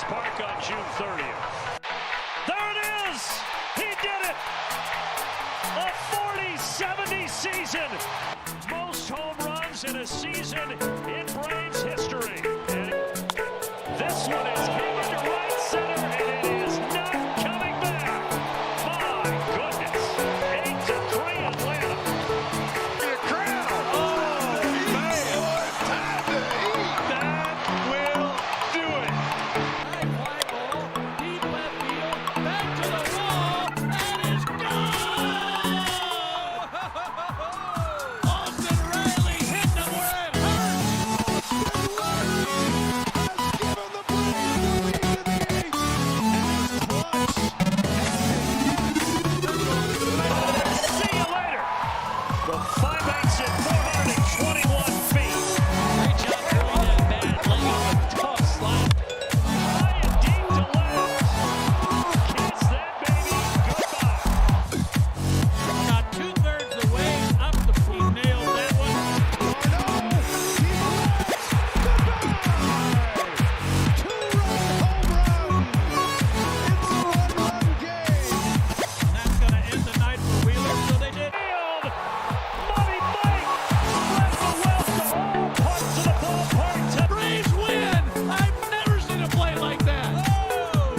Park on June 30th. There it is! He did it! A 40-70 season! Most home runs in a season in Braves history. And this one is hit into right center, and it is not coming back. My goodness. 8-3 Atlanta. The crowd. Oh, man. Time to eat. That will do it. High fly ball, deep left field, back to the wall, and it's gone! Austin Riley hitting them where it hurts! See you later. The 5/8 at 421 feet. Great job throwing that bat, laying off a tough slap. High and deep to left. Kiss that baby goodbye. About 2/3 the way up the he nailed that one. And that's going to end the night for Wheeler, so they did. Field. Money Mike. Spread the wealth to all parts of the ballpark. Braves win! I've never seen a play like that. Oh!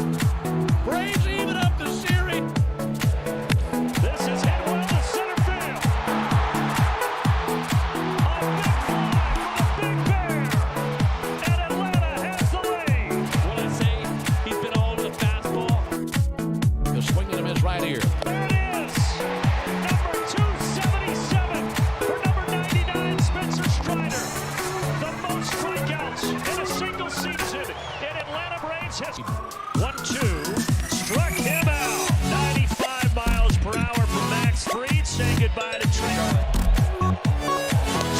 Braves even up the series. This is hit well to center field. A big fly from the Big Bear. And Atlanta has the lead. What I say, he's been all over the fastball. He'll swing at him his right ear. There it is. Number 277 for number 99, Spencer Strider. The most strikeouts in a single season in Atlanta Braves history. 1-2. Struck him out. 95 miles per hour for Max Fried. Say goodbye to Trey.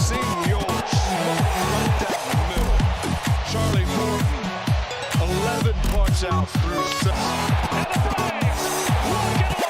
Seeing yours right down the middle. Charlie Morton, 11 punch outs through 6. And the Braves walk it off.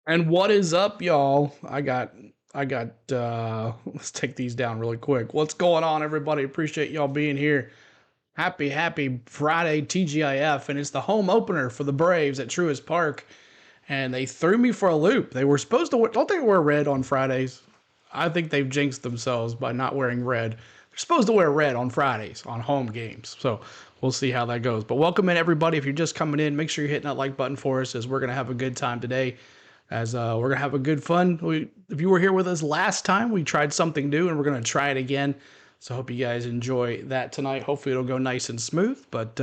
And what is up, y'all? I got let's take these down really quick. What's going on, everybody? Appreciate y'all being here. Happy Friday, TGIF, and it's the home opener for the Braves at Truist Park. And they threw me for a loop. They were supposed to don't they wear red on Fridays? I think they've jinxed themselves by not wearing red. They're supposed to wear red on Fridays on home games. So we'll see how that goes. But welcome in, everybody. If you're just coming in, make sure you're hitting that like button for us, as we're going to have a good time today. As we're going to have a good fun. If you were here with us last time, we tried something new, and we're going to try it again. So I hope you guys enjoy that tonight. Hopefully it'll go nice and smooth. But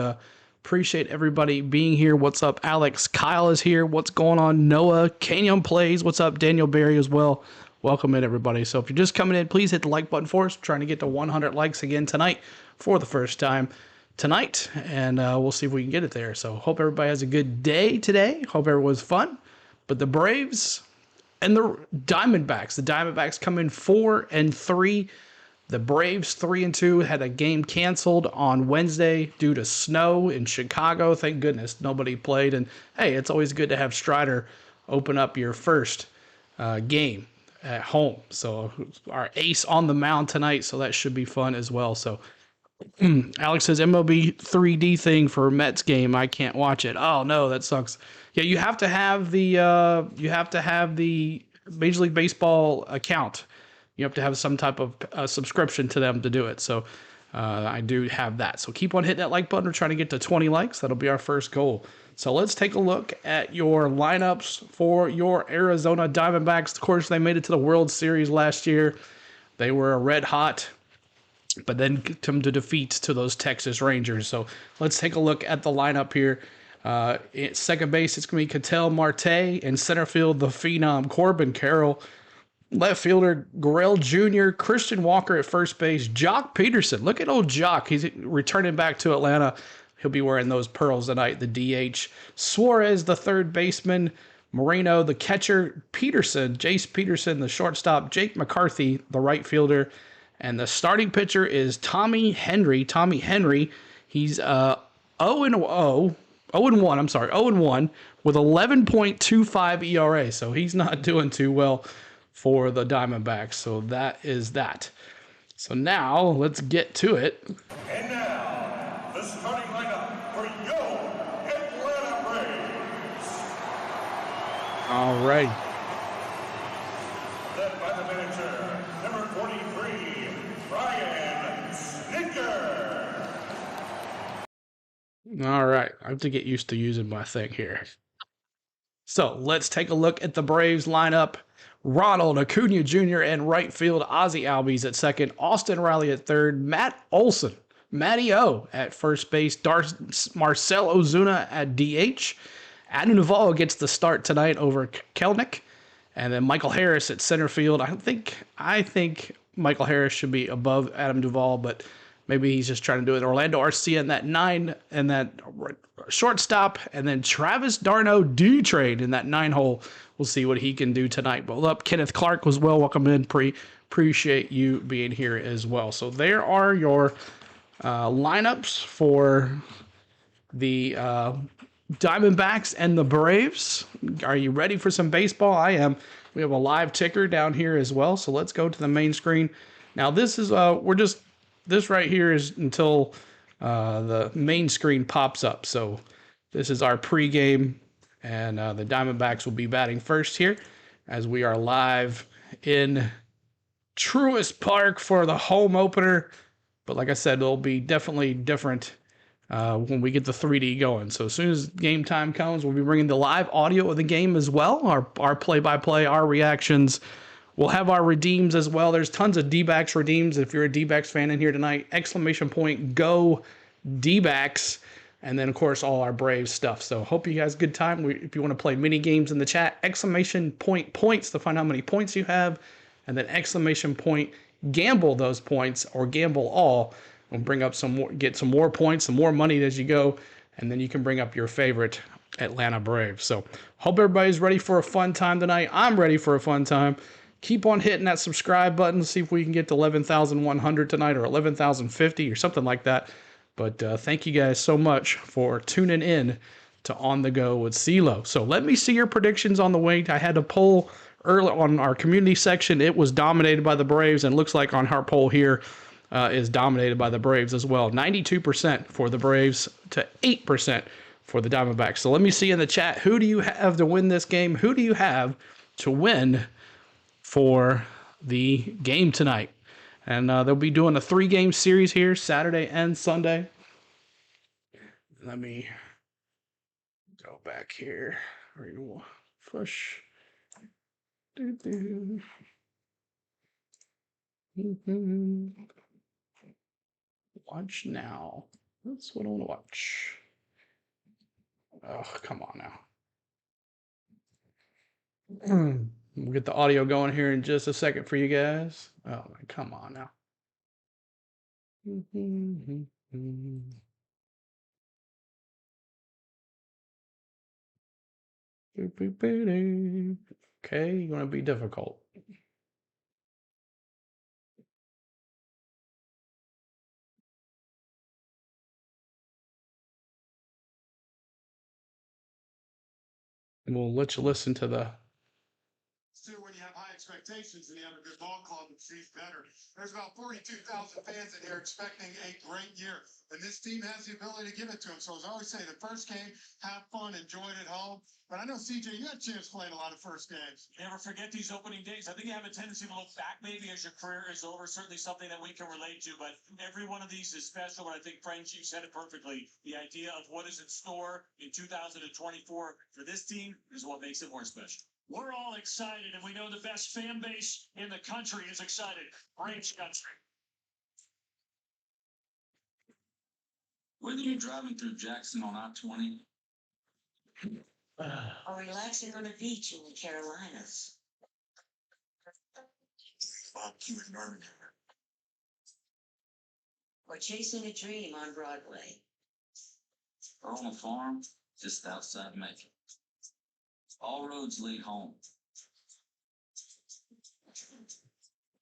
appreciate everybody being here. What's up, Alex? Kyle is here. What's going on? Noah. Canyon Plays. What's up? Daniel Berry as well. Welcome in, everybody. So if you're just coming in, please hit the like button for us. We're trying to get to 100 likes again tonight for the first time tonight. And we'll see if we can get it there. So hope everybody has a good day today. Hope everyone's fun. But the Braves and the Diamondbacks come in 4-3. The Braves 3-2 had a game canceled on Wednesday due to snow in Chicago. Thank goodness nobody played. And hey, it's always good to have Strider open up your first game at home. So our ace on the mound tonight, so that should be fun as well. So Alex says MLB 3D thing for Mets game. I can't watch it. Oh no, that sucks. Yeah, you have to have the Major League Baseball account. You have to have some type of subscription to them to do it. So I do have that. So keep on hitting that like button. We're trying to get to 20 likes. That'll be our first goal. So let's take a look at your lineups for your Arizona Diamondbacks. Of course, they made it to the World Series last year. They were red hot, but then come to defeat to those Texas Rangers. So let's take a look at the lineup here. At second base, it's going to be Ketel Marte. In center field, the phenom Corbin Carroll. Left fielder, Gurriel Jr., Christian Walker at first base, Jock Peterson. Look at old Jock. He's returning back to Atlanta. He'll be wearing those pearls tonight, the DH. Suarez, the third baseman. Moreno, the catcher. Peterson, Jace Peterson, the shortstop. Jake McCarthy, the right fielder. And the starting pitcher is Tommy Henry. Tommy Henry, he's 0-1 with 11.25 ERA. So he's not doing too well for the Diamondbacks. So that is that. So now let's get to it. And now, the starting lineup for your Atlanta Braves. All right. Led by the manager, number 43, Brian Snitker. All right. I have to get used to using my thing here. So let's take a look at the Braves lineup. Ronald Acuna Jr. in right field, Ozzie Albies at second, Austin Riley at third, Matt Olson, Matty O at first base, Marcell Ozuna at DH. Adam Duvall gets the start tonight over Kelnick, and then Michael Harris at center field. I think Michael Harris should be above Adam Duvall, but maybe he's just trying to do it. Orlando Arcia in that 9 and that shortstop, and then Travis d'Arnaud D-Trade in that 9-hole. We'll see what he can do tonight. But up, Kenneth Clark was well. Welcome in. Appreciate you being here as well. So there are your lineups for the Diamondbacks and the Braves. Are you ready for some baseball? I am. We have a live ticker down here as well. So let's go to the main screen. Now this is this right here is until the main screen pops up. So this is our pregame, and the Diamondbacks will be batting first here as we are live in Truist Park for the home opener. But like I said, it'll be definitely different when we get the 3D going. So as soon as game time comes, we'll be bringing the live audio of the game as well, our play-by-play, our reactions. We'll have our redeems as well. There's tons of Dbacks redeems. If you're a Dbacks fan in here tonight, ! Go Dbacks. And then, of course, all our Braves stuff. So hope you guys good time. If you want to play mini games in the chat, ! Points to find out how many points you have. And then ! Gamble those points or gamble all. We'll bring up some more, get some more points, some more money as you go. And then you can bring up your favorite Atlanta Braves. So hope everybody's ready for a fun time tonight. I'm ready for a fun time. Keep on hitting that subscribe button. See if we can get to 11,100 tonight or 11,050 or something like that. But thank you guys so much for tuning in to On The Go with CeeLo. So let me see your predictions on the way. I had a poll early on our community section. It was dominated by the Braves, and looks like on our poll here is dominated by the Braves as well. 92% for the Braves to 8% for the Diamondbacks. So let me see in the chat, who do you have to win this game? Who do you have to win for the game tonight? And they'll be doing a 3-game series here, Saturday and Sunday. Let me go back here. Push. Watch now. That's what I want to watch. Oh, come on now. We'll get the audio going here in just a second for you guys. Oh, come on now. Okay, you want to be difficult. and we'll let you listen to the. When you have high expectations and you have a good ball club, it seems better. There's about 42,000 fans in here expecting a great year, and this team has the ability to give it to them. So as I always say, the first game, have fun, enjoy it at home. But I know, CJ, you had a chance playing a lot of first games. Never forget these opening days. I think you have a tendency to look back maybe as your career is over. Certainly something that we can relate to, but every one of these is special. But I think, Frank, you said it perfectly. The idea of what is in store in 2024 for this team is what makes it more special. We're all excited, and we know the best fan base in the country is excited. Braves country. Whether you're driving through Jackson on I-20 or relaxing on a beach in the Carolinas. Or chasing a dream on Broadway. or on a farm just outside Macon. All roads lead home.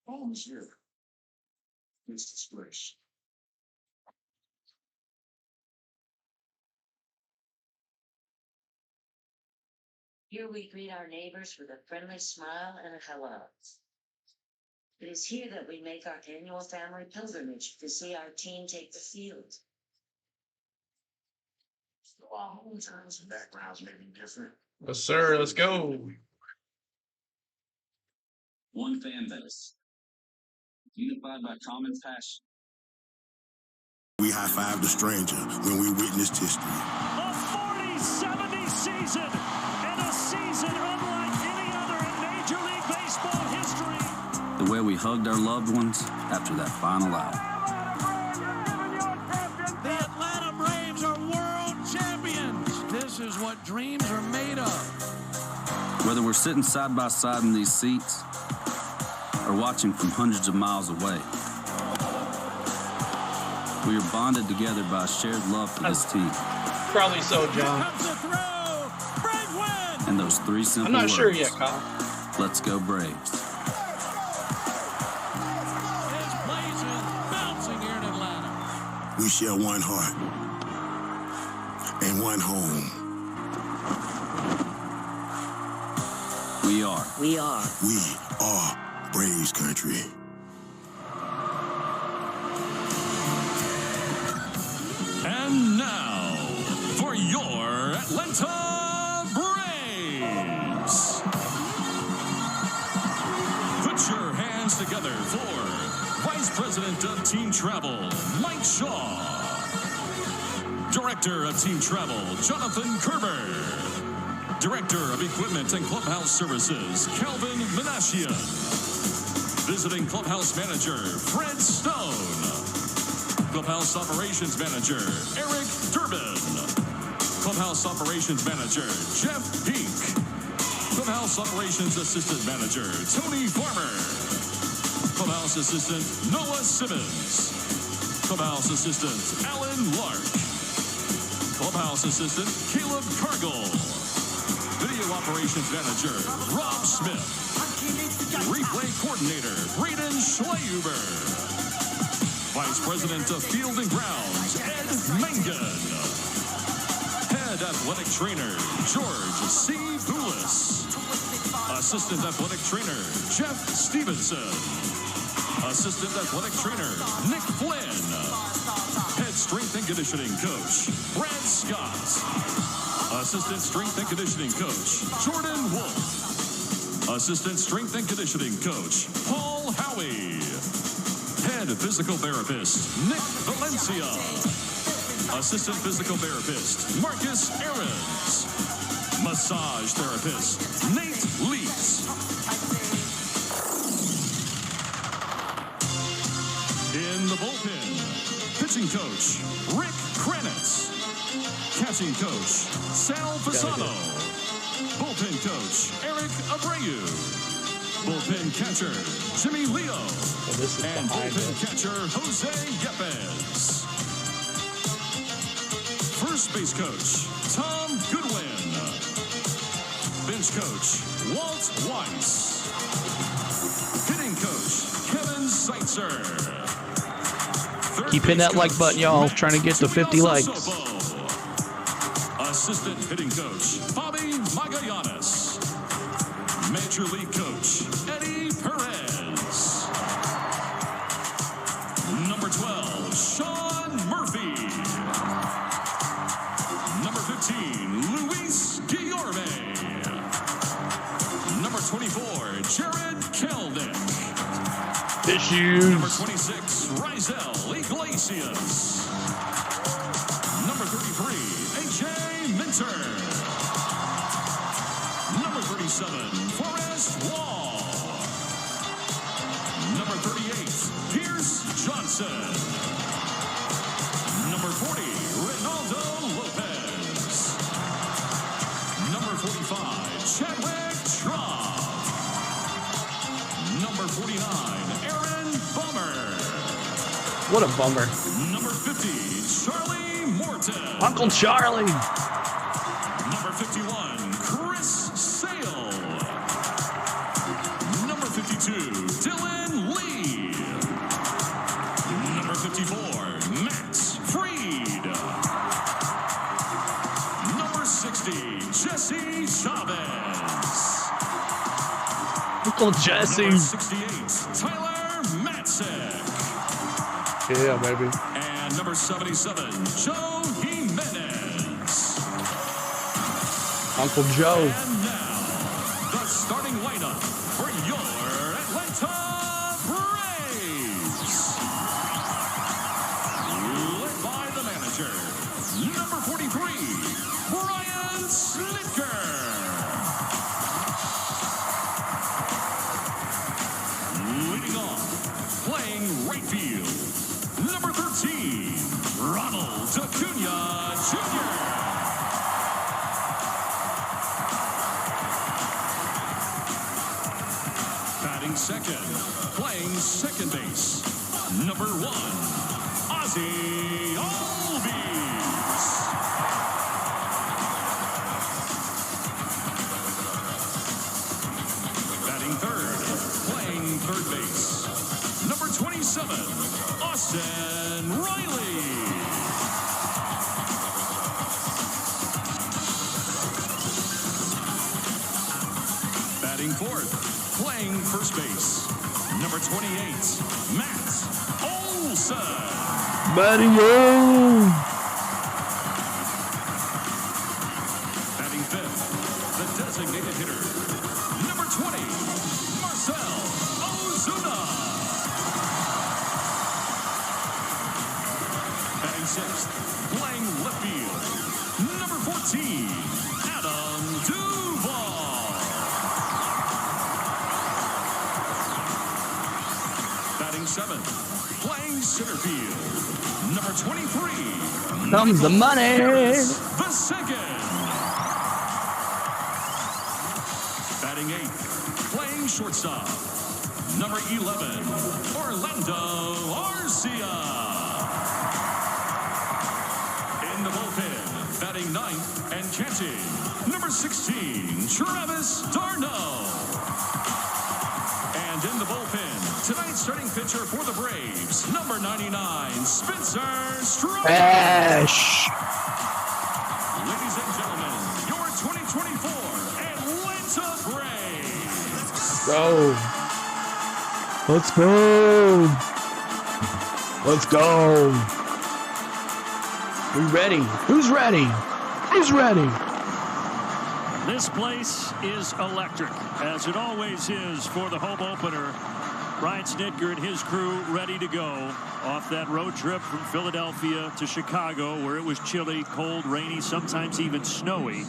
Home is here. It's this place. Here we greet our neighbors with a friendly smile and a hello. It is here that we make our annual family pilgrimage to see our team take the field. Our home times and backgrounds may be different. Yes, sir. Let's go. One fan base, unified by common passion. We high-fived a stranger when we witnessed history. A 40-70 season, and a season unlike any other in Major League Baseball history. The way we hugged our loved ones after that final out. The Atlanta Braves are world champions. This is what dreams are made of. Whether we're sitting side by side in these seats or watching from hundreds of miles away, we are bonded together by a shared love for this team. Probably so, John. Here comes the throw. Braves win. And those three simple I'm not words. sure yet, Kyle. Let's go Braves. His place is bouncing here in Atlanta. We share one heart and one home. We are. We are. We are Braves country. And now, for your Atlanta Braves. Put your hands together for Vice President of Team Travel, Mike Shaw. Director of Team Travel, Jonathan Kerber. Director of Equipment and Clubhouse Services, Calvin Menashian. Visiting Clubhouse Manager, Fred Stone. Clubhouse Operations Manager, Eric Durbin. Clubhouse Operations Manager, Jeff Pink. Clubhouse Operations Assistant Manager, Tony Farmer. Clubhouse Assistant, Noah Simmons. Clubhouse Assistant, Alan Lark. Clubhouse Assistant, Caleb Cargill. Video Operations Manager, Rob Smith. Replay Coordinator, Braden Schleiuber. Vice President of Field and Grounds, Ed Mangan. Head Athletic Trainer, George C. Boulis. Assistant Athletic Trainer, Jeff Stevenson. Assistant Athletic Trainer, Nick Flynn. Head Strength and Conditioning Coach, Brad Scott. Assistant Strength and Conditioning Coach, Jordan Wolf. Assistant Strength and Conditioning Coach, Paul Howie. Head Physical Therapist, Nick Valencia. Assistant Physical Therapist, Marcus Ahrens. Massage Therapist, Nate Leeds. In the bullpen, Pitching Coach, Rick Kranitz. Catching Coach, Sal Fasano. Bullpen Coach, Eric Abreu. Bullpen Catcher, Jimmy Leo. And bullpen catcher, Jose Yepes. First base coach, Tom Goodwin. Bench coach, Walt Weiss. Hitting coach, Kevin Seitzer. Keep hitting that like button, y'all. Trying to get to 50 likes. Assistant hitting coach, Bobby Magallanes. Major League coach, Eddie Perez. Number 12, Sean Murphy. Number 15, Luis Guillorme. Number 24, Jared Kelnick. Issues. Number 26, Rizal Iglesias. Number 33, AJ Minter. Number 37, Forrest Wall. Number 38, Pierce Johnson. Number 40, Reynaldo Lopez. Number 45, Chadwick Schroff. Number 49, Aaron Bummer. What a bummer. Number 50, Charlie Morton. Uncle Charlie. Number 51, Chris Sale. Number 52, Dylan Lee. Number 54, Max Fried. Number 60, Jesse Chavez. Uncle Jesse. Number 68, Tyler Matzek. Yeah, baby. And number 77, Joe Jimenez. Uncle Joe. And now, the starting lineup for your Atlanta Braves. Led by the manager, number 43, Brian Snitker. Leading off, playing right field, number 13, Ronald Acuna Jr. Batting second, playing second base, number 1, Ozzie Albies. Batting third, playing third base, number 27, Austin Riley. Batting fourth, playing first base, number 28, Matt Olson. Batting room. Batting fifth, the designated hitter, number 20, Marcel Ozuna. Batting sixth, playing left field, number 14, Adam Duvall. Batting seventh, playing center field, number 23. Comes the money. The second. Batting eighth, playing shortstop, number 11, Orlando Arcia. In the bullpen, batting ninth and catching, number 16, Travis d'Arnaud. And in the bullpen, tonight's starting pitcher for the Braves, number 99, Spencer Strider. Ash. Ladies and gentlemen, your 2024 Atlanta Braves. Go. Let's go. Let's go. We ready? Who's ready? Who's ready? This place is electric, as it always is for the home opener. Brian Snitker and his crew ready to go off that road trip from Philadelphia to Chicago, where it was chilly, cold, rainy, sometimes even snowy.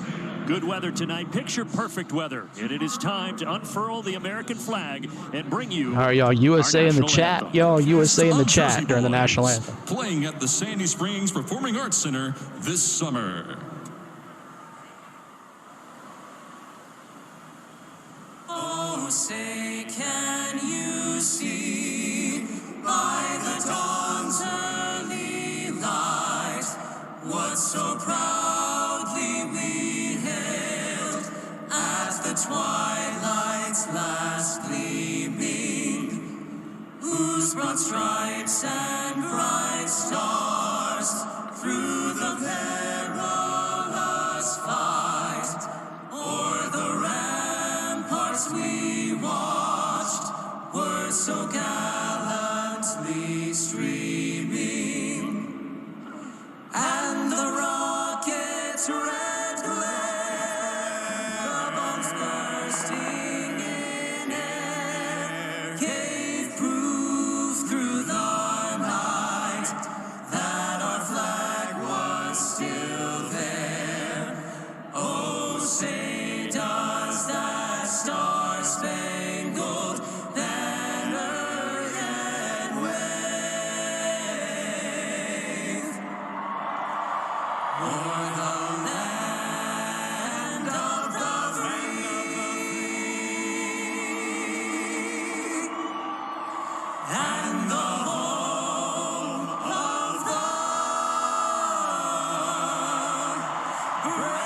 Good weather tonight, picture perfect weather, and it is time to unfurl the American flag and bring you. All right, y'all. USA in the chat. Anthem. Y'all, USA in the It's chat Jersey during the Boys, national anthem. Playing at the Sandy Springs Performing Arts Center this summer. Oh, say, can you see by the dawn's early light what so proudly we hailed at the twilight's last gleaming, whose broad stripes and bright stars through the perilous red glare, the bombs bursting in air, gave proof through the night that our flag was still there. Oh, say does that star-spangled banner yet wave o'er the land of the free and the home of the brave.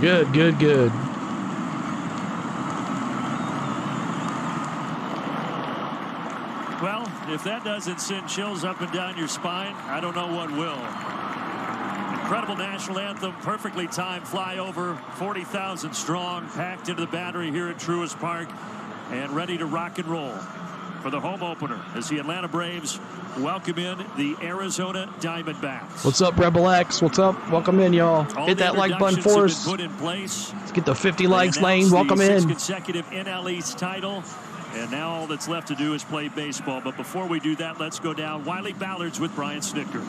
Good, good, good. Well, if that doesn't send chills up and down your spine, I don't know what will. Incredible national anthem, perfectly timed flyover, 40,000 strong, packed into the Battery here at Truist Park, and ready to rock and roll for the home opener as the Atlanta Braves welcome in the Arizona Diamondbacks. What's up, Rebel X? What's up? Welcome in, y'all. All Hit the that like button for introductions us. have been put in place. Let's get the 50 They likes, Lane. announced Welcome the 6 in. consecutive NL East title. And now all that's left to do is play baseball. But before we do that, let's go down Wiley Ballards with Brian Snitker.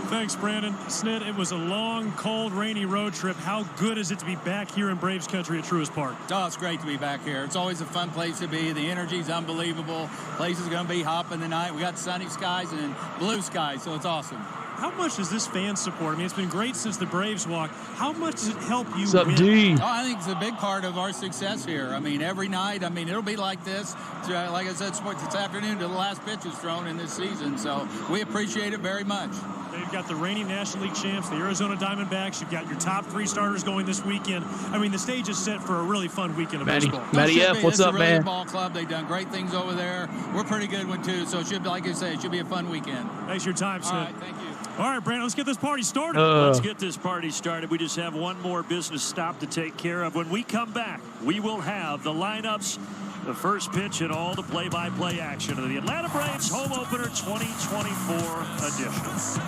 Thanks, Brandon. Snit, it was a long, cold, rainy road trip. How good is it to be back here in Braves country at Truist Park? Oh, it's great to be back here. It's always a fun place to be. The energy's unbelievable. Place is going to be hopping tonight. We got sunny skies and blue skies, so it's awesome. How much does this fan support? I mean, it's been great since the Braves walk. How much does it help you What's up, win? D? Oh, I think it's a big part of our success here. I mean, every night, it'll be like this. Like I said, this afternoon to the last pitch is thrown in this season, so we appreciate it very much. You've got the reigning National League champs, the Arizona Diamondbacks. You've got your top 3 starters going this weekend. I mean, the stage is set for a really fun weekend of baseball. Matty F, what's up, man? Ball club. They've done great things over there. We're pretty good one, too, so it should be, like I say, it should be a fun weekend. Thanks for your time, Snit. All right, thank you. All right, Brandon, let's get this party started. Let's get this party started. We just have one more business stop to take care of. When we come back, we will have the lineups, the first pitch, and all the play-by-play action of the Atlanta Braves home opener 2024 edition.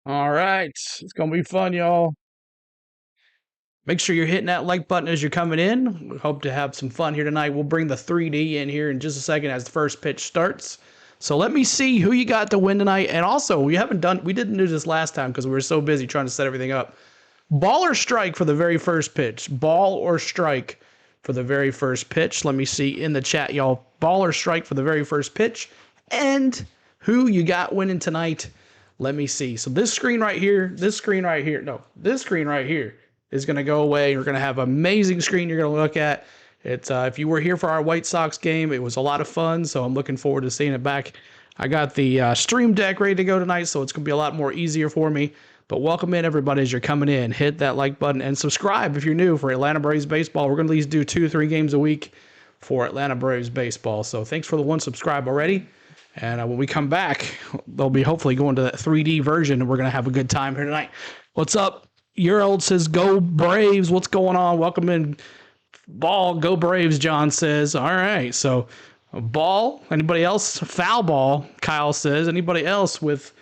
All right. It's going to be fun, y'all. Make sure you're hitting that like button as you're coming in. We hope to have some fun here tonight. We'll bring the 3D in here in just a second as the first pitch starts. So let me see who you got to win tonight. And also, we didn't do this last time because we were so busy trying to set everything up. Ball or strike for the very first pitch. Ball or strike for the very first pitch. Let me see in the chat, y'all. Ball or strike for the very first pitch. And who you got winning tonight. Let me see. So this screen right here is going to go away. You're going to have an amazing screen you're going to look at. It's if you were here for our White Sox game, it was a lot of fun, so I'm looking forward to seeing it back. I got the stream deck ready to go tonight, so it's going to be a lot more easier for me. But welcome in, everybody, as you're coming in. Hit that like button and subscribe if you're new for Atlanta Braves Baseball. We're going to at least do 2-3 games a week for Atlanta Braves Baseball. So thanks for the one subscribe already. And when we come back, they'll be hopefully going to that 3D version, and we're going to have a good time here tonight. What's up? Your old says, go Braves. What's going on? Welcome in. Ball, go Braves, John says. All right, so ball. Anybody else? Foul ball, Kyle says. Anybody else with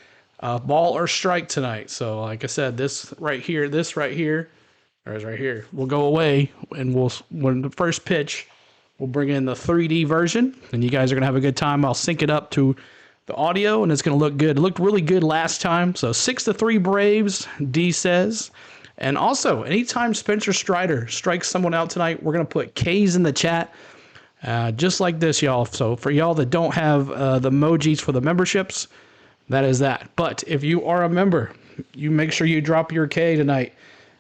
ball or strike tonight? So like I said, this right here, will go away, and when the first pitch, we'll bring in the 3D version, and you guys are going to have a good time. I'll sync it up to the audio, and it's going to look good. It looked really good last time. So 6-3 Braves, D says. And also, anytime Spencer Strider strikes someone out tonight, we're going to put K's in the chat, just like this, y'all. So for y'all that don't have the emojis for the memberships, that is that. But if you are a member, you make sure you drop your K tonight.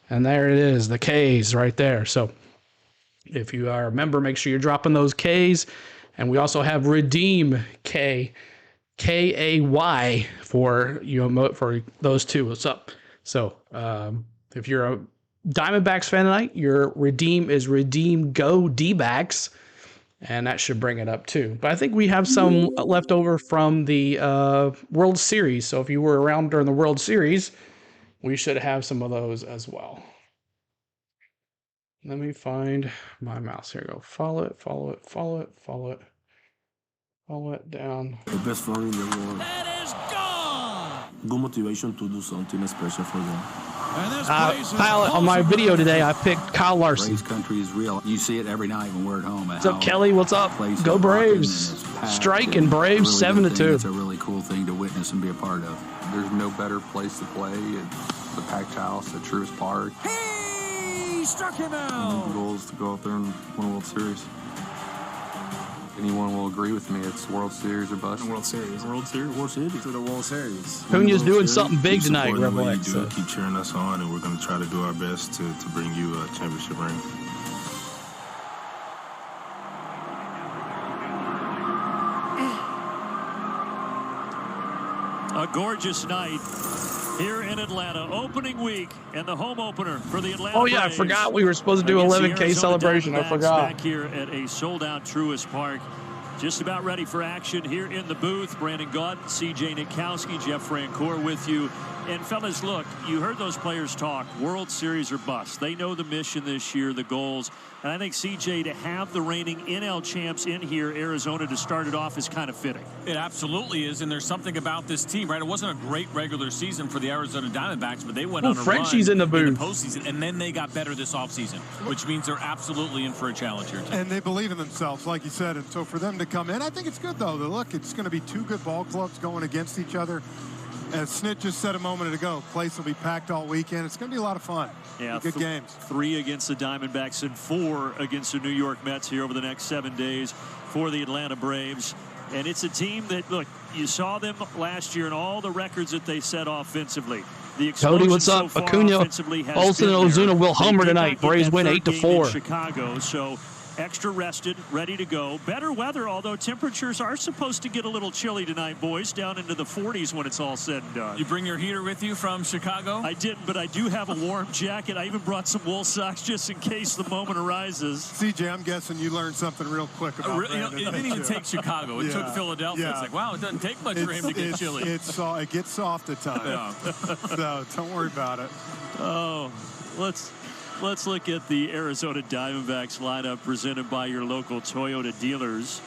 And there it is, the K's right there. So if you are a member, make sure you're dropping those K's. And we also have Redeem K, K-A-Y for for those two. What's up? So, if you're a Diamondbacks fan tonight, your redeem is Redeem Go Dbacks, and that should bring it up too. But I think we have some left over from the World Series. So if you were around during the World Series, we should have some of those as well. Let me find my mouse. Here we go. Follow it. All that down. The best feeling in the world. That is gone. Good motivation to do something special for them. And this Kyle, on my video today, I picked Kyle Larson. Braves country is real. You see it every night when we're at home. What's up, Kelly? What's up? Go Braves. Striking Braves 7-2. It's a really cool thing to witness and be a part of. There's no better place to play at the packed house at Truist Park. He struck him out. The goal is to go out there and win a World Series. Anyone will agree with me. It's World Series or bust. World Series. World Series. World Series. For the World Series. Cuna's doing something big tonight, Rebel X. Keep cheering us on, and we're going to try to do our best to bring you a championship ring. A gorgeous night here in Atlanta. Opening week and the home opener for the Atlanta Braves. I forgot we were supposed to do 11K celebration. I forgot. Back here at a sold-out Truist Park. Just about ready for action here in the booth. Brandon Gaunt, CJ Nitkowski, Jeff Francoeur with you. And fellas, look, you heard those players talk. World Series or bust. They know the mission this year, the goals. And I think, CJ, to have the reigning NL champs in here, Arizona, to start it off is kind of fitting. It absolutely is, and there's something about this team, right? It wasn't a great regular season for the Arizona Diamondbacks, but they went on a Frenchie's run in the booth. Postseason, and then they got better this offseason, which means they're absolutely in for a challenge here tonight. And they believe in themselves, like you said. And so for them to come in, I think it's good, though. Look, it's going to be two good ball clubs going against each other. As Snit just said a moment ago, place will be packed all weekend. It's going to be a lot of fun. Yeah, good games. 3 against the Diamondbacks and 4 against the New York Mets here over the next 7 days for the Atlanta Braves. And it's a team that, look, you saw them last year and all the records that they set offensively. The Cody, what's up? So Acuna, Olsen, and Ozuna will homer tonight. Braves win 8-4. Chicago, so extra rested, ready to go. Better weather, although temperatures are supposed to get a little chilly tonight, boys, down into the 40s when it's all said and done. You bring your heater with you from Chicago? I didn't, but I do have a warm jacket. I even brought some wool socks just in case the moment arises. CJ, I'm guessing you learned something real quick about Brandon. It didn't even take Chicago. It took Philadelphia. Yeah. It's like, wow, it doesn't take much for him to get chilly. It gets soft at times. Yeah. So don't worry about it. Oh, Let's look at the Arizona Diamondbacks lineup presented by your local Toyota dealers.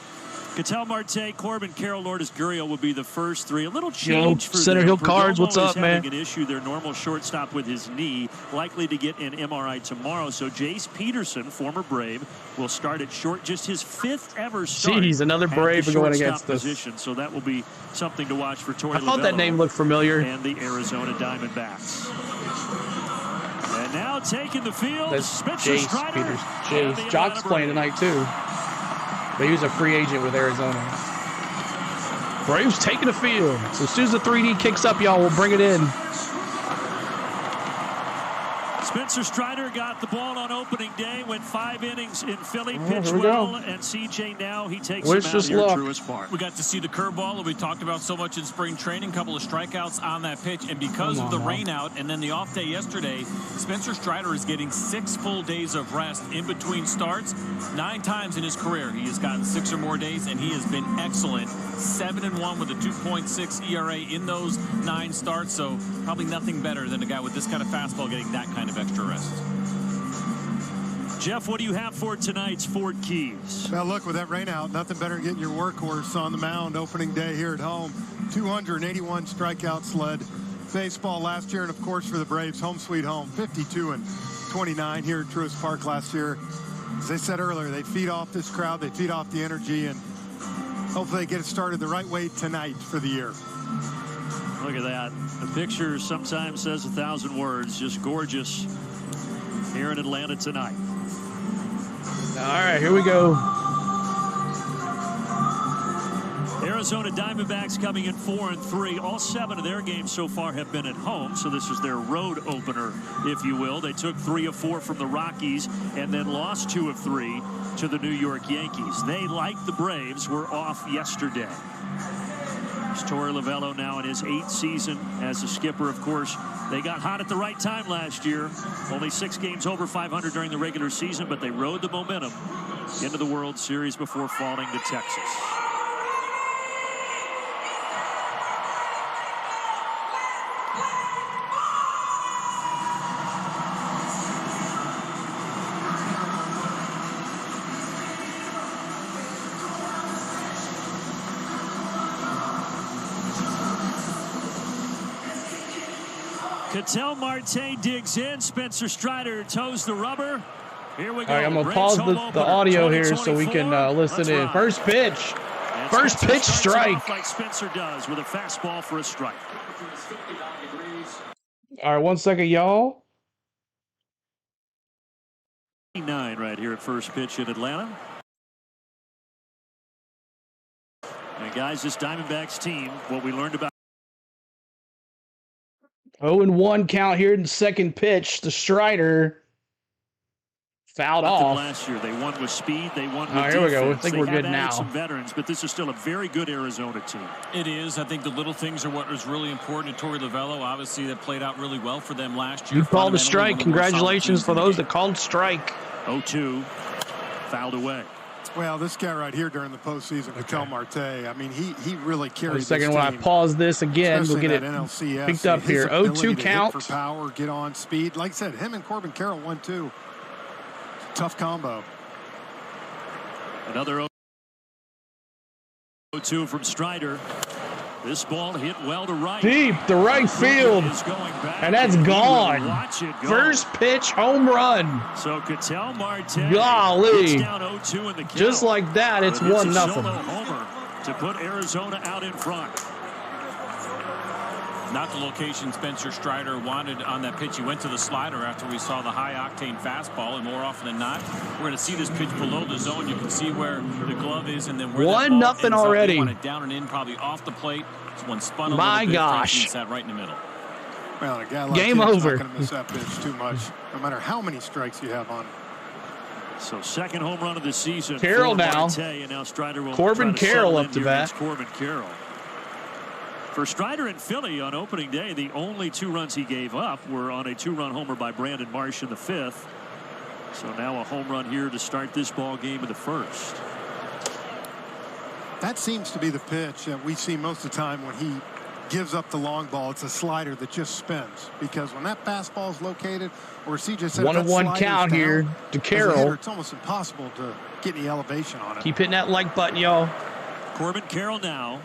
Ketel Marte, Corbin Carroll, Lourdes Gurriel will be the first 3. A little change for Center them. Hill Cards, what's up, man? Having an issue, their normal shortstop with his knee, likely to get an MRI tomorrow. So Jace Peterson, former Brave, will start at short, just his 5th ever start. Jeez, another Brave going against us. Position. So that will be something to watch for Torey I thought that name looked familiar. And the Arizona Diamondbacks. And now taking the field, that's Spencer Jace Strider. Peters. Jace. Jock's playing tonight, too. But he was a free agent with Arizona. Braves taking the field. So as soon as the 3D kicks up, y'all, we'll bring it in. Spencer Strider got the ball on opening day, went 5 innings in Philly, pitched well, and CJ now he takes him out here at Truist Park. We got to see the curveball that we talked about so much in spring training, a couple of strikeouts on that pitch, and because of the rain out and then the off day yesterday, Spencer Strider is getting 6 full days of rest in between starts. 9 times in his career he has gotten 6 or more days, and he has been excellent. 7-1 with a 2.6 ERA in those 9 starts, so probably nothing better than a guy with this kind of fastball getting that kind of extra rest. Jeff, what do you have for tonight's Ford Keys? Well, look, with that rain out, nothing better than getting your workhorse on the mound opening day here at home. 281 strikeouts led baseball last year, and of course for the Braves, home sweet home, 52-29 here at Truist Park last year. As I said earlier, they feed off this crowd, they feed off the energy, and hopefully they get it started the right way tonight for the year. Look at that. The picture sometimes says 1,000 words. Just gorgeous here in Atlanta tonight. All right, here we go. Arizona Diamondbacks coming in 4-3. All 7 of their games so far have been at home, so this is their road opener, if you will. They took 3 of 4 from the Rockies and then lost 2 of 3 to the New York Yankees. They, like the Braves, were off yesterday. Torey Lovullo now in his 8th season as a skipper. Of course, they got hot at the right time last year. Only 6 games over 500 during the regular season, but they rode the momentum into the World Series before falling to Texas. Ketel Marte digs in. Spencer Strider toes the rubber. Here we go. All right, I'm going to pause the audio here so we can listen in. First pitch. First pitch strike. Like Spencer does with a fastball for a strike. All right, 1 second, y'all. 9 right here at first pitch in Atlanta. And guys, this Diamondbacks team, what we learned about 0-1 count here in the second pitch. The Strider fouled off. Last year, they won with speed. They won with here we go. I think we're good now. Some veterans, but this is still a very good Arizona team. It is. I think the little things are what is really important to Torey Lovello. Obviously, that played out really well for them last year. You called a strike. Congratulations for those that called strike. 0-2, fouled away. Well, this guy right here during the postseason, Ketel Marte, I mean, he really carried this team. When I pause this again, we'll get it picked up here. 0-2 count. For power, get on speed. Like I said, him and Corbin Carroll 1-2. Tough combo. Another 0-2 from Strider. This ball hit well to right. Deep to right field. And that's gone. First pitch home run. So Ketel Marte. Golly. Down 0-2 in the count. Just like that, it's 1-0. Homer to put Arizona out in front. Not the location Spencer Strider wanted on that pitch. He went to the slider after we saw the high-octane fastball, and more often than not, we're going to see this pitch below the zone. You can see where the glove is, and then where 1-0 already. They want it down and in, probably off the plate. This one spun a My little bit. gosh. Sat right in the middle. Well, a guy like Game over. Not going to miss that pitch too much, no matter how many strikes you have on it. So second home run of the season. Carroll now. Marte, and now Strider will Corbin Carroll up to bat. Corbin Carroll. For Strider in Philly on opening day, the only 2 runs he gave up were on a 2-run homer by Brandon Marsh in the 5th. So now a home run here to start this ball game in the 1st. That seems to be the pitch that we see most of the time when he gives up the long ball. It's a slider that just spins, because when that fastball is located, or as he just said, 1-1 count here to Carroll. Hitter, it's almost impossible to get any elevation on it. Keep hitting that like button, y'all. Corbin Carroll now.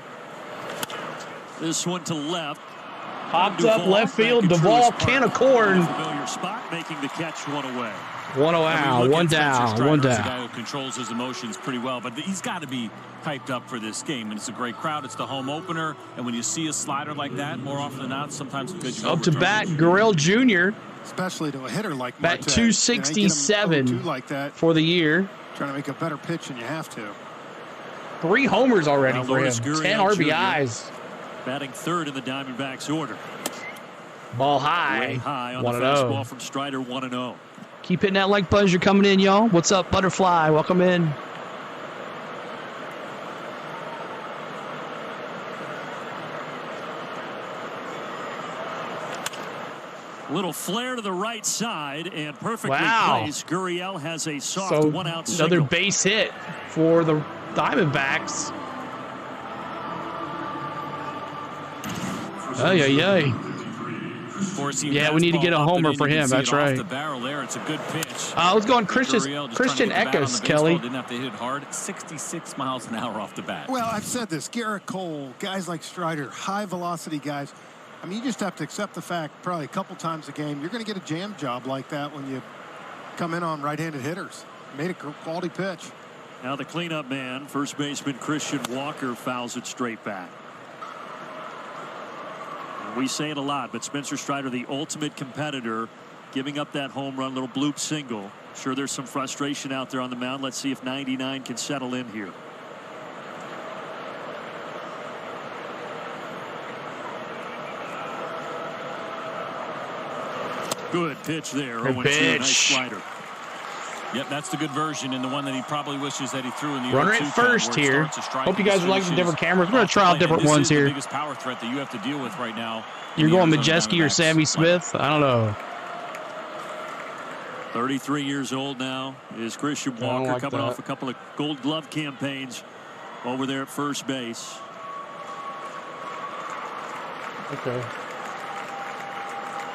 This one to left. Popped up left field. Duvall, can of corn. Familiar spot, making the catch, 1 away. 1 out, 1 down, 1 down. He's a guy who controls his emotions pretty well, but he's got to be hyped up for this game. And it's a great crowd. It's the home opener, and when you see a slider like that, more often than not, sometimes it's good. Up to bat, Gurriel Jr. Especially to a hitter like Bat Marte. 267 like that, for the year. Trying to make a better pitch than you have to. 3 homers already now for him. Gurriel 10 RBIs. Jr. Batting 3rd in the Diamondbacks order. Ball high. Way high on the fastball from Strider, 1-0. Keep hitting that like button as you're coming in, y'all. What's up, Butterfly? Welcome in. Little flare to the right side and perfectly placed. Gurriel has a soft 1-out single. Another base hit for the Diamondbacks. Ay. Yeah, we need to get a homer for him. That's right. The barrel there. It's a good pitch. I was going Christian Eckes, Kelly. Didn't have to hit hard. 66 miles an hour off the bat. Well, I've said this. Garrett Cole, guys like Strider, high velocity guys. I mean, you just have to accept the fact probably a couple times a game you're going to get a jam job like that when you come in on right-handed hitters. Made a quality pitch. Now the cleanup man, first baseman Christian Walker, fouls it straight back. We say it a lot, but Spencer Strider, the ultimate competitor, giving up that home run, little bloop single. Sure, there's some frustration out there on the mound. Let's see if 99 can settle in here. Good pitch there. Good pitch. Nice slider. Yep, that's the good version, and the one that he probably wishes that he threw in the runner at first here. Hope you guys are liking the different cameras. We're going to try out different ones here. The biggest power threat that you have to deal with right now. You're going Majeski or Sammy Smith? I don't know. 33 years old now is Christian Walker, coming off a couple of Gold Glove campaigns over there at first base. Okay.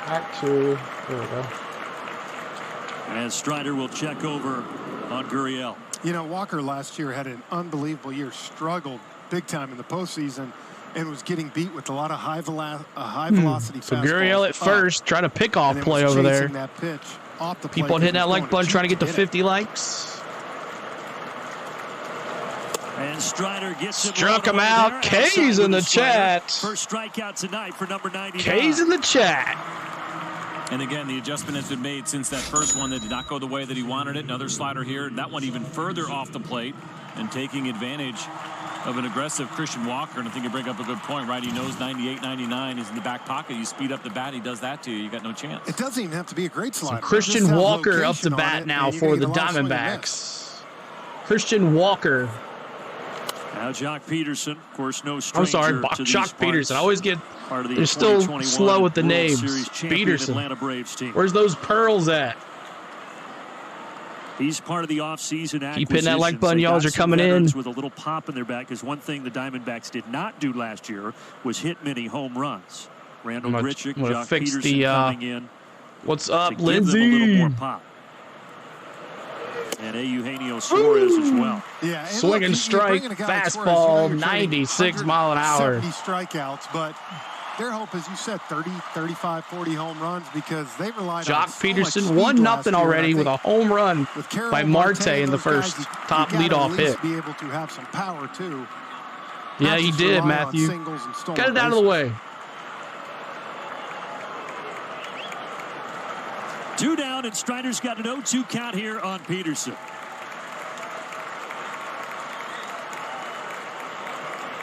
Back to, there we go. And Strider will check over on Gurriel. You know, Walker last year had an unbelievable year, struggled big time in the postseason. and was getting beat with a lot of high velocity So fastballs. Gurriel at first, trying to pick off play over there. That pitch off the People hitting that like button, trying to get to 50 likes. And Strider gets it. Struck him out. K's in the chat. First strikeout tonight for number 99. K's in the chat. And again, the adjustment has been made since that first one that did not go the way that he wanted it. Another slider here. That one even further off the plate and taking advantage of an aggressive Christian Walker. And I think you bring up a good point, right? He knows 98, 99 is in the back pocket. You speed up the bat, he does that to you. You got no chance. It doesn't even have to be a great slider. So Christian Walker up to bat now for the Diamondbacks. Christian Walker. Now Jock Peterson, of course, no stranger. I'm sorry, Jock Peterson. I always get, they're still slow with the names. Peterson. Where's those pearls at? He's part of the offseason acquisition. Keep hitting that like button, y'all are coming in. With a little pop in their back, because one thing the Diamondbacks did not do last year was hit many home runs. Randall Grichuk, Jock Peterson coming in. What's up, to give them a little more pop. And Eugenio Suarez as well. Yeah, swing and strike, fastball, 96 mile an hour. 70 strikeouts, but their hope, as you said, 30, 35, 40 home runs because they relied Jock on so Peterson, 1-0 already with a home run by Marte in the first top leadoff hit. Be able to have some power too. Yeah, he did, Matthew. Got it out of the way. 2 down, and Strider's got an 0-2 count here on Peterson.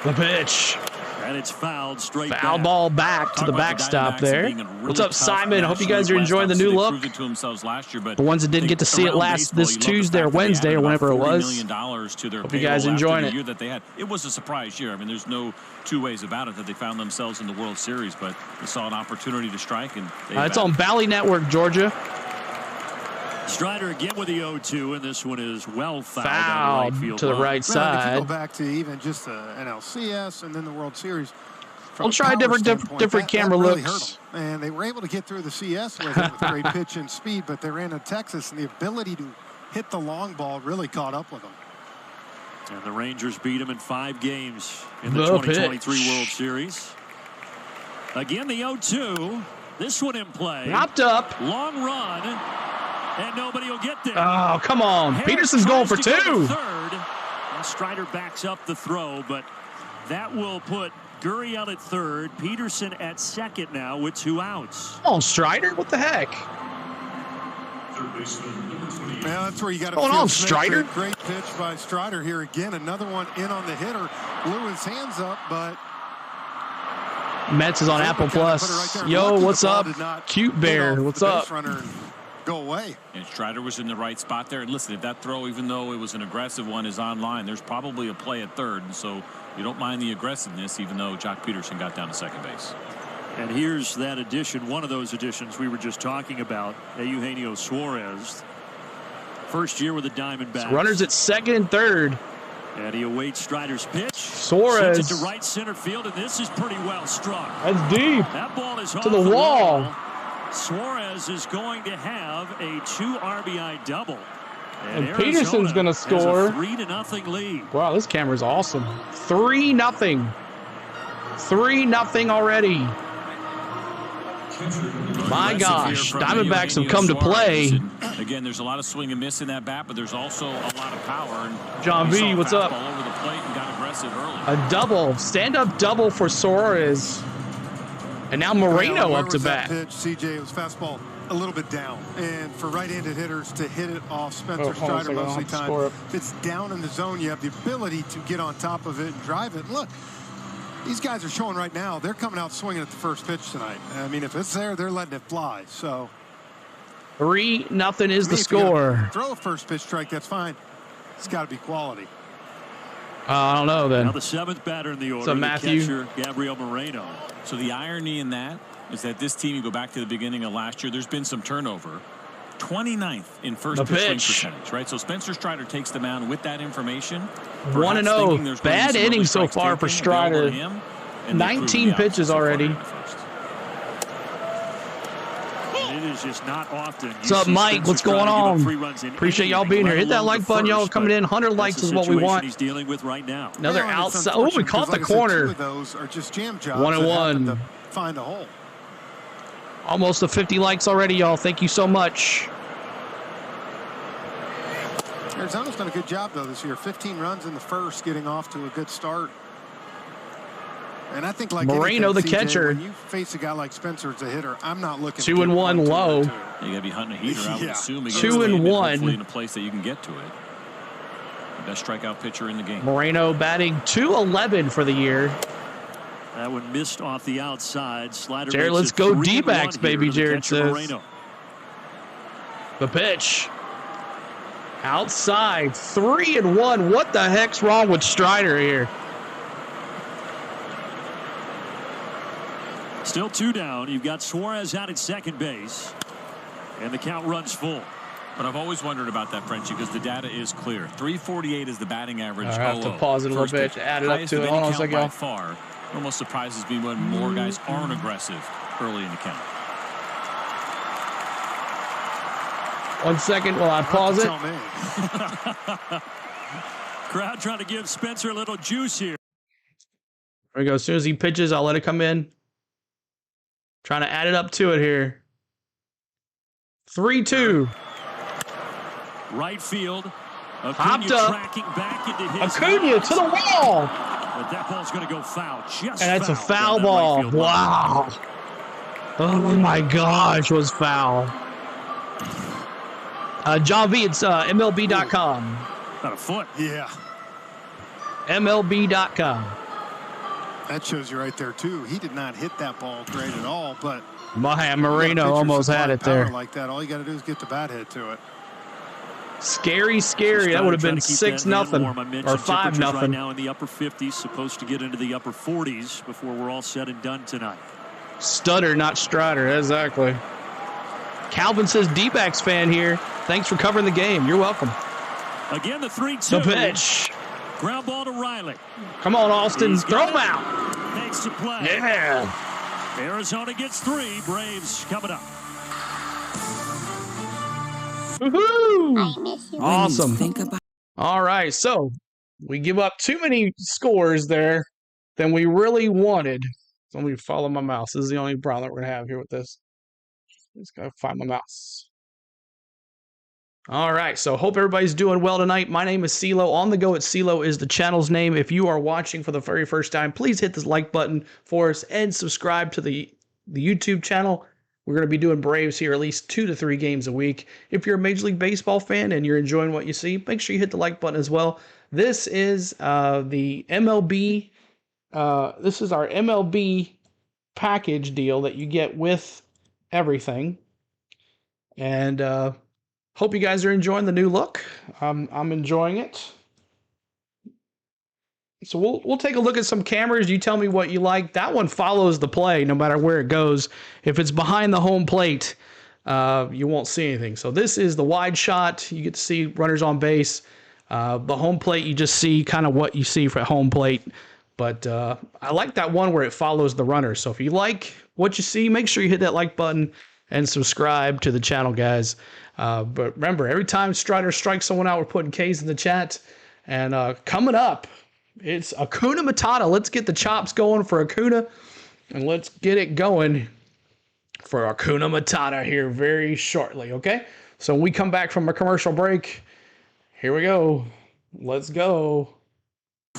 The pitch. And it's fouled straight Foul ball back to the backstop there. What's up, Simon? I hope you guys are enjoying the new look. The ones that didn't get to see it this Tuesday or Wednesday or whenever it was. Hope you guys enjoying it. It was a surprise year. I mean, there's no two ways about it that they found themselves in the World Series, but they saw an opportunity to strike. And it's on Valley Network, Georgia. Strider again with the 0-2, and this one is well fouled right to the right side. If you go back to even just the NLCS and then the World Series, we'll try different camera really looks. And they were able to get through the CS with it with great pitch and speed, but they ran to Texas, and the ability to hit the long ball really caught up with them. And the Rangers beat them in 5 games in the 2023 World Series. Again, the 0-2. This one in play. Knocked up. Long run. And nobody will get there. Oh, come on. Harris Peterson's going for 2. Third. And Strider backs up the throw, but that will put Gurriel at third. Peterson at second now with 2 outs. Oh, Strider? What the heck? Yeah, that's where you got to going on, Strider? Great pitch by Strider here again. Another one in on the hitter. Blew his hands up, but Mets is on Apple Plus. Right. Yo, what's up? Cute Bear, what's up? Go away. And Strider was in the right spot there. And listen, if that throw, even though it was an aggressive one, is on line, there's probably a play at third. And so you don't mind the aggressiveness, even though Jock Peterson got down to second base. And here's that addition, one of those additions we were just talking about, Eugenio Suarez. First year with the Diamondbacks. So runners at second and third. And he awaits Strider's pitch. Suarez. Sends it to right center field, and this is pretty well struck. That's deep. That ball is to the wall. Suarez is going to have a 2 RBI double. And Peterson's going to score. 3-0 lead. Wow, this camera's awesome. 3-0. 3-0 already. My gosh, Diamondbacks have come to play. Again, there's a lot of swing and miss in that bat, but there's also a lot of power. And John V, what's up? All over the plate and got aggressive early. A double, stand-up double for Suarez. And now Moreno up to bat. Pitch, CJ, was fastball a little bit down. And for right-handed hitters to hit it off Spencer Strider most of the time, if it's down in the zone, you have the ability to get on top of it and drive it. Look, these guys are showing right now, they're coming out swinging at the first pitch tonight. I mean, if it's there, they're letting it fly. So 3-0 is the score. Throw a first pitch strike, that's fine. It's got to be quality. I don't know then. Now the 7th batter in the order, so Matthew. The catcher, Gabriel Moreno. So the irony in that is that this team, you go back to the beginning of last year, there's been some turnover. 29th in first pitch swing percentage, right? So Spencer Strider takes the mound with that information. 1-0. Bad inning so far for Strider. 19 pitches already. It is just not often. What's up, Mike? What's going on? Appreciate y'all being here. Hit that like button. Y'all coming in. 100 likes is what we want. He's dealing with right now. Another outside. Oh, we caught the corner. Two of those are just jam jobs. 1-1. To find a hole. Almost to 50 likes already, y'all. Thank you so much. Arizona's done a good job, though, this year. 15 runs in the first, getting off to a good start. And I think, like Moreno, the catcher. When you face a guy like Spencer as a hitter, I'm not looking 2-1 low. You got to be hunting a heater, I would assume. 2-1. Hopefully in a place that you can get to it. The best strikeout pitcher in the game. Moreno batting .211 for the year. That one missed off the outside. Slider. Jared, let's go Dbacks, baby, Jared says. Moreno. The pitch. Outside. 3-1. What the heck's wrong with Strider here? Still 2 down. You've got Suarez out at second base. And the count runs full. But I've always wondered about that, Frenchie, because the data is clear. 348 is the batting average. I have to pause it a little bit to add it up to it. Hold on a second. By far. Almost surprises me when more guys aren't aggressive early in the count. 1 second while I pause it. Crowd trying to give Spencer a little juice here. There we go. As soon as he pitches, I'll let it come in. Trying to add it up to it here. 3-2. Right field. Hopped up. Tracking back into his Acuna to the wall. But that ball's going to go foul. And that's a foul ball. Wow. Oh my gosh, was foul. John V, it's MLB.com. About a foot. Yeah. MLB.com. That shows you right there, too. He did not hit that ball great at all, but Moreno almost had it there. Like that, all you got to do is get the bat hit to it. Scary. That would have been 6-0 or 5-0. Right now in the upper 50s, supposed to get into the upper 40s before we're all said and done tonight. Stutter, not Strider. Exactly. Calvin says, Dbacks fan here. Thanks for covering the game. You're welcome. Again, the 3-2. The pitch. Ground ball to Riley. Come on, Austin. Throw him out. Makes the play. Yeah. Arizona gets 3. Braves coming up. Woohoo! Awesome. All right, so we give up too many scores there than we really wanted. So let me follow my mouse. This is the only problem that we're going to have here with this. Just got to find my mouse. All right, so hope everybody's doing well tonight. My name is CeeLo. On the Go at CeeLo is the channel's name. If you are watching for the very first time, please hit this like button for us and subscribe to the YouTube channel. We're going to be doing Braves here at least 2 to 3 games a week. If you're a Major League Baseball fan and you're enjoying what you see, make sure you hit the like button as well. This is the MLB. This is our MLB package deal that you get with everything. And hope you guys are enjoying the new look. I'm enjoying it. So we'll take a look at some cameras. You tell me what you like. That one follows the play no matter where it goes. If it's behind the home plate, you won't see anything. So this is the wide shot. You get to see runners on base. The home plate, you just see kind of what you see for home plate. But I like that one where it follows the runner. So if you like what you see, make sure you hit that like button and subscribe to the channel, guys. But remember, every time Strider strikes someone out, we're putting K's in the chat. And coming up, it's Acuna Matata. Let's get the chops going for Acuna. And let's get it going for Acuna Matata here very shortly, okay? So when we come back from a commercial break, here we go. Let's go.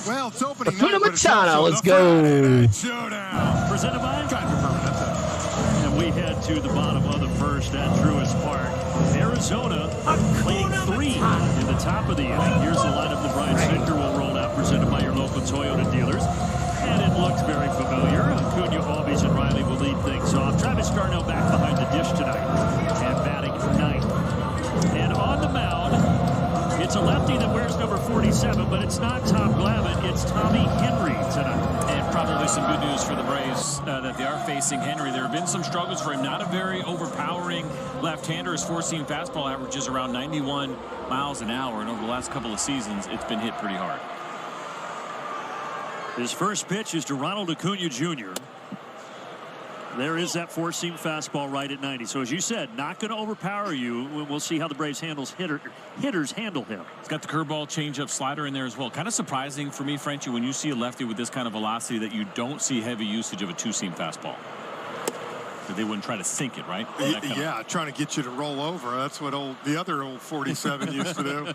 Well, it's opening Acuna night, Matata, let's go. Showdown. Presented by And we head to the bottom of the first at Truist Park. Arizona leading 3 in the top of the inning. Here's the lineup that Brian Singer will roll out, presented by your local Toyota dealers. And it looks very familiar. Acuna, Albies, and Riley will lead things off. Travis Darno back behind the dish tonight and batting 9th. And on the mound, it's a lefty that wears number 47, but it's not Tom Glavine. It's Tommy Henry tonight. And probably some good news for the Braves that they are facing Henry. There have been some struggles for him. Not a very overpowering left-hander. His four-seam fastball averages around 91 miles an hour. And over the last couple of seasons, it's been hit pretty hard. His first pitch is to Ronald Acuna Jr. There is that four-seam fastball right at 90. So as you said, not going to overpower you. We'll see how the Braves hitters handle him. He's got the curveball, changeup, slider in there as well. Kind of surprising for me, Frenchie, when you see a lefty with this kind of velocity that you don't see heavy usage of a two-seam fastball. That they wouldn't try to sink it, right? Yeah, trying to get you to roll over. That's what the other old 47 used to do.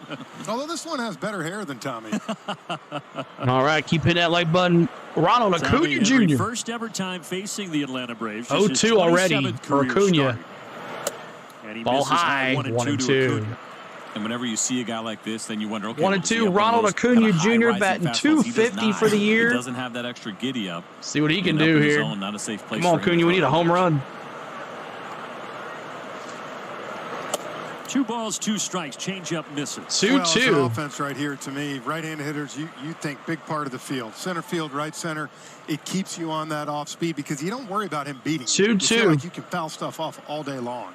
Although this one has better hair than Tommy. All right, keep hitting that like button. Ronald Acuna Jr. First ever time facing the Atlanta Braves. 0-2 already for Acuna. Ball high, 1-2. And whenever you see a guy like this, then you wonder, okay, 1-2, Ronald Acuna Jr. batting 250 for the year. He doesn't have that extra giddy up. See what he can do here. Zone, not a safe place. Come on, Acuna, we need a home run. 2 balls, 2 strikes. Changeup misses. 2-2. Well, offense right here to me. Right-handed hitters, you think big part of the field. Center field, right center. It keeps you on that off speed because you don't worry about him beating. 2-2. You feel like you can foul stuff off all day long.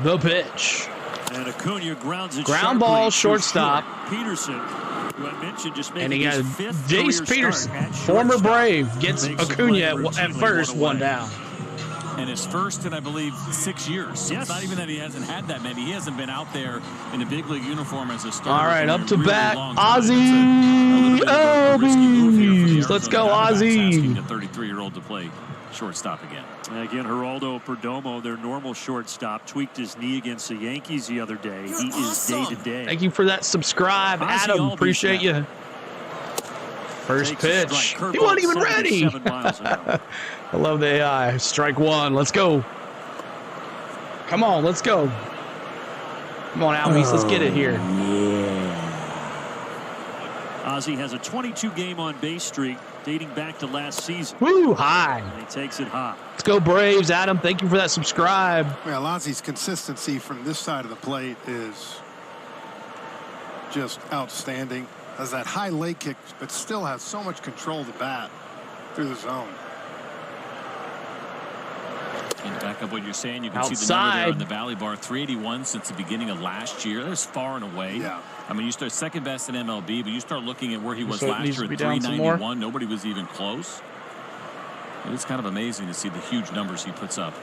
The pitch. And Acuna grounds it ground ball, shortstop. Peterson, who I mentioned, just making and he got his 5th Jace Peterson, former Brave, gets Acuna at first, 1 down. And his first in, I believe, 6 years. So it's not even that he hasn't had that many. He hasn't been out there in a big league uniform as a starter. All right, up to really bat, Ozzie Albies. Let's go, Ozzie. Asking a 33-year-old to play shortstop again. And again, Geraldo Perdomo, their normal shortstop, tweaked his knee against the Yankees the other day. He is day-to-day. Thank you for that subscribe, Adam. Appreciate you. First pitch. He wasn't even ready. I love the AI. Strike 1. Let's go. Come on, let's go. Come on, Albies. Let's get it here. Ozzie has a 22-game on-base streak dating back to last season. Woo, high. And he takes it high. Let's go, Braves. Adam, thank you for that subscribe. Well, Ozzie's consistency from this side of the plate is just outstanding. Has that high leg kick, but still has so much control of the bat through the zone. And to back up what you're saying, you can see the number there on the Valley Bar, 381 since the beginning of last year. That's far and away. Yeah. I mean, you start second best in MLB, but you start looking at where he was last year at 391. Nobody was even close. It's kind of amazing to see the huge numbers he puts up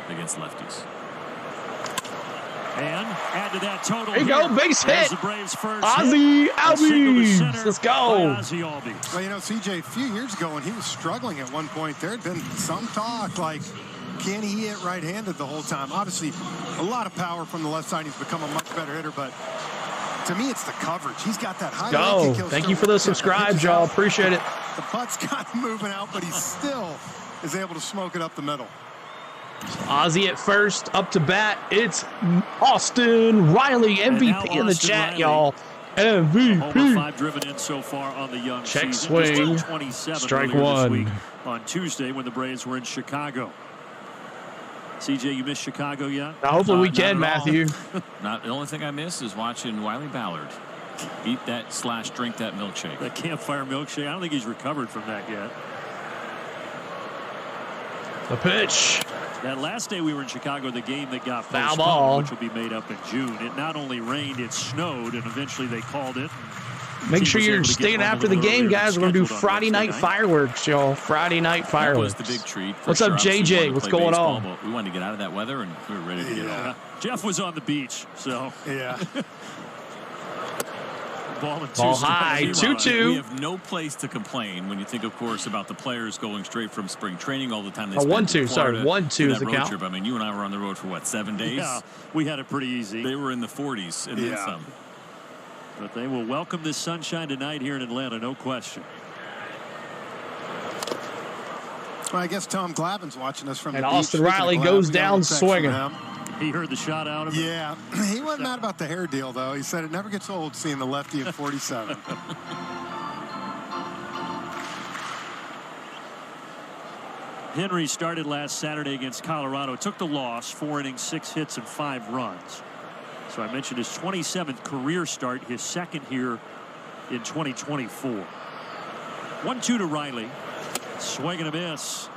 against lefties. And add to that total. There you go, base hit. Ozzie Albies. Let's go. Well, you know, CJ, a few years ago when he was struggling at one point, there had been some talk like, can he hit right-handed the whole time? Obviously, a lot of power from the left side. He's become a much better hitter, but to me, it's the coverage. He's got that high leg kick. Thank you for those subscribes, y'all. Appreciate it. The putt's kind of moving out, but he still is able to smoke it up the middle. Ozzie at first, up to bat. It's Austin Riley, MVP in the chat, y'all. MVP. 5 driven in so far on the young check season. swing. Strike 1 on Tuesday when the Braves were in Chicago. CJ, you missed Chicago yet? Hopefully we can, Matthew. Not the only thing I miss is watching Wiley Ballard eat that / drink that milkshake. That campfire milkshake. I don't think he's recovered from that yet. The pitch. That last day we were in Chicago, the game that got foul postponed, ball, which will be made up in June. It not only rained, it snowed, and eventually they called it. Make sure you're staying after the game, guys. We're going to do Friday night fireworks, y'all. Friday night fireworks. That was the big treat. What's up, JJ? What's going on? We wanted to get out of that weather, and we were ready to get home. Jeff was on the beach, so. Yeah. Ball high, 2-2. We have no place to complain when you think, of course, about the players going straight from spring training all the time. They 1-2. Sorry, 1-2 is the count. Trip. I mean, you and I were on the road for what, 7 days? Yeah, we had it pretty easy. They were in the 40s and then some. But they will welcome this sunshine tonight here in Atlanta, no question. Well, I guess Tom Glavin's watching us from the beach. And Austin Riley goes down swinging. He heard the shot out of him. Yeah, he wasn't mad about the hair deal, though. He said it never gets old seeing the lefty at 47. Henry started last Saturday against Colorado. Took the loss, 4 innings, 6 hits, and 5 runs. So I mentioned his 27th career start, his second here in 2024. 1-2 to Riley. Swing and a miss.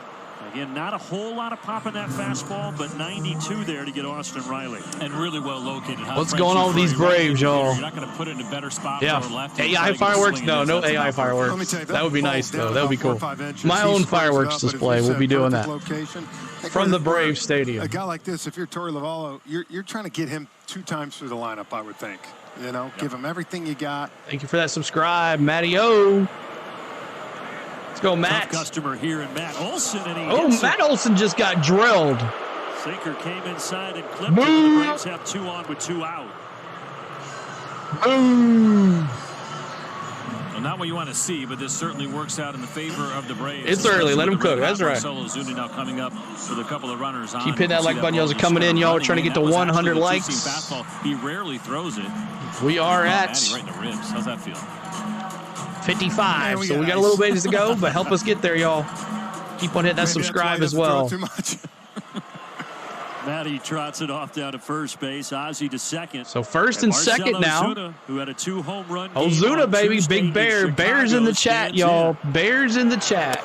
Again, not a whole lot of pop in that fastball, but 92 there to get Austin Riley. And really well located. What's going on with these Braves, y'all? You're not going to put it in a better spot yeah. for left. AI fireworks? No AI fireworks. Let me tell you, that would be nice, though. That would be cool. My He own spreads it fireworks up, but display. as you We'll be said, doing that. location. From the Braves Stadium. A guy like this, if you're Torey Lovallo, you're trying to get him 2 times through the lineup, I would think. You know, give him everything you got. Thank you for that subscribe, Matty O. Let's go, Matt. Tough customer here, and Matt Olson. And Matt Olson just got drilled. Sinker came inside and clipped it. The Braves have 2 on with 2 out. Boom. Well, not what you want to see, but this certainly works out in the favor of the Braves. It's early. Let him cook. That's right. Zuna now coming up with a couple of runners on. Keep hitting that like button. Y'all are coming in. Y'all are trying to get to 100 likes. He rarely throws it. We are at right in the ribs. How's that feel? 55. So we got a little ways to go, but help us get there, y'all. Keep on hitting that subscribe as well. Too much. Matty trots it off down to first base. Ozzie to second. So first and second now. Ozuna, who had a 2-home run. Ozuna, baby. Big Bear. Bears in the chat, y'all. Bears in the chat.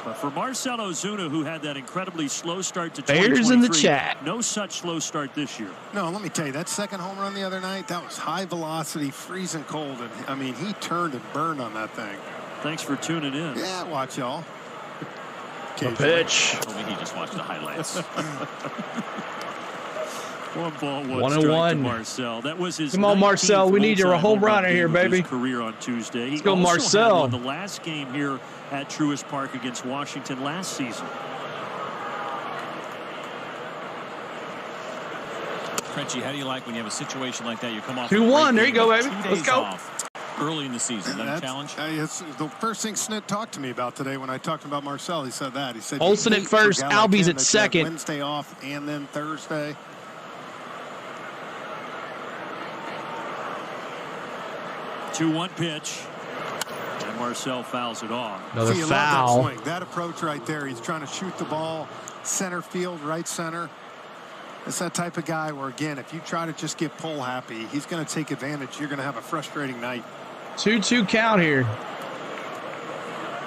But for Marcell Ozuna, who had that incredibly slow start to Bears in the chat. No such slow start this year. No, let me tell you, that second home run the other night, that was high velocity, freezing cold. And I mean, he turned and burned on that thing. Thanks for tuning in. Yeah, watch y'all. A pitch. I told me he just watched the highlights. 1 ball, 1 1 and strike 1. to Marcell. That was his. Come on, Marcell. We need your home run here, baby. Career on Tuesday. Let's go, Marcell. Won the last game here at Truist Park against Washington last season. Frenchie, how do you like when you have a situation like that? You come off 2-1. There you go, baby. Let's go. Early in the season, that a challenge? It's the first thing Snit talked to me about today when I talked about Marcell. He said that. He said Olsen at first, Albies at second. Wednesday off and then Thursday. Two-one pitch. And Marcell fouls it off. Another See, foul. That swing, that approach right there. He's trying to shoot the ball center field, right center. It's that type of guy where, again, if you try to just get pull happy, he's going to take advantage. You're going to have a frustrating night. 2-2 count here.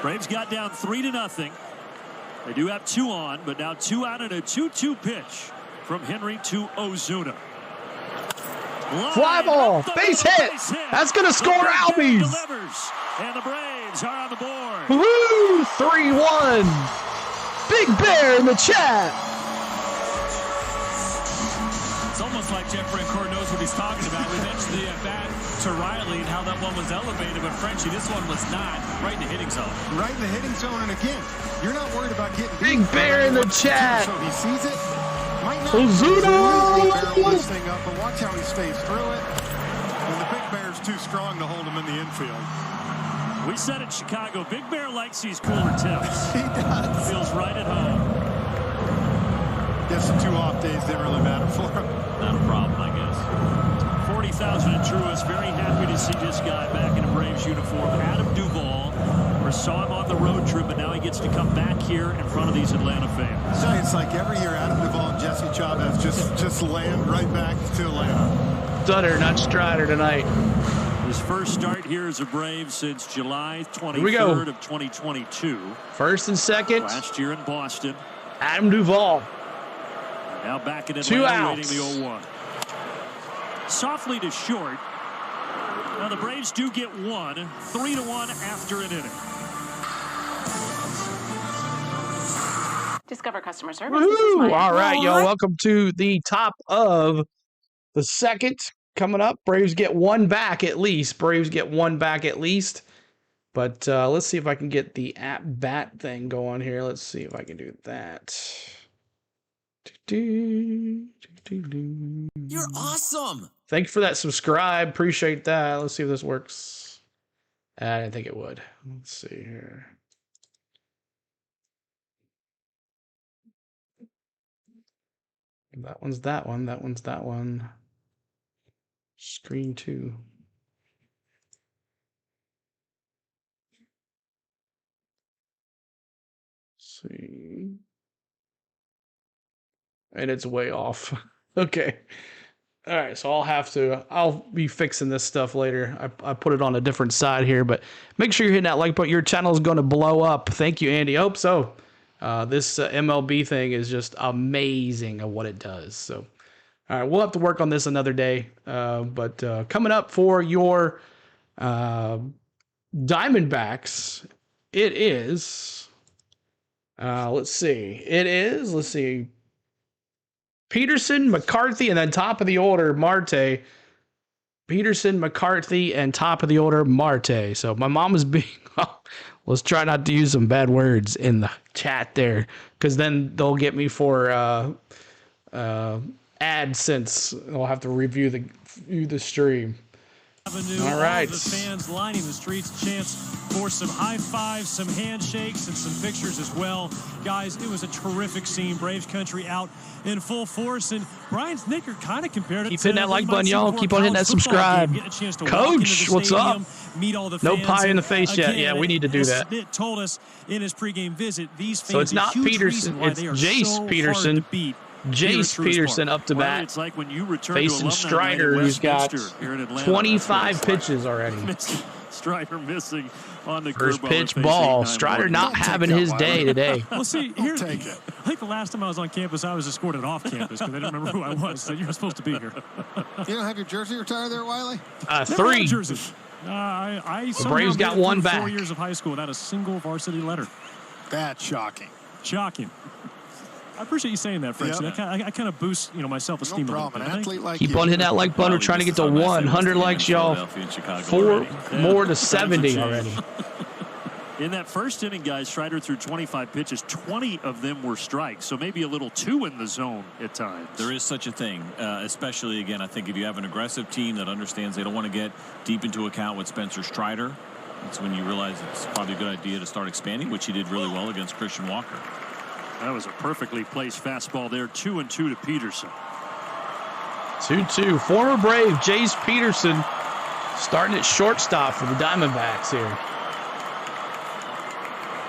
Braves got down 3-0. They do have 2 on, but now 2 out and a 2-2 pitch from Henry to Ozuna. Fly ball, base hit. That's going to score Albies. Delivers, and the Braves are on the board. Woo! 3-1. Big Bear in the chat. It's almost like Jeff Francoeur knows what he's talking about. We mentioned the at-bat to Riley and how that one was elevated, but Frenchie, this one was not. Right in the hitting zone. Right in the hitting zone, and again, you're not worried about getting Big Bear in the chat. So he sees it. Ozuna! Barrel this thing up, but watch how he stays through it. And the Big Bear's too strong to hold him in the infield. We said in Chicago, Big Bear likes these cooler tips. He does. Feels right at home. Guess the 2 off days didn't really matter for him. Not a problem, I guess. 40,000 at Truist. Very happy to see this guy back in a Braves uniform. Adam Duvall. We saw him on the road trip, but now he gets to come back here in front of these Atlanta fans. So it's like every year Adam Duvall and Jesse Chavez just land right back to Atlanta. Stutter, not Strider tonight. His first start here as a Brave since July 23rd of 2022. First and second. Last year in Boston. Adam Duvall. Now back in Atlanta, 2 outs. Waiting the 0-1. Softly to short. Now the Braves do get 1, 3-1 after an inning. Discover customer service. All right, y'all. Welcome to the top of the second. Coming up, Braves get 1 back at least. Braves get 1 back at least. But let's see if I can get the at-bat thing going here. Let's see if I can do that. You're awesome. Thank you for that subscribe. Appreciate that. Let's see if this works. I didn't think it would. Let's see here. That one's that one. That one's that one. Screen 2. Let's see. And it's way off. Okay. All right, so I'll be fixing this stuff later. I put it on a different side here, but make sure you're hitting that like button. Your channel is going to blow up. Thank you, Andy. I hope so. This MLB thing is just amazing at what it does. So, all right, we'll have to work on this another day. But coming up for your Diamondbacks, it is, let's see. Peterson, McCarthy, and then top of the order, Marte. Peterson, McCarthy, and top of the order, Marte. So my mom is being, let's try not to use some bad words in the chat there, because then they'll get me for AdSense. I'll have to review the stream. All right. The fans lining the streets, chance for some high fives, some handshakes, and some pictures as well. Guys, it was a terrific scene. Braves country out in full force, and Brian Snicker kind of compared it. Keep hitting that like button, y'all. Keep on hitting that subscribe. Coach, what's up? Meet all the no fans, pie in the face yet. Yeah, we need to do that. It told us in his pregame visit, these fans. So it's not Peterson, it's Jace Peterson. Jace Peterson up to bat. It's like when you return facing to Strider, who's got 25 pitches already. Strider missing on the first pitch ball. Strider not having his day today. Well, see, here's I think the last time I was on campus, I was escorted off campus because I didn't remember who I was. So you were supposed to be here. You don't have your jersey retired there, Wiley? 3. Jersey. I the Braves got one back. 4 years of high school without a single varsity letter. That's shocking. Shocking. I appreciate you saying that, French. Yep. I kind of boost, my self-esteem. No problem. An athlete like keep on hitting that like button. We're trying to get to 100 likes, y'all. 4 more to 70 already. In that first inning, guys, Strider threw 25 pitches. 20 of them were strikes, so maybe a little too in the zone at times. There is such a thing, especially, again, I think if you have an aggressive team that understands they don't want to get deep into account with Spencer Strider, that's when you realize it's probably a good idea to start expanding, which he did really well against Christian Walker. That was a perfectly placed fastball there. 2-2 to Peterson. 2-2. Former Brave Jace Peterson starting at shortstop for the Diamondbacks here.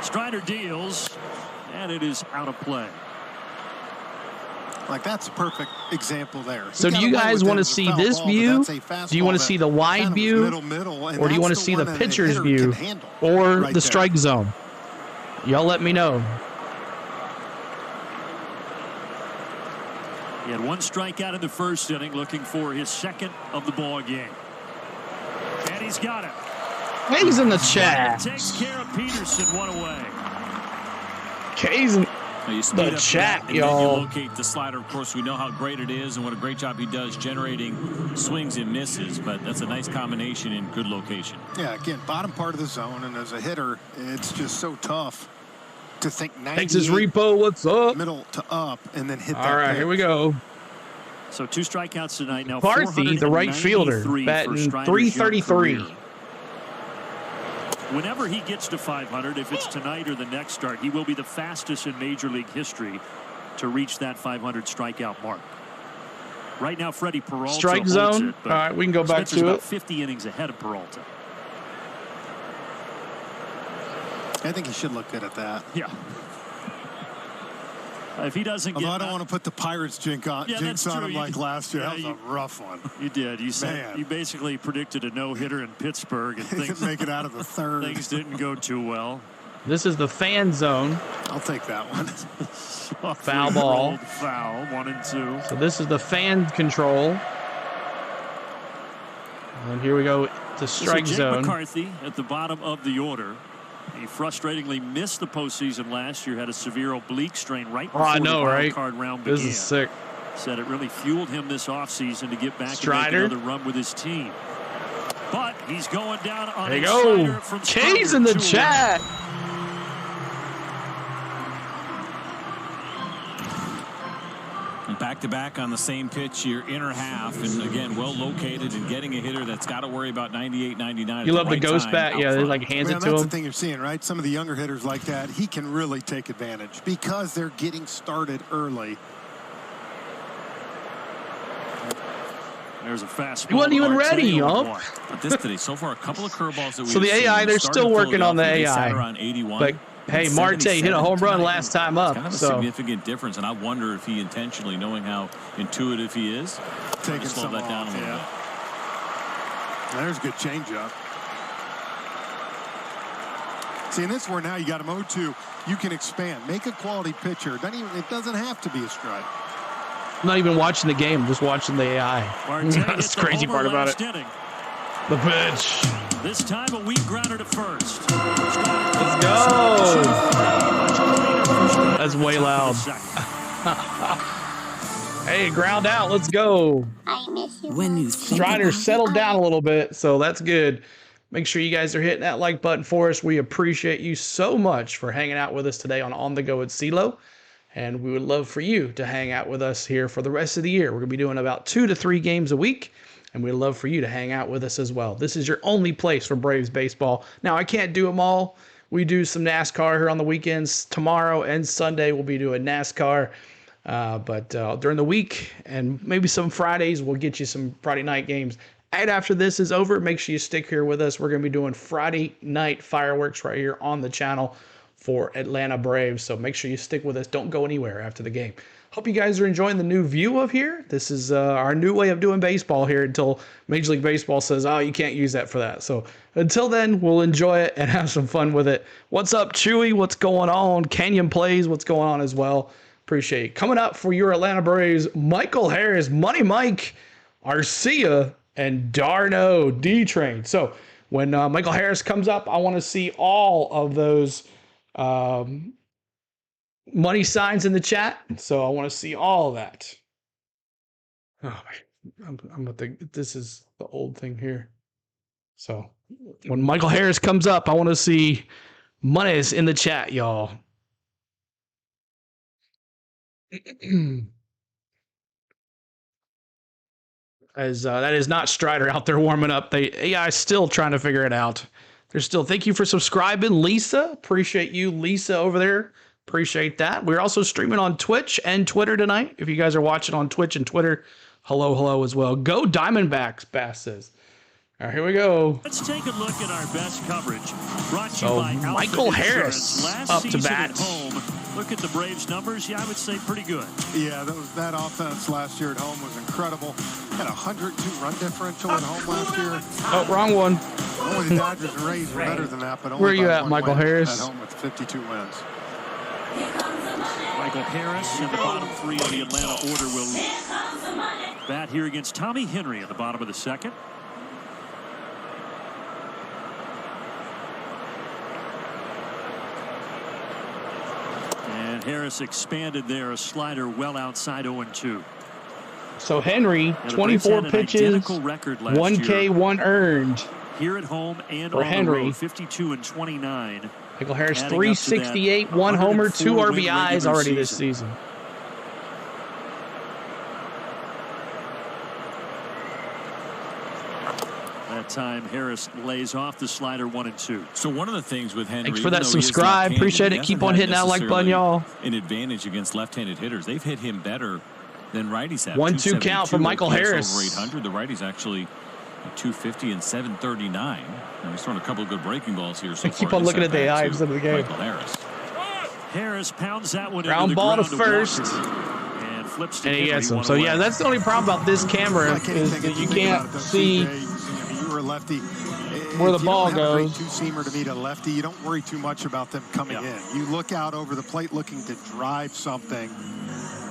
Strider deals, and it is out of play. Like, that's a perfect example there. So do you guys want to see this view? Do you want to see the wide view? Or do you want to see the pitcher's view? Or the strike zone? Y'all let me know. He had 1 strikeout in the first inning, looking for his second of the ball game. And he's got it. He's in the chat. Takes care of Peterson, 1 away. K's in the chat, y'all. Locate the slider. Of course, we know how great it is and what a great job he does generating swings and misses, but that's a nice combination in good location. Yeah, again, bottom part of the zone, and as a hitter, it's just so tough to think 90. Texas Repo, what's up? Middle to up, and then hit that. All right, pitch. Here we go. So 2 strikeouts tonight. Now McCarthy, the right fielder, batting .333. Whenever he gets to 500, if it's tonight or the next start, he will be the fastest in Major League history to reach that 500 strikeout mark. Right now, Freddie Peralta strike zone. It, all right, we can go back to about it. 50 innings ahead of Peralta. I think he should look good at that. Yeah. If he doesn't get, I don't want to put the Pirates jinx on him like last year. That was a rough one. You did. You said you basically predicted a no-hitter in Pittsburgh, and things make it out of the third. Things didn't go too well. This is the fan zone. I'll take that one. Foul ball. Foul. 1-2. So this is the fan control. And here we go to strike zone. McCarthy at the bottom of the order. He frustratingly missed the postseason last year, had a severe oblique strain right before the wild card round began. This is sick. Said it really fueled him this offseason to get back Strider. and make another run with his team. But he's going down on there you go. K's in the chat. Back-to-back on the same pitch, your inner half, and again, well located and getting a hitter that's got to worry about 98, 99. You love the ghost bat, yeah, they like hands it to him. That's the thing you're seeing, right? Some of the younger hitters like that, he can really take advantage because they're getting started early. There's a fastball. He wasn't even ready, y'all. But this today, so far, a couple of curveballs that we so the AI, they're still working on the AI. On 81. But hey, Marte hit a home run last time up. Kind of a so significant difference, and I wonder if he intentionally, knowing how intuitive he is, taking slow that down a little bit. There's a good changeup. See, and this is where now you got a 0-2. You can expand, make a quality pitcher. It doesn't have to be a strike. I'm not even watching the game, just watching the AI. That's the crazy part about it. Inning. The pitch. This time a weak grounder to first. Let's go. That's way loud. Hey, ground out. Let's go. I miss you. Strider settled down a little bit, so that's good. Make sure you guys are hitting that like button for us. We appreciate you so much for hanging out with us today on The Go with CeeLo. And we would love for you to hang out with us here for the rest of the year. We're going to be doing about 2 to 3 games a week. And we'd love for you to hang out with us as well. This is your only place for Braves baseball. Now, I can't do them all. We do some NASCAR here on the weekends. Tomorrow and Sunday, we'll be doing NASCAR. But during the week and maybe some Fridays, we'll get you some Friday night games. Right after this is over, make sure you stick here with us. We're going to be doing Friday night fireworks right here on the channel for Atlanta Braves. So make sure you stick with us. Don't go anywhere after the game. Hope you guys are enjoying the new view of here. This is our new way of doing baseball here until Major League Baseball says, oh, you can't use that for that. So until then, we'll enjoy it and have some fun with it. What's up, Chewy? What's going on? Canyon Plays, what's going on as well? Appreciate it. Coming up for your Atlanta Braves, Michael Harris, Money Mike, Arcia, and Darno D-Train. So when Michael Harris comes up, I want to see all of those money signs in the chat. So I want to see all of that. Oh, I'm at this is the old thing here. So when Michael Harris comes up, I want to see monies in the chat, y'all. As that is not Strider out there warming up. The AI is still trying to figure it out. Thank you for subscribing, Lisa. Appreciate you, Lisa, over there. Appreciate that. We're also streaming on Twitch and Twitter tonight. If you guys are watching on Twitch and Twitter, hello as well. Go Diamondbacks, Bass says. All right, here we go. Let's take a look at our best coverage. Brought to you So by Michael Harris Last up to season bat. At home. Look at the Braves numbers. Yeah, I would say pretty good. Yeah, that offense last year at home was incredible. Had a 102 run differential at home last year. Oh, wrong one. Only the Dodgers and Rays were better than that, but only Where are you by at, one Michael win Harris? At home with 52 wins. Michael Harris in the bottom 3 of the Atlanta order will bat here against Tommy Henry at the bottom of the second. And Harris expanded there, a slider well outside 0-2. So Henry, 24 pitches, record 1K, 1 earned. Here at home and for on Henry. the road, 52 and 29. Michael Harris, Adding 368, 1 homer, 2 RBIs already this season. That time, Harris lays off the slider 1-2. So one of the things with Henry, Thanks for that subscribe. Appreciate it. Keep on hitting that like button, y'all. An advantage against left-handed hitters. They've hit him better than righties have. 1-2 count for Michael Harris. Over 800. The righties actually at 250 and 739. Now he's thrown a couple of good breaking balls here so far. Keep on looking at the AI instead of the game. Michael Harris. Harris pounds that one ground into the ball ground to first. And flips to and he Henry, gets him. one So away. yeah, that's the only problem about this camera is that you can't see You were a lefty. where the If you ball don't have a great goes. two-seamer to meet a lefty, you don't worry too much about them coming in. You look out over the plate looking to drive something.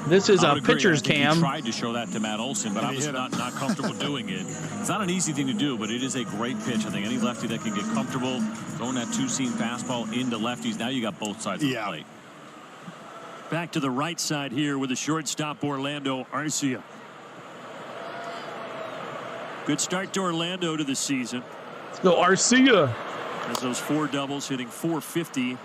This is I a would agree. pitcher's I think cam. He tried to show that to Matt Olson, but I was not comfortable doing it. It's not an easy thing to do, but it is a great pitch. I think any lefty that can get comfortable throwing that two-seam fastball into lefties. Now you got both sides of the plate. Back to the right side here with the shortstop Orlando Arcia. Good start to Orlando to the season. So Arcia has those 4 doubles, hitting .450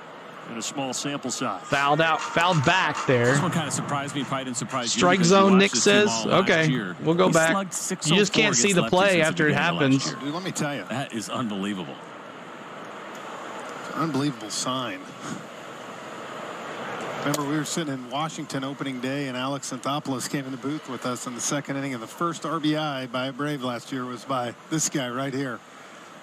in a small sample size. fouled back there. This one kind of surprised me. Probably didn't surprise you. Strike zone, Nick says. Okay, we'll go back. You just can't see the play after it happens. Dude, let me tell you. That is unbelievable. It's an unbelievable sign. Remember, we were sitting in Washington opening day, and Alex Anthopoulos came in the booth with us in the second inning, and the first RBI by a Brave last year was by this guy right here.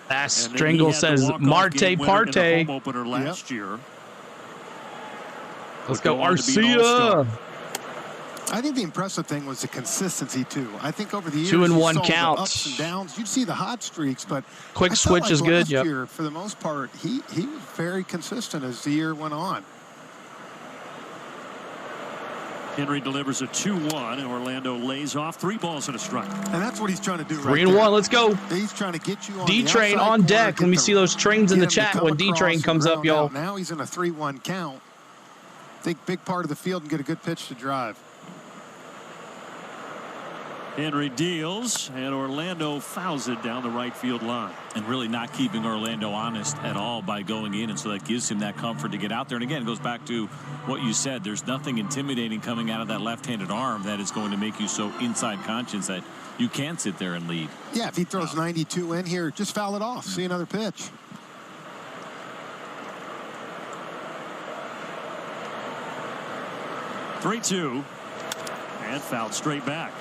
That Stringle says Marte Parte. Home opener last year. Let's go, Arcia. I think the impressive thing was the consistency, too. I think over the years, 2-1 count. Ups and downs. You'd see the hot streaks, but quick switch is good. Last year, for the most part, he was very consistent as the year went on. Henry delivers a 2-1, and Orlando lays off 3 balls and a strike. And that's what he's trying to do. 3-1. Let's go. He's trying to get you on D-Train on deck. Let me see those trains in the chat when D-Train comes up, y'all. Now he's in a 3-1 count. I think big part of the field and get a good pitch to drive. Henry deals, and Orlando fouls it down the right field line. And really not keeping Orlando honest at all by going in, and so that gives him that comfort to get out there. And again, it goes back to what you said. There's nothing intimidating coming out of that left-handed arm that is going to make you so inside conscious that you can't sit there and lead. Yeah, if he throws 92 in here, just foul it off. See another pitch. (3-2) and fouled straight back.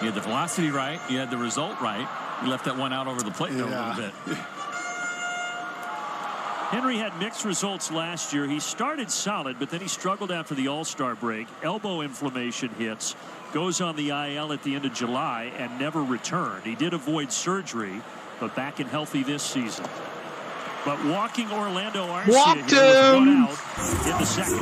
You had the velocity right. You had the result right. You left that one out over the plate a little bit. Henry had mixed results last year. He started solid, but then he struggled after the All-Star break. Elbow inflammation hits. Goes on the IL at the end of July and never returned. He did avoid surgery, but back and healthy this season. But walking Orlando Arcia here with 1 out in the second.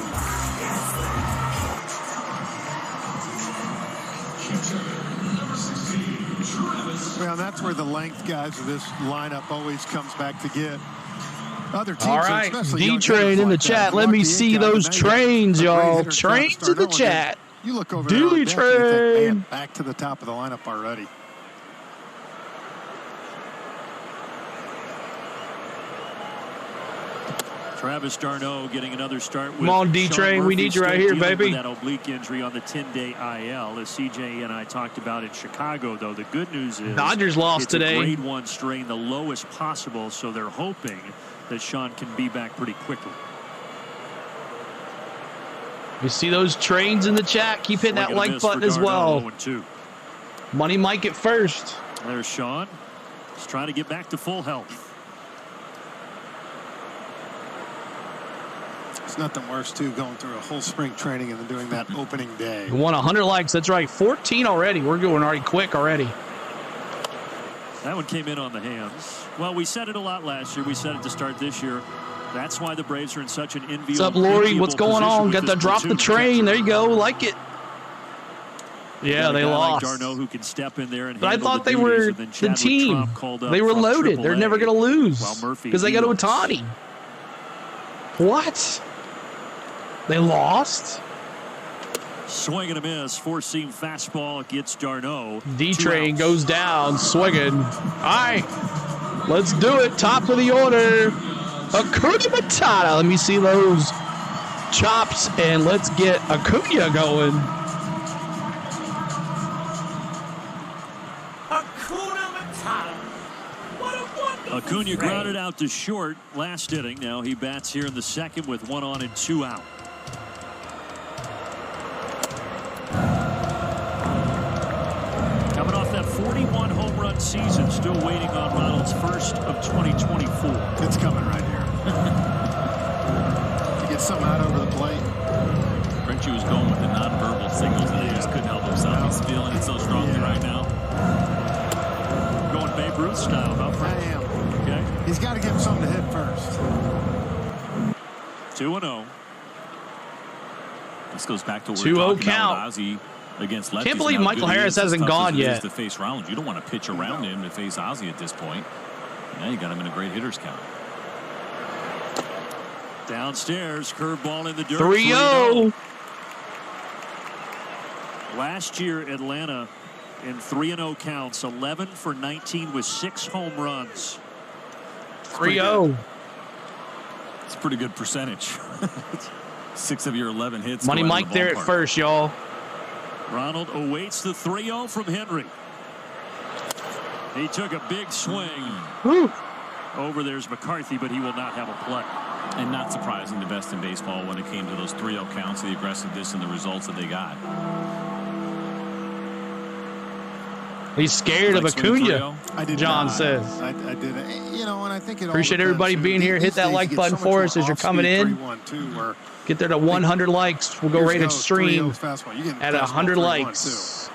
Well, that's where the length guys of this lineup always comes back to get other teams. All right, D-Train in the chat. Let me see those trains, y'all. Trains in the chat. You look over there on deck and you think, man, back to the top of the lineup already. Travis d'Arnaud getting another start. Come on, D-Train. We need you right here, baby. That oblique injury on the 10-day IL, as CJ and I talked about in Chicago, though. The good news is Dodgers lost today. It's a grade 1 strain, the lowest possible, so they're hoping that Sean can be back pretty quickly. You see those trains in the chat? Keep hitting that like button as well. Money Mike at first. There's Sean. He's trying to get back to full health. It's nothing worse, too, going through a whole spring training and then doing that opening day. We won 100 likes. That's right. 14 already. We're going already quick already. That one came in on the hands. Well, we said it a lot last year. We said it to start this year. That's why the Braves are in such an enviable What's up, Lori? What's going on? Got to drop the train. There you go. Like it. Yeah, they lost. Like d'Arnaud who can step in there and but I thought they were the team. They were loaded. They're never going to lose because they got Ohtani. What? They lost? Swing and a miss. Four-seam fastball gets d'Arnaud. D-Train goes down, swinging. All right, let's do it. Top of the order. Acuna Matata. Let me see those chops, and let's get Acuna going. Acuna grounded out to short last inning. Now he bats here in the second with 1 on and 2 out. Coming off that 41 home run season, still waiting on Ronald's first of 2024. It's coming right here. To get something out over the plate. Frenchie was going with the nonverbal signals, and he just couldn't help himself. He's feeling it so strongly right now. Going Babe Ruth style, huh? I am. Okay. He's got to give him something to hit first. 2-0. This goes back to what we're talking about with Ozzie against lefties. Can't believe Michael Harris hasn't gone yet. To face Rollins, you don't want to pitch around him to face Ozzie at this point. Now you got him in a great hitter's count. Downstairs, curveball in the dirt. 3-0. Last year, Atlanta in 3-0 counts, 11 for 19 with 6 home runs. 3-0. It's a pretty good percentage. 6 of your 11 hits. Money Mike there at first, y'all. Ronald awaits the 3-0 from Henry. He took a big swing. Woo. Over there's McCarthy, but he will not have a play. And not surprising, the best in baseball when it came to those 3-0 counts, the aggressiveness and the results that they got. He's scared of Acuna, John says. I did. You know, and I think it appreciate everybody being here. Hit that like button for us as you're coming in. Get there to 100 likes. We'll go rated stream at 100 likes.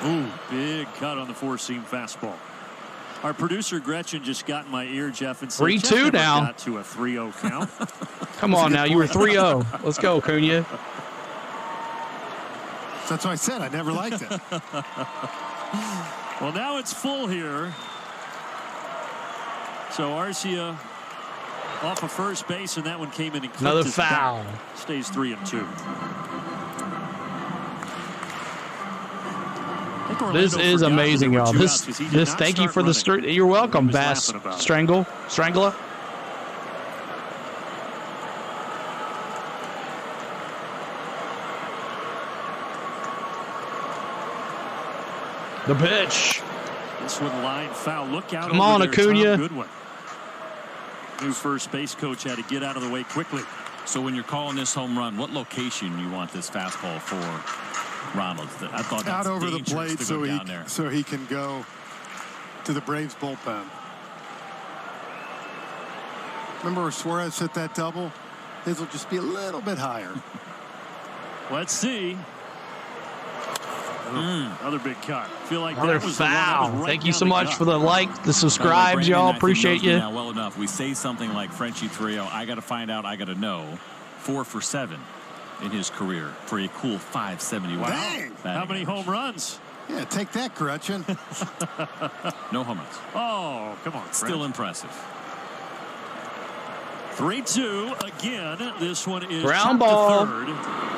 Ooh, big cut on the four-seam fastball. Our producer Gretchen just got in my ear, Jeff, and said 3-2 now. Got to a 3-0 count. Come on now, you were 3-0. Let's go, Cunha. That's what I said. I never liked it. Well, now it's full here. So Arcia off of first base, and that one came in and another foul. Stays 3-2. This is amazing, y'all. This thank you for the start. You're welcome, Bass Strangler. The pitch. This one line foul. Look out. Come on, Acuna. Good one. New first base coach had to get out of the way quickly. So when you're calling this home run, what location you want this fastball for, Ronald? I thought that's out over the plate so he can go to the Braves bullpen. Remember where Suarez hit that double? His will just be a little bit higher. Let's see. Another big cut. Feel like another that was foul. Right. Thank you so much for the like, the subscribes, y'all. Appreciate you. Now well enough. We say something like Frenchie 3-0. I got to find out. I got to know. 4 for 7 in his career for a cool 571. Dang! How many home runs? Yeah, take that, Gretchen. No home runs. Oh, come on. Still impressive. 3-2 again. This one is ground ball.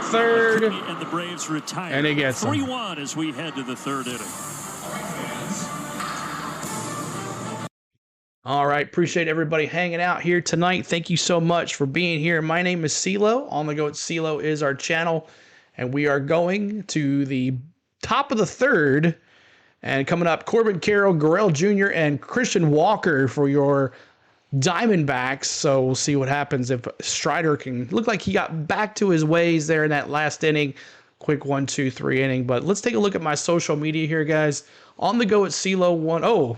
Third. And the Braves retire. And he gets 3-1 as we head to the third inning. All right. Appreciate everybody hanging out here tonight. Thank you so much for being here. My name is CeeLo. On the Go at CeeLo is our channel. And we are going to the top of the third. And coming up, Corbin Carroll, Gurriel Jr., and Christian Walker for your Diamondbacks. So we'll see what happens if Strider can look like he got back to his ways there in that last inning. Quick 1-2-3 inning. But let's take a look at my social media here, guys. On the Go at CeeLo 1. Oh,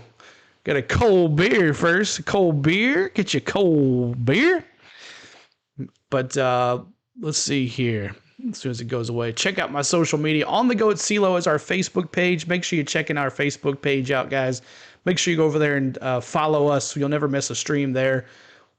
got a cold beer first. Cold beer. Get your cold beer. But let's see here. As soon as it goes away, check out my social media. On the Go at CeeLo is our Facebook page. Make sure you're checking our Facebook page out, guys. Make sure you go over there and follow us. You'll never miss a stream there.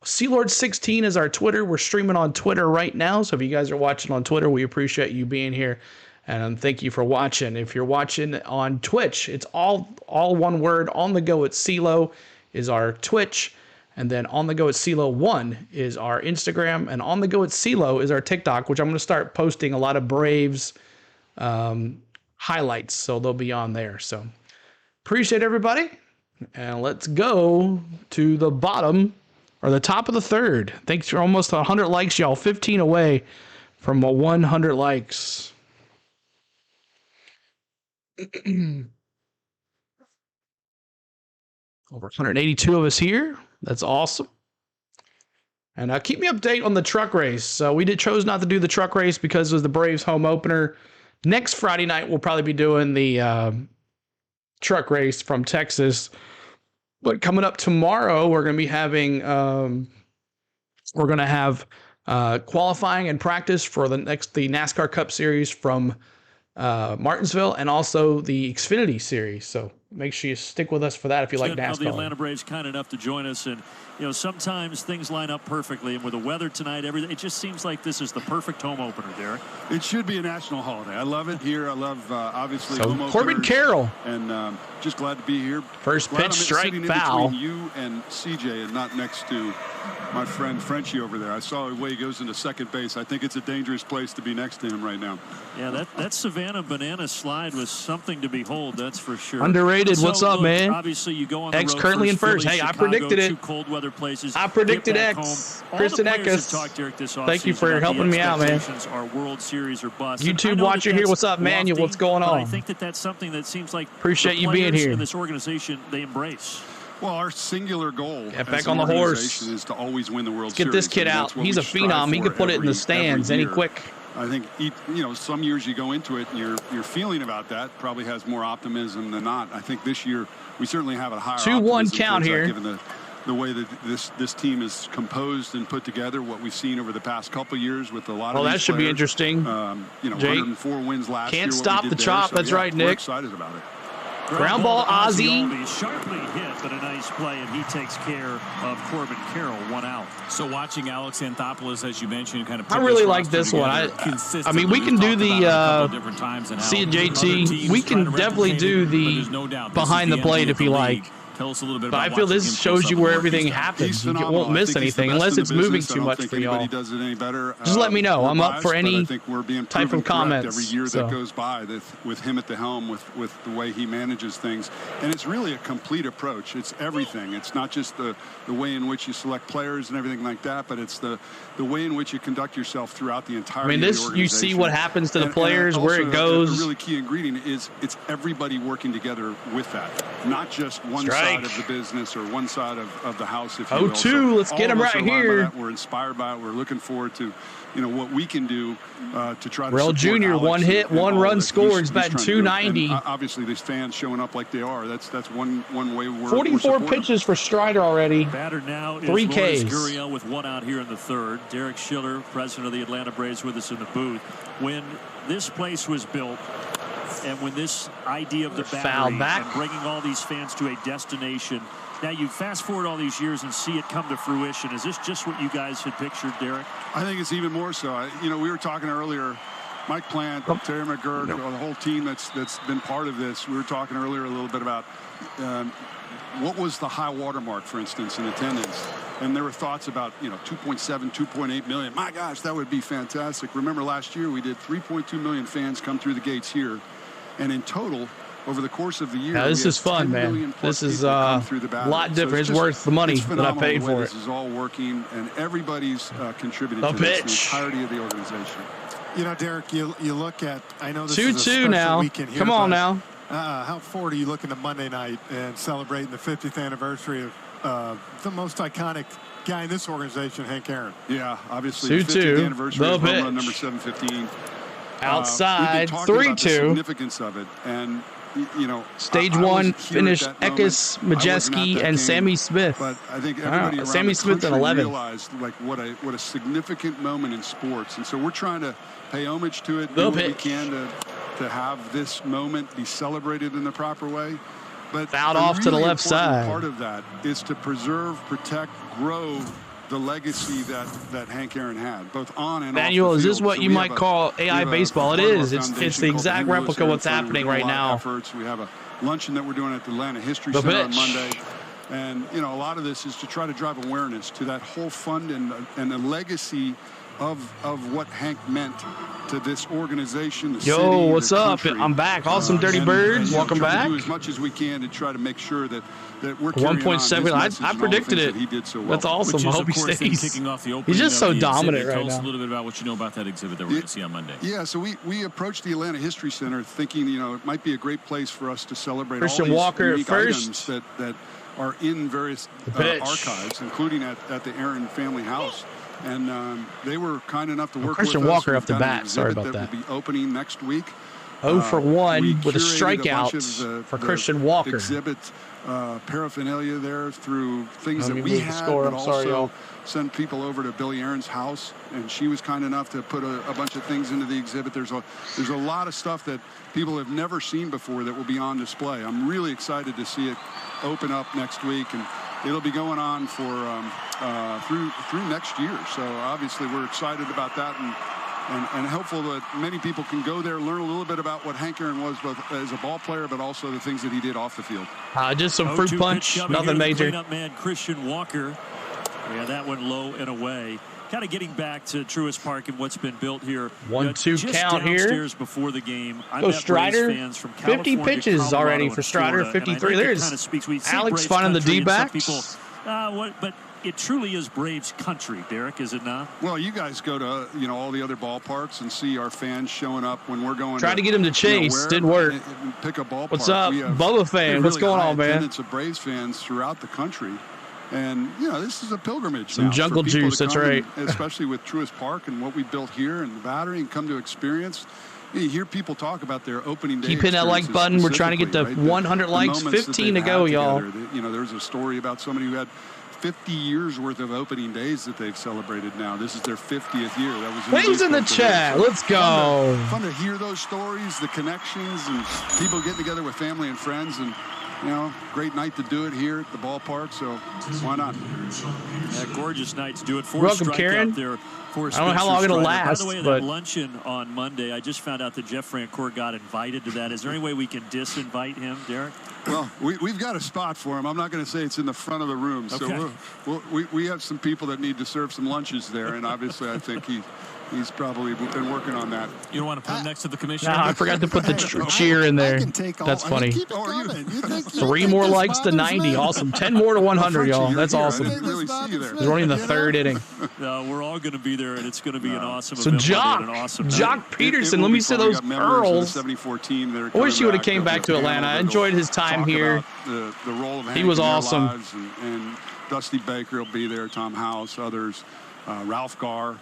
Sealord16 is our Twitter. We're streaming on Twitter right now. So if you guys are watching on Twitter, we appreciate you being here. And thank you for watching. If you're watching on Twitch, it's all one word. On the Go at CeeLo is our Twitch. And then On the Go at CeeLo 1 is our Instagram. And On the Go at CeeLo is our TikTok, which I'm going to start posting a lot of Braves highlights. So they'll be on there. So appreciate everybody. And let's go to the bottom or the top of the third. Thanks for almost 100 likes, y'all. 15 away from 100 likes. Over 182 of us here. That's awesome. And keep me updated on the truck race. We chose not to do the truck race because it was the Braves home opener. Next Friday night, we'll probably be doing the truck race from Texas. But coming up tomorrow, we're going to be having qualifying and practice for the NASCAR Cup Series from Martinsville and also the Xfinity Series. So make sure you stick with us for that if you like NASCAR. The Atlanta Braves kind enough to join us, and sometimes things line up perfectly. And with the weather tonight, everything, it just seems like this is the perfect home opener, Derek. It should be a national holiday. I love it here. I love obviously so home Corbin openers, Carroll, and just glad to be here. First pitch, strike, foul. Between you and CJ, and not next to my friend Frenchie over there. I saw the way he goes into second base. I think it's a dangerous place to be next to him right now. Yeah, that Savannah banana slide was something to behold. That's for sure. Underrated. So, what's up, man? Obviously, you go on the X road currently in first. Philly, Hey, Chicago, I predicted it. Two cold weather places. I predicted X. Kristen Eckes. Thank you for helping me out, man. Are World Series or bust. YouTube watcher here. What's up, Manuel? What's going on? I think that's something that seems like appreciate you being here. In this organization, they embrace. Well, our singular goal get back on the horse is to always win the World Series. Get this kid out. He's a phenom. He could put it in the stands any quick. I think some years you go into it and your feeling about that probably has more optimism than not. I think this year we certainly have a higher 2-1 count here. Given the way that this team is composed and put together, what we've seen over the past couple of years with a lot of that these should be players. interesting. You know, Jake, 104 wins last year. can't stop the chop. So, That's yeah, right, we're Nick. excited about it. Ground ball, Ozzie. Sharply hit, but a nice play, and he takes care of Corbin Carroll, 1 out. So watching Alex Anthopoulos, as you mentioned, kind of. I really like this one. I mean, we can do the CJT. We can definitely do the behind the plate if you like. Tell us a little bit but about I feel this shows you where everything happens. You won't miss anything unless it's moving too much for y'all. Does it any better. Just let me know. I'm up for any I think we're being type of comments. Every year that goes by with him at the helm, with the way he manages things. And it's really a complete approach. It's everything. It's not just the way in which you select players and everything like that, but it's the way in which you conduct yourself throughout the entire of the organization. You see what happens to the players, where it goes. A really key ingredient is it's everybody working together with that, not just one side of the business or one side of the house, if you will. 0-2, let's get him right here. We're inspired by it. We're looking forward to, what we can do to try to Rel support Jr., Alex one hit, one run scored. He's batting .290. Obviously, these fans showing up like they are. That's one way we're 44 pitches for Strider already. Batter now is 3 Ks. Gurriel with 1 out here in the third. Derek Schiller, president of the Atlanta Braves, with us in the booth. When this place was built, and when this idea of the battery and bringing all these fans to a destination, now you fast forward all these years and see it come to fruition. Is this just what you guys had pictured, Derek? I think it's even more so. We were talking earlier, Mike Plant, Terry McGurk, the whole team that's been part of this. We were talking earlier a little bit about what was the high water mark, for instance, in attendance. And there were thoughts about, 2.7, 2.8 million. My gosh, that would be fantastic. Remember last year we did 3.2 million fans come through the gates here. And in total, over the course of the year, this is fun, man. This is a lot different. It's worth the money that I paid for it. This is all working, and everybody's contributed to this, the entirety of the organization. Derek, you look at, I know this 2-2 is a special now. weekend here. Come on now. How forward are you looking to Monday night and celebrating the 50th anniversary of the most iconic guy in this organization, Hank Aaron? Yeah, obviously 2-2. 50th anniversary of home pitch. run number 715. Outside, 3-2. The 3-2. significance of it, and Stage 1 finished Ekis, Majeski, and Sammy Smith. But I think everybody around Sammy the Smith in country 11. realized what a significant moment in sports, and so we're trying to pay homage to it, do what we can to have this moment be celebrated in the proper way. But fouled off to the left side. Part of that is to preserve, protect, grow the legacy that Hank Aaron had, both on and Manuel, off the is this field. what you might call AI baseball? It is. It's the exact replica of what's happening right now. We have a luncheon that we're doing at the Atlanta History Center on Monday. And, a lot of this is to try to drive awareness to that whole fund and the legacy of what Hank meant to this organization, the city, what's the up? country. I'm back. Awesome Dirty Birds. Welcome back. Do as much as we can to try to make sure that we're carrying 1.7. I predicted it. He did so well. That's awesome. Which is, I hope he stays. Kicking off the He's just so dominant exhibit. right Tell us now. a little bit about what you know about that exhibit that we're going to see on Monday. Yeah, so we approached the Atlanta History Center thinking, it might be a great place for us to celebrate Christian all these Walker unique at first. items that are in various archives, including at the Aaron family house. And they were kind enough to work Christian with us. Walker up the bat. Sorry about that. Will be opening next week. 0 for 1 with a strikeout for Christian Walker. Exhibit paraphernalia there through things that we had, score. but also send people over to Billy Aaron's house, and she was kind enough to put a bunch of things into the exhibit. There's a lot of stuff that people have never seen before that will be on display. I'm really excited to see it open up next week, and it'll be going on for through next year. So obviously we're excited about that, and hopeful that many people can go there, learn a little bit about what Hank Aaron was, both as a ball player, but also the things that he did off the field. Just some fruit punch, nothing major. Cleanup man Christian Walker. Yeah, that went low and away. Kind of getting back to Truist Park and what's been built here. 1-2 count here. Before the game, Go Strider. Fans from 50 pitches Colorado, already for Strider. 53. There's Alex finding the D-backs. But it truly is Braves country, Derek, is it not? Well, you guys go to all the other ballparks and see our fans showing up when we're going. Tried to get him to chase, didn't work. Pick a ballpark. What's up, Bubba fan? What's going on, man? Attendance of Braves fans throughout the country, and this is a pilgrimage. Some now jungle juice. That's right. Especially with Truist Park and what we built here and the battery, and come to experience. You hear people talk about their opening day. Keep hitting that like button. We're trying to get to 100 likes. 15 to go, y'all. There's a story about somebody who had 50 years worth of opening days that they've celebrated now. This is their 50th year. That was Waves in the chat. Let's go. Fun to hear those stories, the connections, and people getting together with family and friends. And, you know, great night to do it here at the ballpark. So why not? Yeah, gorgeous night to do it. Welcome, Karen. There for I don't know how long it'll last. By the way, that luncheon on Monday, I just found out that Jeff Francoeur got invited to that. Is there any way we can disinvite him, Derek? Well, we've got a spot for him. I'm not going to say it's in the front of the room. Okay. So we have some people that need to serve some lunches there, and obviously I think he's probably been working on that. You don't want to put him next to the commissioner? No, I forgot to put the cheer in there. That's funny. 3 more likes to 90. Awesome. 10 more to 100, y'all. That's awesome. Really see you there. We're only in the 3rd inning. We're all going to be there, and it's going to be an awesome So event. Jock Peterson, let me see those curls. 74 team that I wish he would have came back to Atlanta. I enjoyed his time here. The role of he was awesome. And Dusty Baker will be there, Tom House, others, Ralph Garr.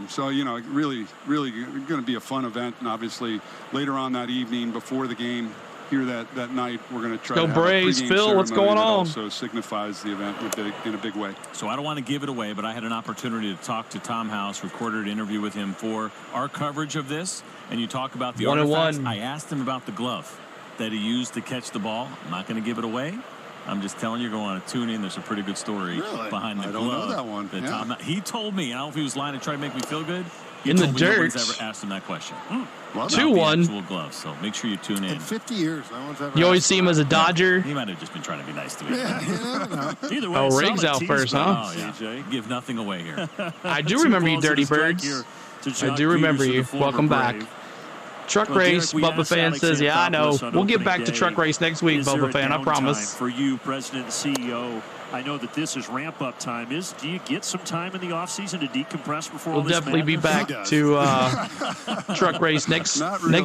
So, you know, really going to be a fun event. And obviously later on that evening before the game here that night, we're going to try to have Braves, a pregame Phil, what's going on? Also signifies the event in a big way. So I don't want to give it away, but I had an opportunity to talk to Tom House, recorded an interview with him for our coverage of this. And you talk about the artifacts. I asked him about the glove that he used to catch the ball. I'm not going to give it away. I'm just telling you, go on and tune in. There's a pretty good story behind the glove. I don't know that one. Tom, he told me, I don't know if he was lying to try to make me feel good. In the dirt. No one's ever asked him that question. 2-1. Actual glove, so make sure you tune in. In 50 years, no one's ever. You always see him as a Dodger. He might have just been trying to be nice to me. Either way, Riggs out first, huh? Oh, yeah. Give nothing away here. I do remember you, Dirty Birds. I do remember you. Welcome back. Truck race, Bubba Fan says, yeah, I know. We'll get back to truck race next week, Bubba Fan, I promise. For you, President and CEO, I know that this is ramp-up time. Do you get some time in the offseason to decompress before all this? We'll definitely be back to truck race next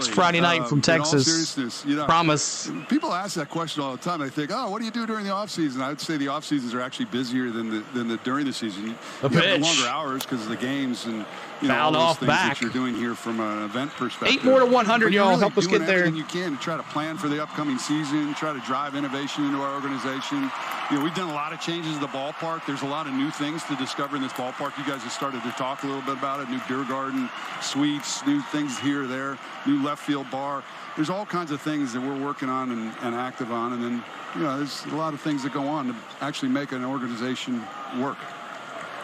Friday night from Texas. In all seriousness, you know, promise. People ask that question all the time. They think, oh, what do you do during the offseason? I would say the off-seasons are actually busier than during the season. You have the longer hours because of the games and all those things that you're doing here from an event perspective. 8 more to 100, y'all. Help us get there. You can to try to plan for the upcoming season, try to drive innovation into our organization. You know, we've done a lot of changes at the ballpark. There's a lot of new things to discover in this ballpark. You guys have started to talk a little bit about it. New beer garden, suites, new things here or there, new left field bar. There's all kinds of things that we're working on and active on. And then, you know, there's a lot of things that go on to actually make an organization work.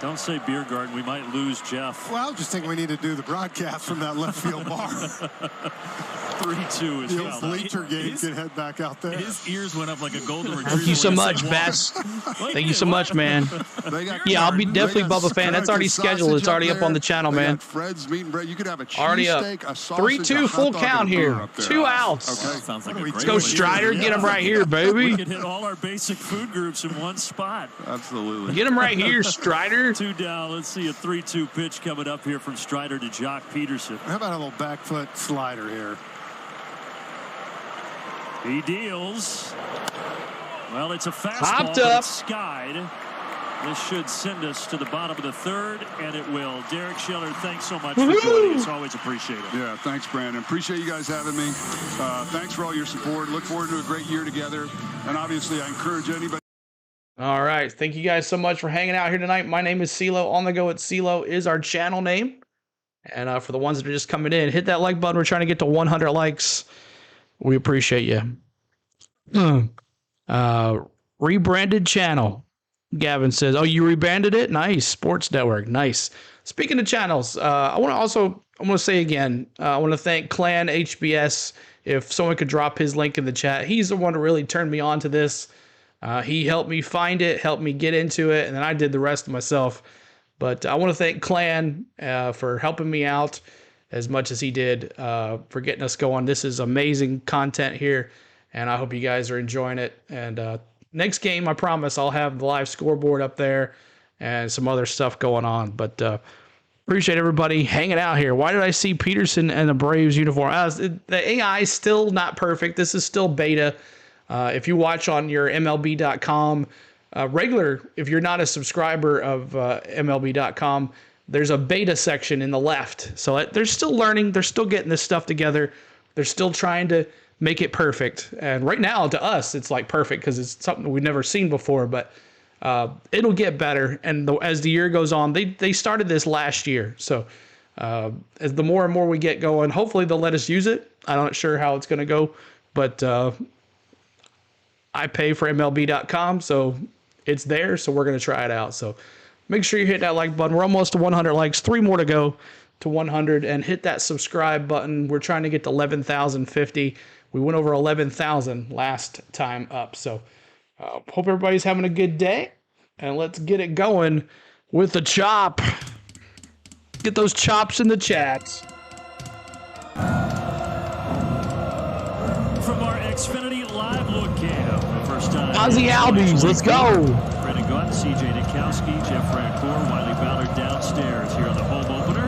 Don't say beer garden. We might lose Jeff. Well, I just think we need to do the broadcast from that left field bar. 3-2 as well. The bleacher game can head back out there. His ears went up like a golden retriever. Thank you so much, Bess. Thank you so much, man. Yeah, I'll be definitely Bubba Fan. That's already scheduled. It's already up on the channel, man. Fred's meat and bread. You could have a already up. 3-2 full count here. 2 outs. Okay. Sounds like a great Let's go, Strider. Get him right here, baby. We can hit all our basic food groups in one spot. Absolutely. Get him right here, Strider. 2 down. Let's see a 3-2 pitch coming up here from Strider to Jock Peterson. How about a little back foot slider here? He deals. Well, it's a fastball, Hopped but up. it's skied. This should send us to the bottom of the 3rd, and it will. Derek Schiller, thanks so much for joining us. Always appreciate it. Yeah, thanks, Brandon. Appreciate you guys having me. Thanks for all your support. Look forward to a great year together. And obviously, I encourage anybody. All right. Thank you guys so much for hanging out here tonight. My name is CeeLo. On the Go at CeeLo is our channel name. And for the ones that are just coming in, hit that like button. We're trying to get to 100 likes. We appreciate you. Rebranded channel. Gavin says, oh, you rebranded it? Nice. Sports Network. Nice. Speaking of channels, I want to say again, I want to thank Clan HBS. If someone could drop his link in the chat, he's the one who really turned me on to this. He helped me find it, helped me get into it, and then I did the rest myself. But I want to thank Clan for helping me out as much as he did for getting us going. This is amazing content here, and I hope you guys are enjoying it. And next game, I promise I'll have the live scoreboard up there and some other stuff going on. But appreciate everybody hanging out here. Why did I see Peterson and the Braves uniform? The AI is still not perfect. This is still beta. If you watch on your MLB.com if you're not a subscriber of MLB.com, there's a beta section in the left. So they're still learning. They're still getting this stuff together. They're still trying to make it perfect. And right now, to us, it's like perfect because it's something we've never seen before. But it'll get better. And as the year goes on, they started this last year. So as the more and more we get going, hopefully they'll let us use it. I'm not sure how it's going to go, but I pay for MLB.com, so it's there. So we're going to try it out. So make sure you hit that like button. We're almost to 100 likes. 3 more to go to 100. And hit that subscribe button. We're trying to get to 11,050. We went over 11,000 last time up. So hope everybody's having a good day. And let's get it going with the chop. Get those chops in the chats. From our Xfinity Live look cam, the first time. Ozzy Albies, let's go. Brennan Gott, CJ Nikowski, Jeff Rancour, Wiley Ballard downstairs here on the home opener.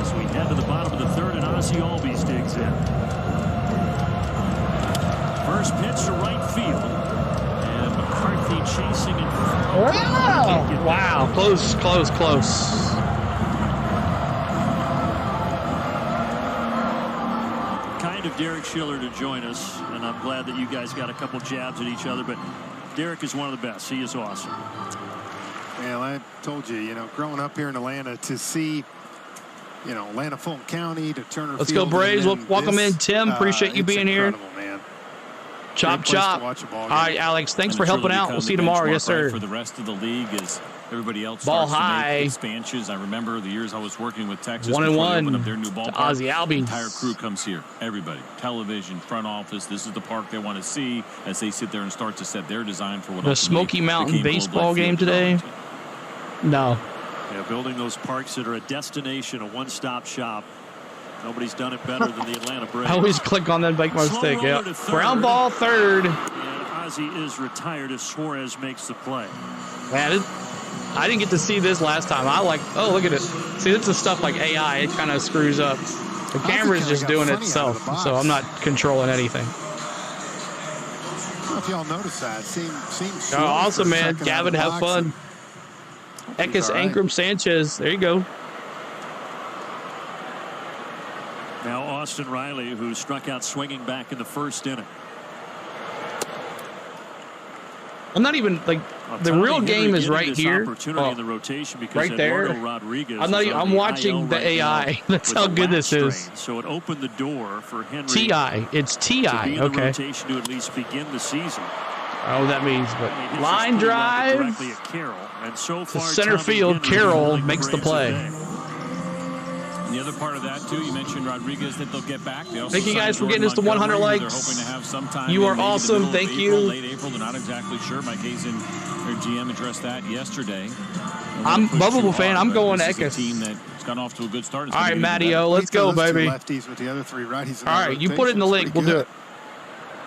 As we head to the bottom of the third, and Ozzy Albies digs in. First pitch to right field. And McCarthy chasing it. Wow. Close. Of Derek Schiller to join us, and I'm glad that you guys got a couple jabs at each other, but Derek is one of the best. He is awesome. Well, I told you, growing up here in Atlanta, to see, Atlanta Fulton County, to Turner Let's Field, go Braves. Welcome in, Tim. Appreciate you being here. Man. Chop. All right, Alex, thanks for helping out. We'll see you tomorrow. Yes, sir. For the rest of the league is everybody else ball starts high. To make expansions. I remember the years I was working with Texas. 1-1 up their new ballpark. Ozzy Albies. The entire crew comes here. Everybody, television, front office. This is the park they want to see as they sit there and start to set their design for what the Smoky Mountain baseball game today. No. Yeah, building those parks that are a destination, a one-stop shop. Nobody's done it better than the Atlanta Braves. I always click on that, make my mistake. Yeah. Ground ball, third. And Ozzy is retired as Suarez makes the play. Man, I didn't get to see this last time. Oh, look at it. See, this is stuff like AI. It kind of screws up. The camera's just doing it itself, so I'm not controlling anything. I don't know if y'all noticed that. Seems awesome, man. Gavin, have fun. Ekis Ankrum Sanchez. There you go. Now Austin Riley, who struck out swinging back in the first inning. I'm not even the real game is right here. In the rotation because right there. I'm watching the AI. That's how good this is. So it opened the door for Henry. TI. It's TI. To be in okay. The rotation to at least begin the season. Oh, that means, but line drive. Directly at Carroll. And so far, to center field. Carroll makes the play. And the other part of that, too, you mentioned Rodriguez that they'll get back. Thank you guys for getting us to 100 likes. You are awesome. Thank you. Late April, they're not exactly sure. Mike Hazen, their GM, addressed that yesterday. I'm a lovable fan. I'm going Ekis. Team that's got off to a good start. All right, Matty-O, let's go, baby. Lefties with the other 3 righties. All right, you put it in the link. We'll do it.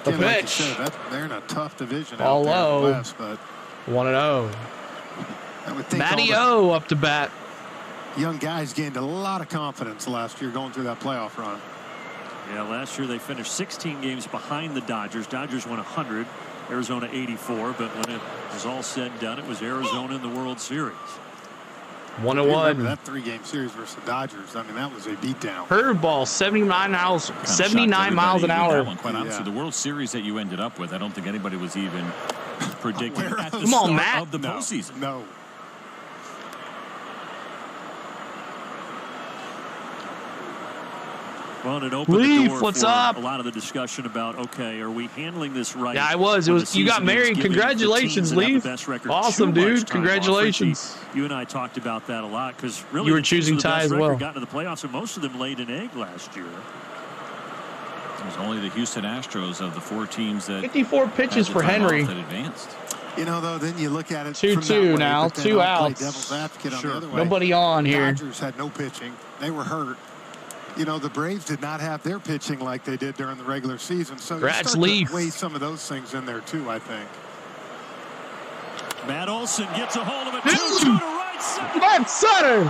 The pitch. Like said, they're in a tough division all out there low. in the West, but 1-0. Matty-O up to bat. Young guys gained a lot of confidence last year going through that playoff run. Yeah, last year they finished 16 games behind the Dodgers. Dodgers won 100, Arizona 84. But when it was all said and done, it was Arizona in the World Series. 1-1. That 3-game series versus the Dodgers. I mean, that was a beatdown. Curveball, 79 miles an hour. Quite honestly, the World Series that you ended up with, I don't think anybody was even predicting at the Come on, start Matt. of the postseason. No. Well, it opened the door for a lot of the discussion about, okay, are we handling this right? Yeah, I was. You got married. Congratulations, Leaf. Awesome, dude. Congratulations. You and I talked about that a lot because really you were choosing Ty as well. Got into the playoffs, and most of them laid an egg last year. It was only the Houston Astros of the 4 teams that 54 pitches for Henry. That advanced. Though, then you look at it 2-2 now, 2 outs. Devil's advocate on the other way. Nobody on here. Dodgers had no pitching. They were hurt. The Braves did not have their pitching like they did during the regular season. So you start to weigh some of those things in there, too, I think. Matt Olson gets a hold of it. 2-2 to right center. Left center.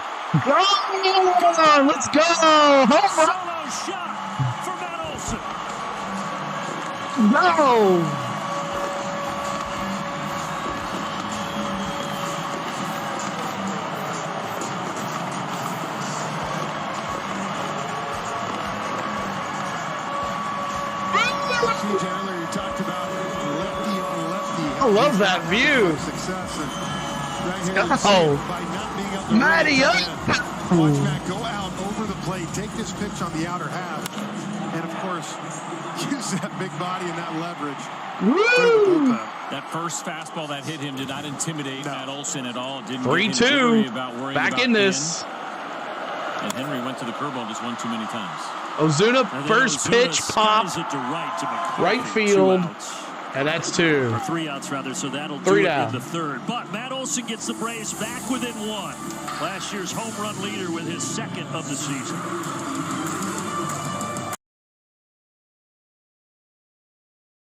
Let's go. Home run. Solo shot for Matt Olson. No. I love that view. Success. And right here, By not being able to Matty up. Watch Matt go out over the plate, take this pitch on the outer half, and of course, use that big body and that leverage. Woo! That first fastball that hit him did not intimidate Matt Olson at all. It didn't 3-2. about Back in this. And Henry went to the curveball just one too many times. Ozuna, first pitch, pop, right field, and that's 2. Or 3 outs, rather, so that'll 3 do down. it in the 3rd. But Matt Olson gets the Braves back within 1. Last year's home run leader with his 2nd of the season.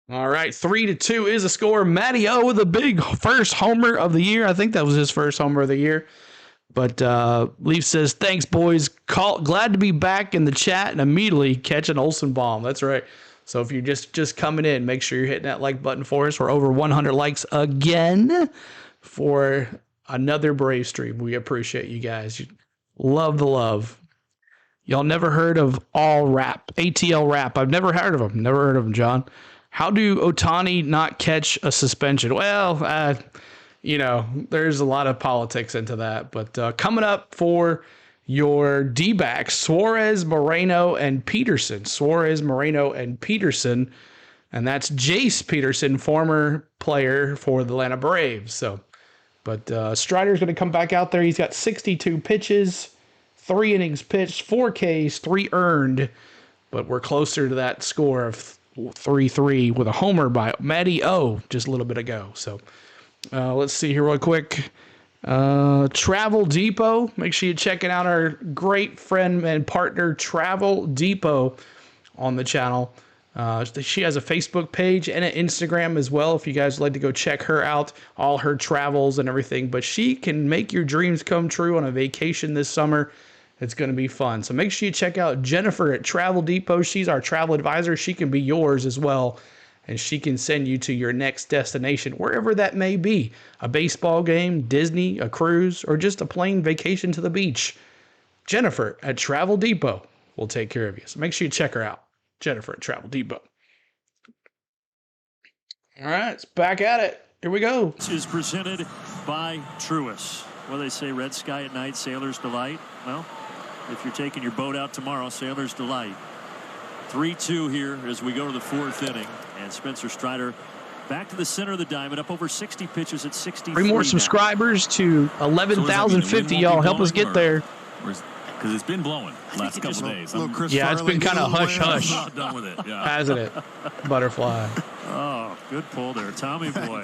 All right, 3-2 is the score. Matty O with a big first homer of the year. I think that was his first homer of the year. But Leaf says, thanks, boys. Glad to be back in the chat and immediately catch an Olsen bomb. That's right. So if you're just coming in, make sure you're hitting that like button for us. We're over 100 likes again for another Brave stream. We appreciate you guys. You love the love. Y'all never heard of ATL Rap. I've never heard of him. Never heard of him, John. How do Ohtani not catch a suspension? Well, there's a lot of politics into that. But coming up for your D-backs, Suarez, Moreno, and Peterson. Suarez, Moreno, and Peterson. And that's Jace Peterson, former player for the Atlanta Braves. But Strider's going to come back out there. He's got 62 pitches, 3 innings pitched, 4 Ks, 3 earned. But we're closer to that score of 3-3 with a homer by Matty O just a little bit ago. So let's see here real quick. Travel Depot. Make sure you're checking out our great friend and partner Travel Depot on the channel. She has a Facebook page and an Instagram as well if you guys would like to go check her out, all her travels and everything. But she can make your dreams come true on a vacation this summer. It's going to be fun. So make sure you check out Jennifer at Travel Depot. She's our travel advisor. She can be yours as well. And she can send you to your next destination, wherever that may be. A baseball game, Disney, a cruise, or just a plain vacation to the beach. Jennifer at Travel Depot will take care of you. So make sure you check her out. Jennifer at Travel Depot. All right, it's back at it. Here we go. This is presented by Truist. What do they say, red sky at night, sailor's delight? Well, if you're taking your boat out tomorrow, sailor's delight. 3-2 here as we go to the 4th inning. And Spencer Strider back to the center of the diamond, up over 60 pitches at 63. 3 more subscribers to 11,050. Y'all help us get there. Because it's been blowing the last couple days. Yeah, it's been kind of hush-hush. I'm not done with it. Yeah. Hasn't it? Butterfly. Oh, good pull there. Tommy boy.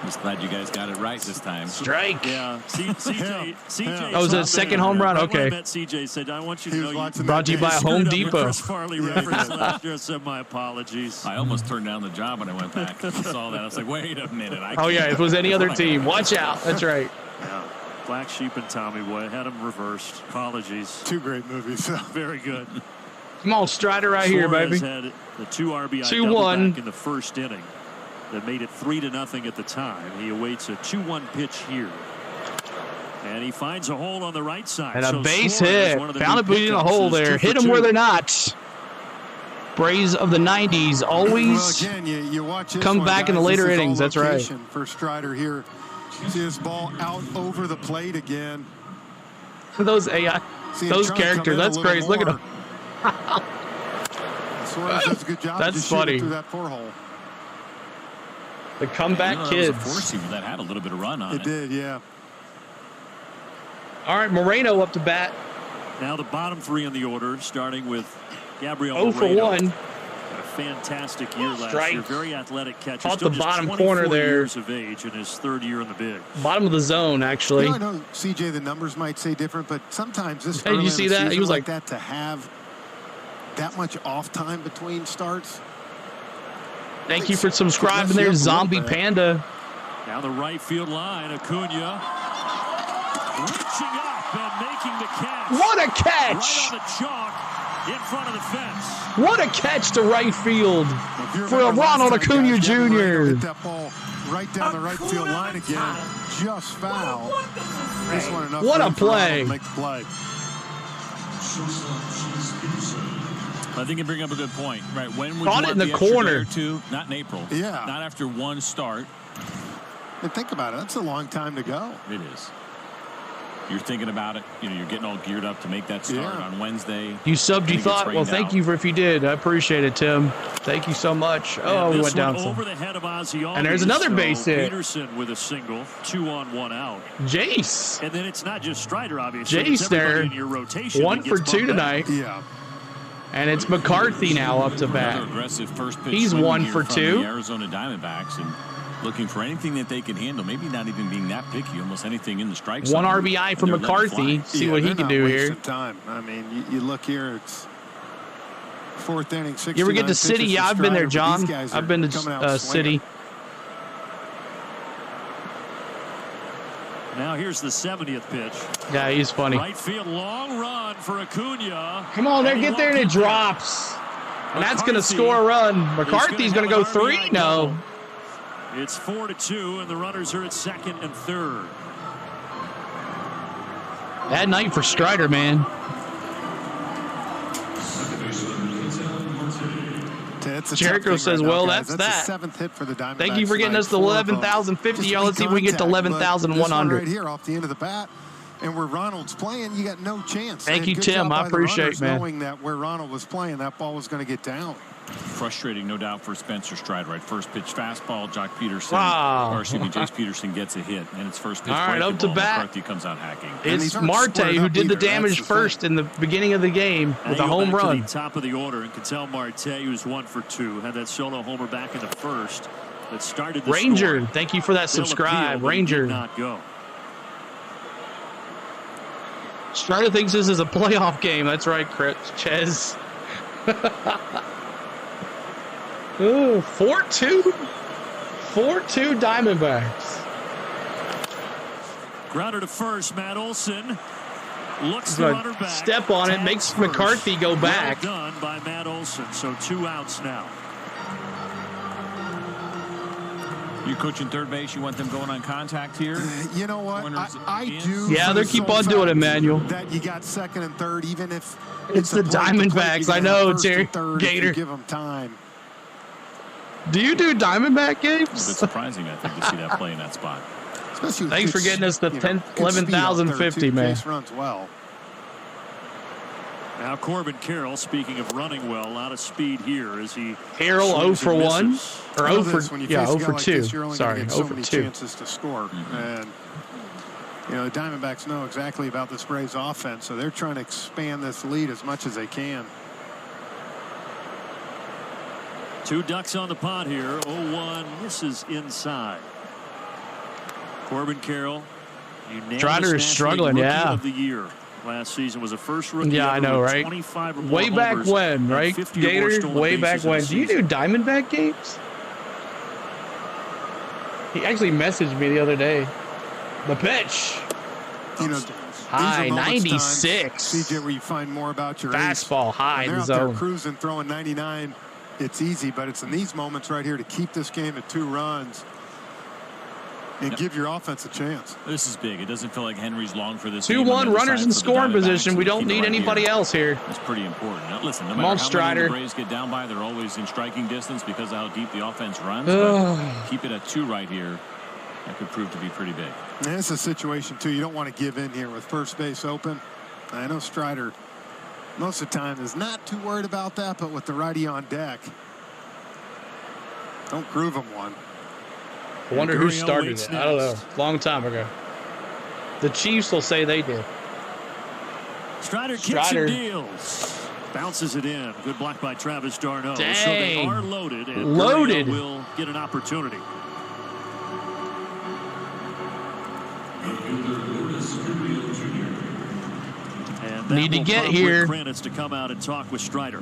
Just glad you guys got it right this time. Strike. Yeah. CJ. Oh, was it a second home run? Okay. I met CJ said, I want you to know you brought to you by Home Depot. Chris Farley reference last year. I said, my apologies. I almost turned down the job when I went back and saw that. I was like, wait a minute. Oh, yeah. If it was any other team, watch out. That's right. Yeah. Black Sheep and Tommy Boy had them reversed. Apologies. 2 great movies. Very good. Come on, Strider right here, baby. Had the 2 RBI 2-1 back in the 1st inning. That made it 3-0 at the time. He awaits a 2-1 pitch here. And he finds a hole on the right side. And a base hit. Found it in a hole there. Hit them where they're not. Braves of the 90s always you watch come back in the later innings. That's right. For Strider here. See his ball out over the plate again. Those AI, those characters. That's crazy. Look at them. Suarez does a good job. That's funny. Through that 4-hole. The comeback kids. That was a 4-seamer that had a little bit of run on it. It did, yeah. All right, Moreno up to bat. Now the bottom 3 in the order, starting with Gabriel 0 for 1. Had a fantastic year last year. Very athletic catcher. Caught Still the just bottom 24 corner there. Years of age in his 3rd year in the big. Bottom of the zone, actually. I know, CJ, the numbers might say different, but sometimes this hey, you see that? He was like that to have that much off time between starts. Thank you for subscribing there, Zombie Panda. Down the right field line, Acuna reaching up and making the catch. What a catch! Right on the chalk in front of the fence. What a catch to right field for Ronald Acuna Jr. Hit that ball right down the right field line again. Just foul. What a play. Make the play. I think you bring up a good point. Right, when would Caught you it want in the extra corner. day or two? Not in April. Yeah. Not after one start. And think about it. That's a long time to go. It is. You're thinking about it. You know, you're getting all geared up to make that start on Wednesday. You subbed, you thought. Well, thank you for if you did. I appreciate it, Tim. Thank you so much. Oh, we went down some. Over the head of Ozzy, and there's another base hit. Peterson with a single, 2 on 1 out. Jace. And then it's not just Strider, obviously. Jace there. In your rotation 1 for 2 tonight. Yeah. And it's McCarthy now up to bat. Another aggressive first pitch. He's 1 for 2. The Arizona Diamondbacks and looking for anything that they can handle. Maybe not even being that picky. Almost anything in the strike zone. 1 RBI for McCarthy. See what he can do here. Time. I mean, you look here. It's 4th inning. You ever get to City? Yeah, I've been there, John. I've been to City. Now here's the 70th pitch. Yeah, he's funny. Right field, long run for Acuna. Come on, get there and it drops. And that's going to score a run. McCarthy's going to go 3. No. It's 4-2, and the runners are at 2nd and 3rd. Bad night for Strider, man. Jericho says, well, that's that. 7th hit for the Diamondbacks. Thank you for getting us to 11,050. Y'all, let's see if we get to 11,100. Right here off the end of the bat. And where Ronald's playing, you got no chance. Thank you, Tim. I appreciate it, man. Knowing that where Ronald was playing, that ball was going to get down. Frustrating, no doubt, for Spencer Strider. Right, first pitch fastball, Jock Peterson. Wow. Or excuse me, Jace Peterson gets a hit, and it's first pitch. All right, up to bat. McCarthy comes out hacking. It's Marte who did the damage first in the beginning of the game with a home run. To the top of the order, and Ketel Marte, who's 1 for 2, had that solo homer back in the first that started the Ranger, score. thank you for that subscribe, Ranger. Not go. Strider thinks this is a playoff game. That's right, Ches. Ooh, 4-2. 4-2 Diamondbacks. Grounder to first, Matt Olson. Looks the runner back. Step on it, makes first. McCarthy go back. Well done by Matt Olson, so 2 outs now. You coaching third base, you want them going on contact here? You know what? I do. Yeah, they keep on doing it, Manuel. That you got 2nd and 3rd, even if it's the Diamondbacks. I know, Terry Gator. Give them time. Do you do Diamondback games? It's a bit surprising, I think, to see that play in that spot. Thanks for getting us the 11,050, man. Runs well. Now Corbin Carroll, speaking of running well, a lot of speed here as he. Carroll 0 for 1 or 0 for 0 for 2. Sorry, 0 for 2. Chances to score, and you know the Diamondbacks know exactly about this Braves offense, so they're trying to expand this lead as much as they can. 2 ducks on the pot here. 0-1 misses inside. Corbin Carroll, Strider is struggling, yeah. Of the year. Last season was a first rookie. Yeah, I know, right? Way back when, right? Gator, way back when. Do you do Diamondback games? He actually messaged me the other day. The pitch. You know, high 96. CJ, where you find more about your fastball high in the zone. They're out there cruising, throwing 99. It's easy, but it's in these moments right here to keep this game at 2 runs and give your offense a chance. This is big. It doesn't feel like Henry's long for this. 2-1 runners in scoring position. We don't need anybody else here. That's pretty important. Now, listen, no matter how many the Braves get down by, they're always in striking distance because of how deep the offense runs. But keep it at 2 right here. That could prove to be pretty big. And it's a situation, too. You don't want to give in here with first base open. I know Strider most of the time is not too worried about that, but with the righty on deck, don't groove him one. I wonder who started it. I don't know. Long time ago. The Chiefs will say they did. Strider kicks and deals. Bounces it in. Good block by Travis d'Arnaud. Dang. So they are loaded. And loaded. Will get an opportunity. And need to get here. Kranitz to come out and talk with Strider.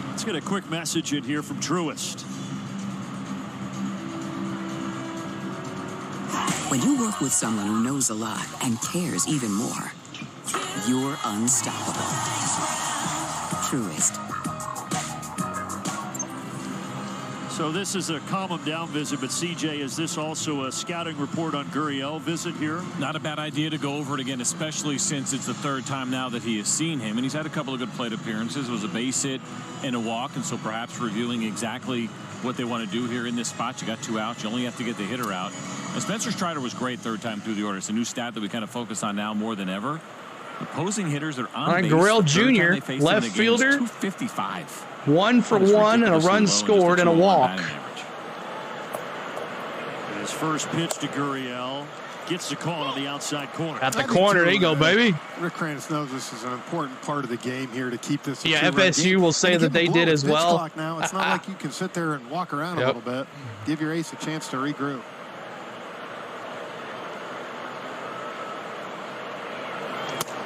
Let's get a quick message in here from Truist. When you work with someone who knows a lot and cares even more, you're unstoppable. Truist. So this is a calm him down visit, but CJ, is this also a scouting report on Gurriel visit here? Not a bad idea to go over it again, especially since it's the third time now that he has seen him. And he's had a couple of good plate appearances. It was a base hit and a walk, and so perhaps reviewing exactly what they want to do here in this spot. You got 2 outs. You only have to get the hitter out. And Spencer Strider was great third time through the order. It's a new stat that we kind of focus on now more than ever. Opposing hitters are on base. Gurriel Jr., left fielder, 255. 1 for 1 and a run scored and a walk. And his first pitch to Gurriel gets the call on the outside corner. At the corner, there you go, baby. Rick Kranitz knows this is an important part of the game here to keep this. Yeah, FSU will say that they did as well. Now it's not like you can sit there and walk around a little bit. Give your ace a chance to regroup.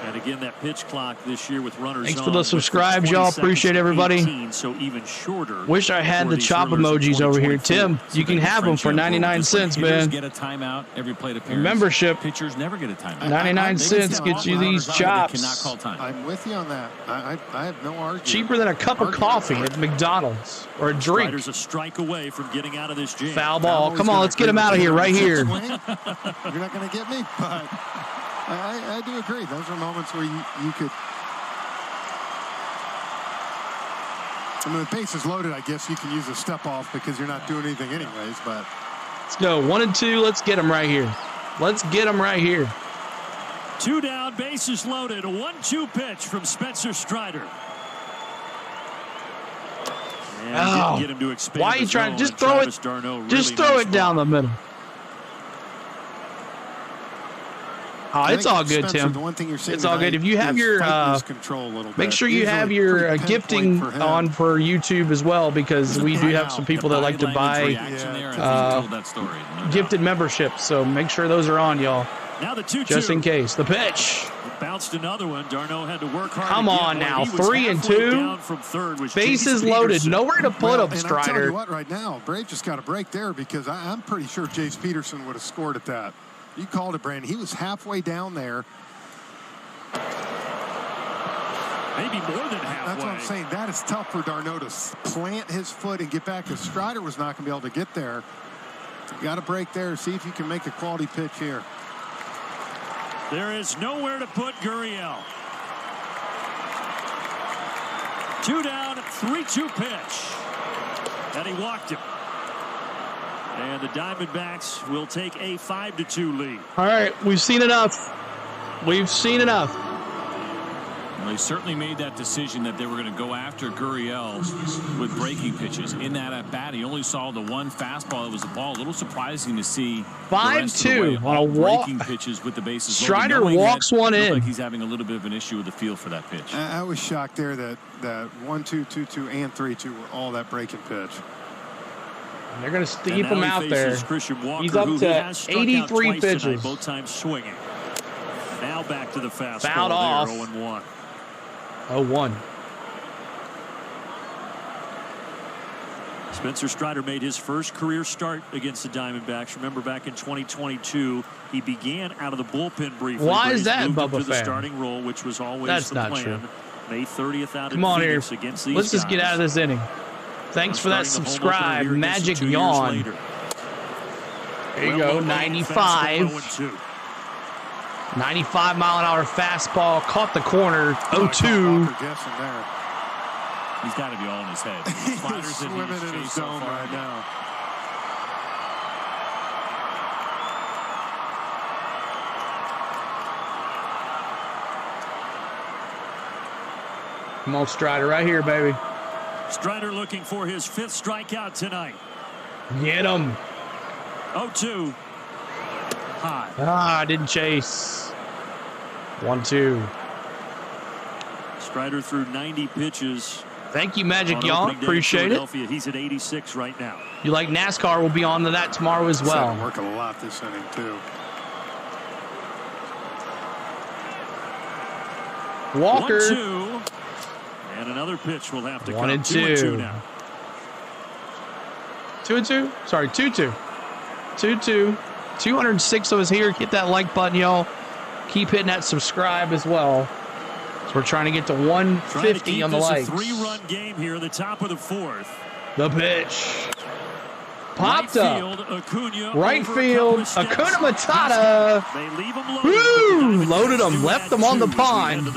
And again, that pitch clock this year with runners. Thanks for the subscribes, y'all. Appreciate everybody. 18, so even shorter. Wish I had the chop emojis over here, Tim. You can have them for 99 cents, man. Get a timeout every plate appearance. Membership. Pitchers never get a timeout. 99 cents gets you these chops. Cannot call time. I'm with you on that. I have no argument. Cheaper than a cup of coffee at McDonald's or a drink. Strider's a strike away from getting out of this jam. Foul ball. Come on, let's get him out of here right here. You're not going to get me, but I do agree. Those are moments where you could. I mean, the base is loaded. I guess you can use a step off because you're not doing anything anyways. But let's go 1 and 2. Let's get him right here. Let's get him right here. 2 down, bases loaded. A 1-2 pitch from Spencer Strider. Oh, get him to expand. why are you trying to just throw it? Just throw it down the middle. Oh, it's all good, Tim. It's all good. If you have your, make sure you have your gifting on for YouTube as well, because we do have some people that like to buy gifted memberships. So make sure those are on, y'all. Now the 2-2. Just in case. The pitch. Bounced another one. Darno had to work hard. Come on now. 3 and 2. Bases loaded. Nowhere to put him, Strider. I'll tell you what, right now, Brave just got a break there because I'm pretty sure Jace Peterson would have scored at that. You called it, Brandon. He was halfway down there. Maybe more than halfway. That's what I'm saying. That is tough for Darno to plant his foot and get back. Because Strider was not going to be able to get there. You got to break there. See if you can make a quality pitch here. There is nowhere to put Gurriel. 2 down, 3-2 pitch. And he walked him. And the Diamondbacks will take a 5-2 lead. All right, we've seen enough. We've seen enough. Well, they certainly made that decision that they were going to go after Gurriel with breaking pitches. In that at bat, he only saw the one fastball that was the ball. A little surprising to see 5-2 on a walk. Breaking pitches with the bases Strider walks one in. Like he's having a little bit of an issue with the feel for that pitch. I was shocked there that 1-2, 2-2, and 3-2 were all that breaking pitch. And they're going to keep him out there. Walker, he's up to 83 pitches. Tonight, both times swinging. Now back to the fastball. Fouled off. 0-1. 0-1. Spencer Strider made his first career start against the Diamondbacks. Remember, back in 2022, he began out of the bullpen briefly. Why is that, Bubba to the fan? starting role, which was always That's the not plan. true. May 30th out Come on here. against these Let's just get out of this inning. Thanks for that subscribe, Magic Yawn. There you go, 95. 95-mile-an-hour fastball, caught the corner, 0-2. He's got to be all in his head. He's swimming in his zone right now. Come on, Strider, right here, baby. Strider looking for his 5th strikeout tonight. Get him. 0-2. High. Ah, didn't chase. 1-2. Strider threw 90 pitches. Thank you, Magic Yawn. Appreciate it. He's at 86 right now. You like NASCAR? We'll be on to that tomorrow as well. He's working a lot this inning, too. Walker. 1-2. And another pitch will have to come. 1-2 now. 2-2? Sorry, 2-2. 2-2. 206 of us here. Hit that like button, y'all. Keep hitting that subscribe as well. So we're trying to get to 150 on the likes. It's a 3-run game here at the top of the 4th. The pitch. popped up. Right field, Acuna Matata. Woo! Loaded him, left him on the pond.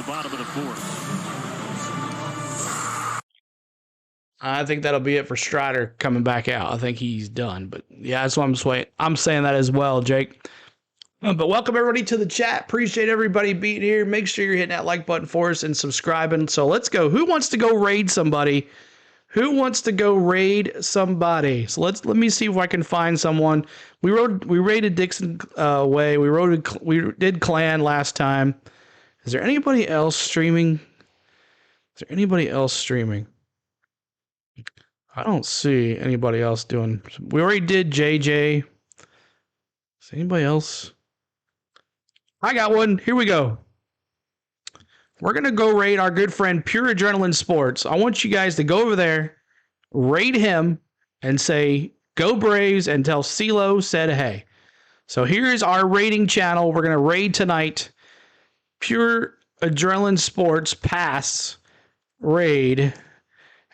I think that'll be it for Strider coming back out. I think he's done. But yeah, that's what I'm saying that as well, Jake. But welcome everybody to the chat. Appreciate everybody being here. Make sure you're hitting that like button for us and subscribing. So let's go. Who wants to go raid somebody? Who wants to go raid somebody? So let me see if I can find someone. We raided Dixon Way. We did Clan last time. Is there anybody else streaming? I don't see anybody else doing. We already did JJ. Is anybody else? I got one. Here we go. We're going to go raid our good friend Pure Adrenaline Sports. I want you guys to go over there, raid him, and say, go Braves, and tell CeeLo said hey. So here's our raiding channel. We're going to raid tonight. Pure Adrenaline Sports Pass raid.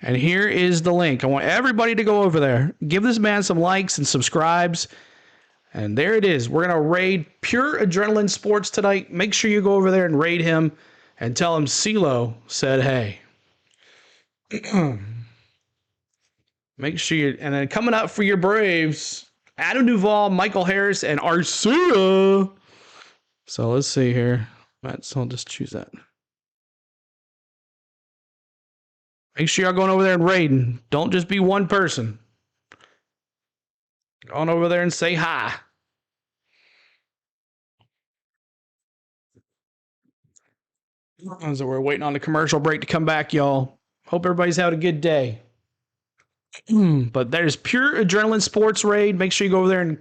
And here is the link. I want everybody to go over there. Give this man some likes and subscribes. And there it is. We're going to raid Pure Adrenaline Sports tonight. Make sure you go over there and raid him and tell him CeeLo said hey. Make sure you... And then coming up for your Braves, Adam Duvall, Michael Harris, and Arcia. So let's see here. So I'll just choose that. Make sure y'all going over there and raiding. Don't just be one person. Go on over there and say hi. So we're waiting on the commercial break to come back, y'all. Hope everybody's having a good day. But there's Pure Adrenaline Sports Raid. Make sure you go over there and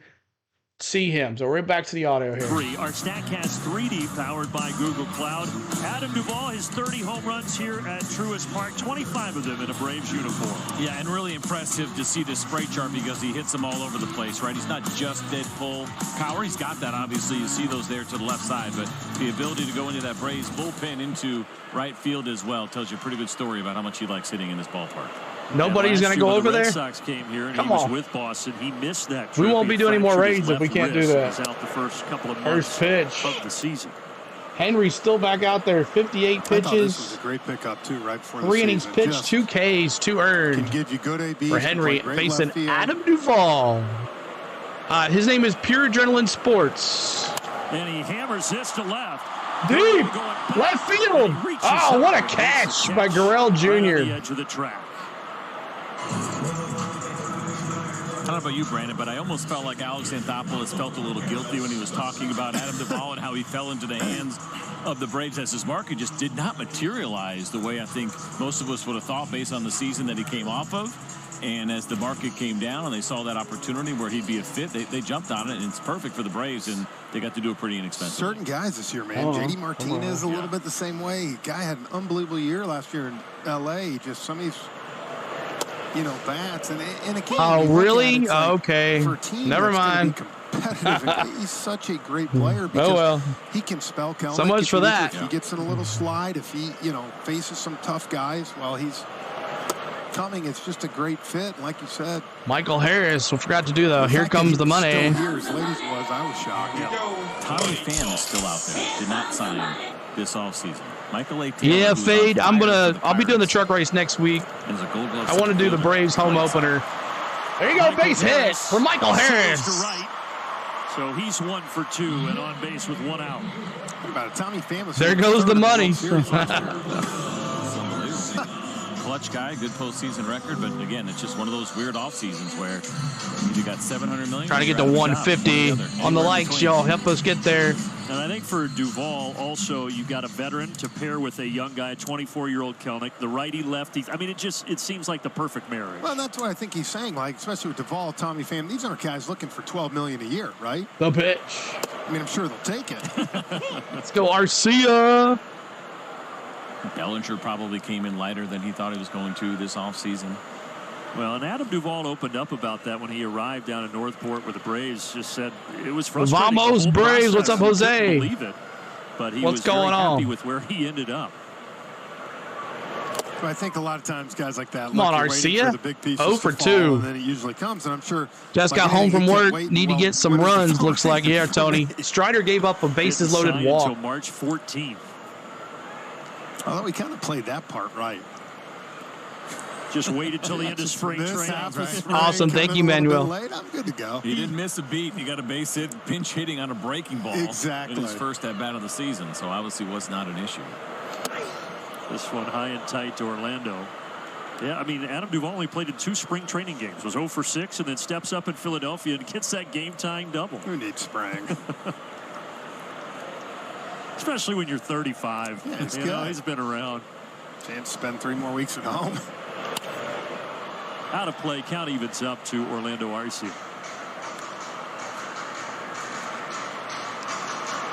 see him. So we're back to the audio here. Our StatCast 3D powered by Google Cloud. Adam Duvall, his 30 home runs here at Truist Park, 25 of them in a Braves uniform. Yeah, and really impressive to see this spray chart because he hits them all over the place, right? He's not just dead pull power. He's got that, obviously. You see those there to the left side, but the ability to go into that Braves bullpen into right field as well tells you a pretty good story about how much he likes hitting in this ballpark. Nobody's going to go over there? Red Sox came here and he was with Boston. He missed that. We won't be doing any more raids if we can't do that. He's out the first couple of months pitch of the season. Henry's still back out there. 58 pitches. I thought this was a great pickup too, right before the 3 season. innings pitched, 2 Ks, 2 earned. Can give you good ABs for Henry facing Adam Duvall. His name is Pure Adrenaline Sports. And he hammers this to left. Deep left field. Oh, what a catch by Gurriel Jr. Right on the edge of the track. I don't know about you, Brandon, but I almost felt like Alex Anthopoulos felt a little guilty when he was talking about Adam Duvall and how he fell into the hands of the Braves as his market just did not materialize the way I think most of us would have thought based on the season that he came off of. And as the market came down and they saw that opportunity where he'd be a fit, they jumped on it, and it's perfect for the Braves, and they got to do it pretty inexpensive. Certain guys this year, man. JD Martinez a little bit the same way. Guy had an unbelievable year last year in L.A. Just some of these... bats and again. Oh, really? Like, okay. For a team Never mind. He's such a great player because he can spell Kelnick. So much for that. If he gets in a little slide, if he faces some tough guys while he's coming, it's just a great fit. And like you said, Michael Harris. We forgot to do though. Here comes the money. Still here as late as it was, I was shocked. Yeah. Tommy Pham is still out there. Did not sign this offseason. Michael A. Yeah, Fade. I'll be doing the truck race next week. I want to do the Braves home opener. There you go, base hit for Michael Harris. So he's 1 for 2 and on base with 1 out. What about Tommy Pham? There goes the money. Clutch guy, good postseason record, but again, it's just one of those weird off seasons where you got $700 million. Trying to get to 150 on the likes, y'all. Help us get there. And I think for Duvall, also, you got a veteran to pair with a young guy, 24-year-old Kelnick, the righty-lefty. I mean, it seems like the perfect marriage. Well, that's what I think he's saying, like, especially with Duvall, Tommy Pham. These aren't guys looking for $12 million a year, right? The pitch. I mean, I'm sure they'll take it. Let's go, Arcia. Bellinger probably came in lighter than he thought he was going to this offseason. Well, and Adam Duvall opened up about that when he arrived down in Northport with the Braves. Just said it was frustrating. Vamos, Braves. What's up, Jose? Believe it, but he What's was very going happy on with where he ended up. I think a lot of times guys like that. Come on, Arcia. 0 for 2. And then it usually comes, and I'm sure. Just got home from work. Need to get some runs. Looks like, yeah, Tony. Strider gave up a bases loaded walk. Until March 14th. Although he kind of played that part right. Just waited till the end of spring training. Awesome. Thank you, Manuel. I'm good to go. He didn't miss a beat. He got a base hit, pinch hitting on a breaking ball. Exactly. In his first at-bat of the season, so obviously was not an issue. This one high and tight to Orlando. Yeah, I mean, Adam Duvall only played in 2 spring training games. Was 0 for 6 and then steps up in Philadelphia and gets that game-tying double. Who needs spring? Especially when you're 35. Yeah, it's you good. know, he's been around. Chance to spend 3 more weeks at home. Out of play, count evens up to Orlando Arcia.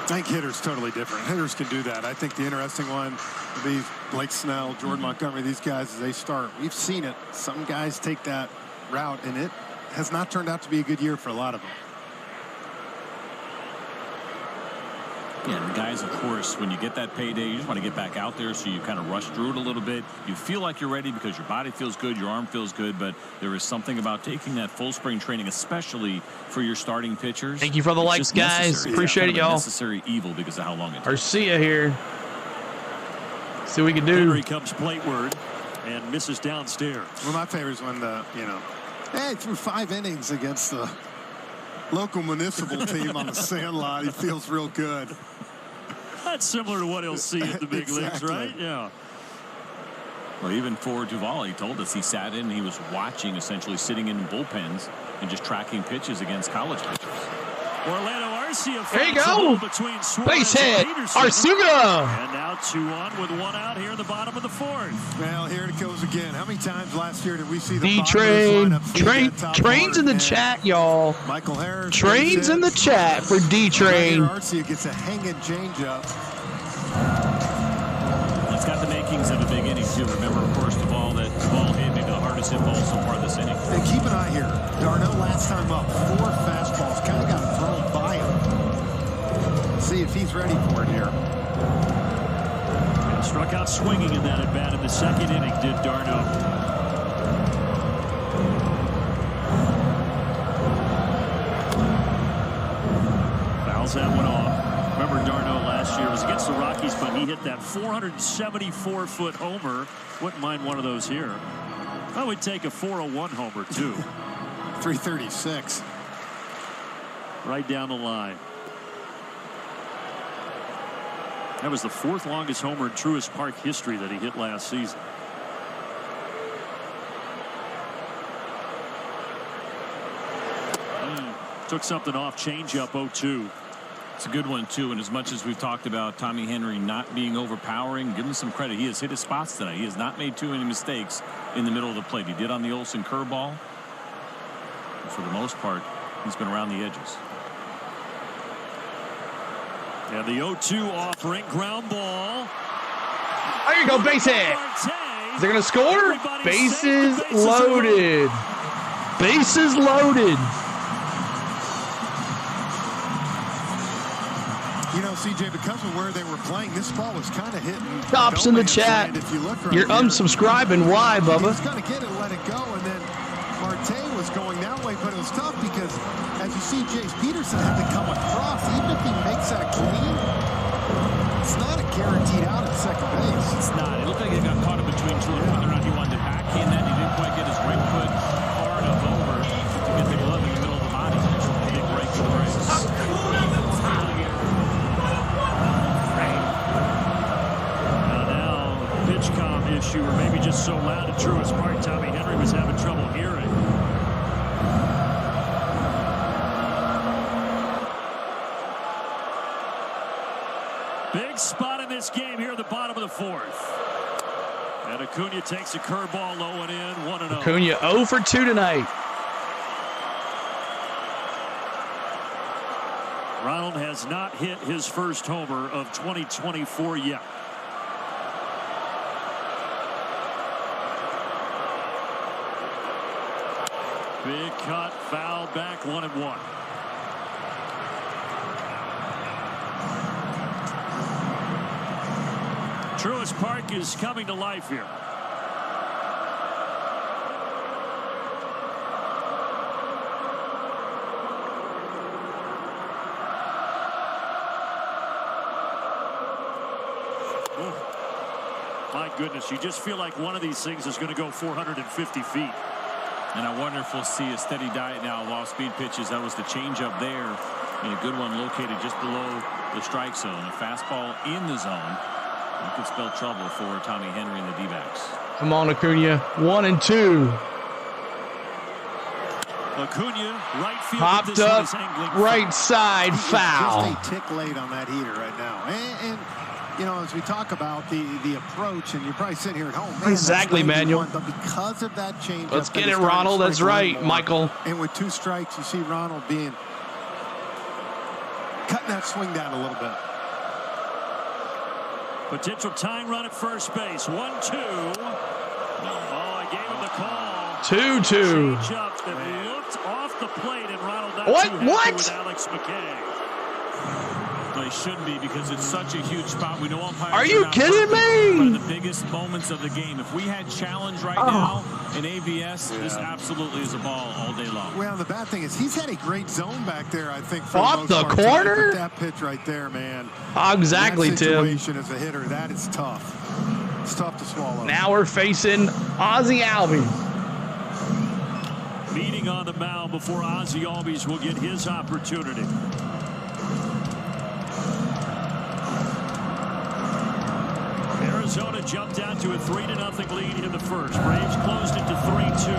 I think hitters totally different. Hitters can do that. I think the interesting one would be Blake Snell, Jordan Montgomery, these guys as they start. We've seen it. Some guys take that route, and it has not turned out to be a good year for a lot of them. Yeah, and the guys, of course, when you get that payday, you just want to get back out there, so you kind of rush through it a little bit. You feel like you're ready because your body feels good, your arm feels good, but there is something about taking that full spring training, especially for your starting pitchers. Thank you for the likes, guys. Appreciate it, y'all. Necessary evil because of how long it takes. Arcia here. See what we can do. Henry comes plateward and misses downstairs. One of my favorites when hey, threw 5 innings against the local municipal team on the Sandlot. He feels real good. That's similar to what he'll see at the big leagues, right? Yeah. Well, even for Duvall, he told us he sat in and he was watching, essentially sitting in bullpens and just tracking pitches against college pitchers. Orlando Arcia. There you go. Base hit. Arcia. And now 2-on with 1 out here in the bottom of the 4th. Well, here it goes again. How many times last year did we see the D-Train? Train's in the chat, y'all. Michael Harris. Train's in the chat for D-Train. Arcia gets a hanging changeup. It's got the makings of a big inning, too. Remember, of course, the ball hit maybe the hardest hit ball so far this inning. And keep an eye here. Darno last time up, 4 fastballs. Kind of got thrown by him. See if he's ready for it here. And struck out swinging in that at-bat in the 2nd inning, did Darno. Fouls that one off. Remember, Darno last year was against the Rockies, but he hit that 474-foot homer. Wouldn't mind one of those here. I would take a 401 homer, too. 336. Right down the line. That was the 4th longest homer in Truist Park history that he hit last season. Took something off, changeup 0-2. It's a good one, too, and as much as we've talked about Tommy Henry not being overpowering, give him some credit. He has hit his spots tonight. He has not made too many mistakes in the middle of the plate. He did on the Olsen curveball. But for the most part, he's been around the edges. And the 0-2 offering, ground ball. There you go, base hit. Is they going to score? Bases loaded. Bases loaded. You know, CJ, because of where they were playing, this ball was kind of hitting. Tops in the chat. You're unsubscribing. Why, Bubba? He's going to get it and let it go, and then Marte was going that way, but it was tough because, as you see, Jace Peterson had to come across. Even if he makes that clean, it's not a guaranteed out at second base. It's not. It looked like he got caught in between two, whether or not he wanted to backhand that. He didn't quite get his right foot far enough over to get the glove in the middle of the body. Big break for the Braves. Issue, or maybe just so loud at Truist Park, Tommy Henry was having trouble hearing. Big spot in this game here at the bottom of the 4th. And Acuna takes a curveball low and in, 1-0. Acuna 0 for 2 tonight. Ronald has not hit his first homer of 2024 yet. Big cut, foul back, 1-1. Truist Park is coming to life here. goodness. You just feel like one of these things is going to go 450 feet. And I wonder if we'll see a steady diet now of off-speed pitches. That was the changeup there, and a good one located just below the strike zone. A fastball in the zone. That could spell trouble for Tommy Henry and the Dbacks. Come on, Acuna. 1-2. Acuna, right field. Popped up, right side, foul. Just a tick late on that heater right now. And you know, as we talk about the approach, and you're probably sitting here at home. Man, exactly, Manuel. But because of that change. Let's get it, Ronald. That's right, Michael. And with 2 strikes, you see Ronald cutting that swing down a little bit. Potential tying run at first base. 1-2. Oh, I gave him the call. 2-2. Changeup that looked off the plate, and Ronald not what? too happy What? with Alex McKay. They shouldn't be, because it's such a huge spot. We know umpires. Are you kidding me? One of the biggest moments of the game. If we had challenge right now in ABS, this absolutely is a ball all day long. Well, the bad thing is he's had a great zone back there, I think. For Off the corner? That pitch right there, man. Exactly, that Tim. situation as a hitter, that is tough. It's tough to swallow. Now we're facing Ozzie Albies. Meeting on the mound before Ozzie Albies will get his opportunity. Arizona jumped out to a 3-0 lead in the first. Braves closed it to 3-2.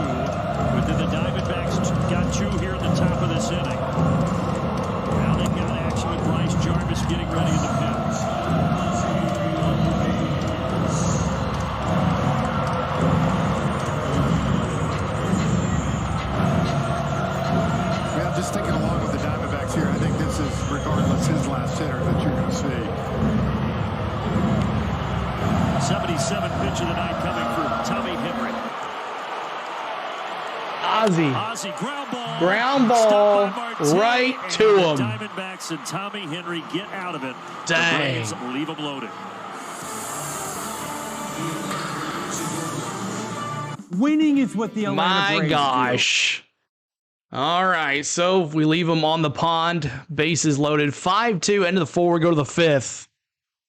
But then the Diamondbacks got 2 here at the top of this inning. Now they've got action with Bryce Jarvis getting ready in the pen. Well, just thinking along with the Diamondbacks here, I think this is, regardless, his last hitter that you're going to see. 77 pitch of the night coming from Tommy Henry. Ozzie ground ball right to him. Diamondbacks and Tommy Henry get out of it. Dang. The Braves leave him loaded. Winning is what the Atlanta Braves gosh. Do. All right, so if we leave them on the pond, bases loaded. 5-2, end of the 4, we go to the 5th.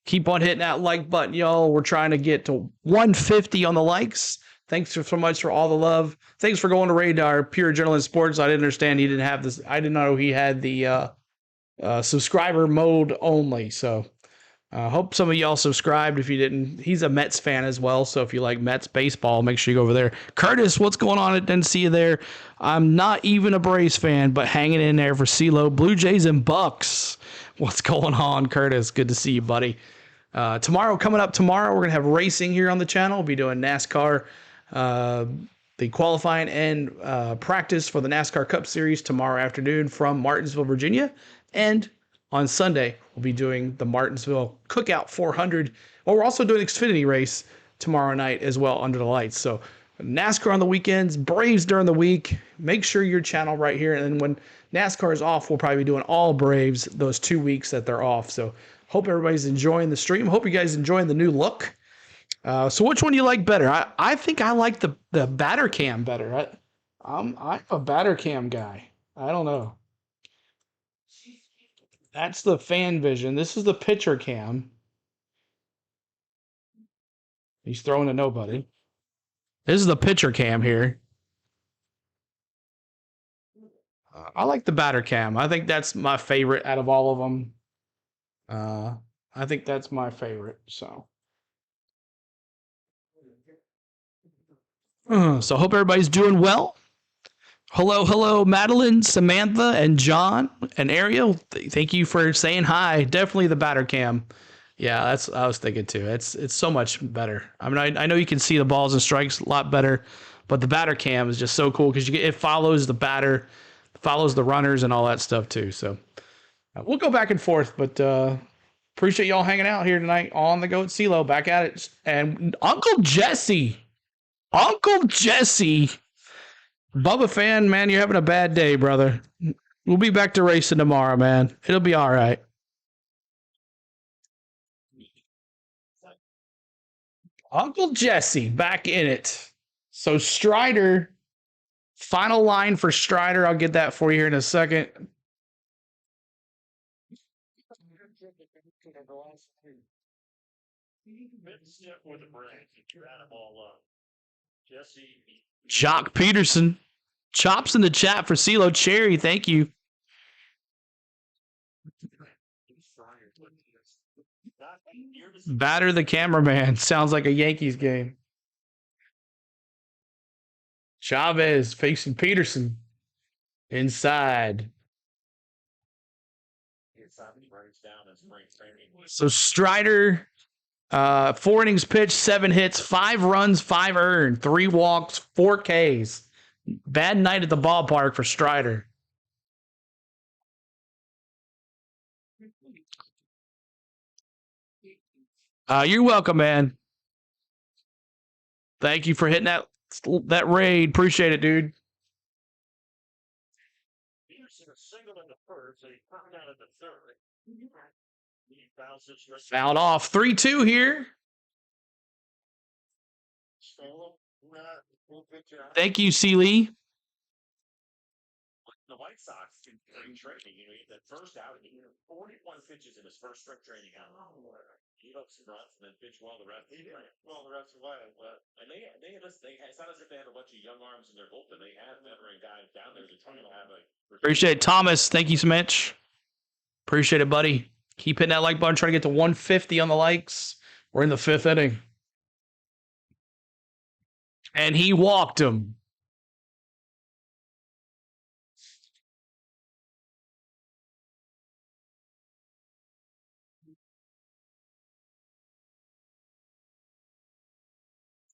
Keep on hitting that like button, y'all. We're trying to get to 150 on the likes. Thanks so much for all the love. Thanks for going to Radar, Pure Gentleman Sports. I didn't understand he didn't have this. I didn't know he had the subscriber mode only. So hope some of y'all subscribed. If you didn't, he's a Mets fan as well. So if you like Mets baseball, make sure you go over there. Curtis, what's going on? I didn't see you there. I'm not even a Braves fan, but hanging in there for CeeLo. Blue Jays and Bucks. What's going on, Curtis? Good to see you, buddy. Coming up tomorrow, we're going to have racing here on the channel. We'll be doing NASCAR, the qualifying and practice for the NASCAR Cup Series tomorrow afternoon from Martinsville, Virginia. And on Sunday, we'll be doing the Martinsville Cookout 400. Well, we're also doing Xfinity race tomorrow night as well under the lights. So NASCAR on the weekends, Braves during the week. Make sure your channel right here. And then when NASCAR is off, we'll probably be doing all Braves those 2 weeks that they're off. So hope everybody's enjoying the stream. Hope you guys enjoying the new look. So which one do you like better? I think I like the batter cam better. I'm a batter cam guy. I don't know. That's the fan vision. This is the pitcher cam. He's throwing to nobody. This is the pitcher cam here. I like the batter cam. I think that's my favorite out of all of them. I think that's my favorite. So hope everybody's doing well. Hello, Madeline, Samantha, and John, and Ariel. Thank you for saying hi. Definitely the batter cam. Yeah, that's I was thinking too. It's so much better. I mean, I know you can see the balls and strikes a lot better, but the batter cam is just so cool because it follows the batter, follows the runners, and all that stuff too. So we'll go back and forth, but appreciate y'all hanging out here tonight on the Goat CeeLo. Back at it, and Uncle Jesse, Bubba fan, man, you're having a bad day, brother. We'll be back to racing tomorrow, man. It'll be all right. Uncle Jesse back in it. So Strider, final line for Strider. I'll get that for you here in a second. Jock Peterson. Chops in the chat for CeeLo Cherry. Thank you. Batter the cameraman. Sounds like a Yankees game. Chavez facing Peterson. Inside. So Strider, 4 innings pitched, 7 hits, 5 runs, 5 earned, 3 walks, 4 Ks. Bad night at the ballpark for Strider. You're welcome, man. Thank you for hitting that raid. Appreciate it, dude. Fouled off. 3-2 here. Thank you, Sealy. The White Sox in spring training, that first outing, 41 pitches in his first spring training out. He up some runs and then pitch well the rest. Well, the rest of the way. And they it's not as if they have a bunch of young arms in their bullpen. They have veteran guys down there to try to have a. Appreciate it, Thomas. Thank you so much. Appreciate it, buddy. Keep hitting that like button. Try to get to 150 on the likes. We're in the 5th inning. And he walked him.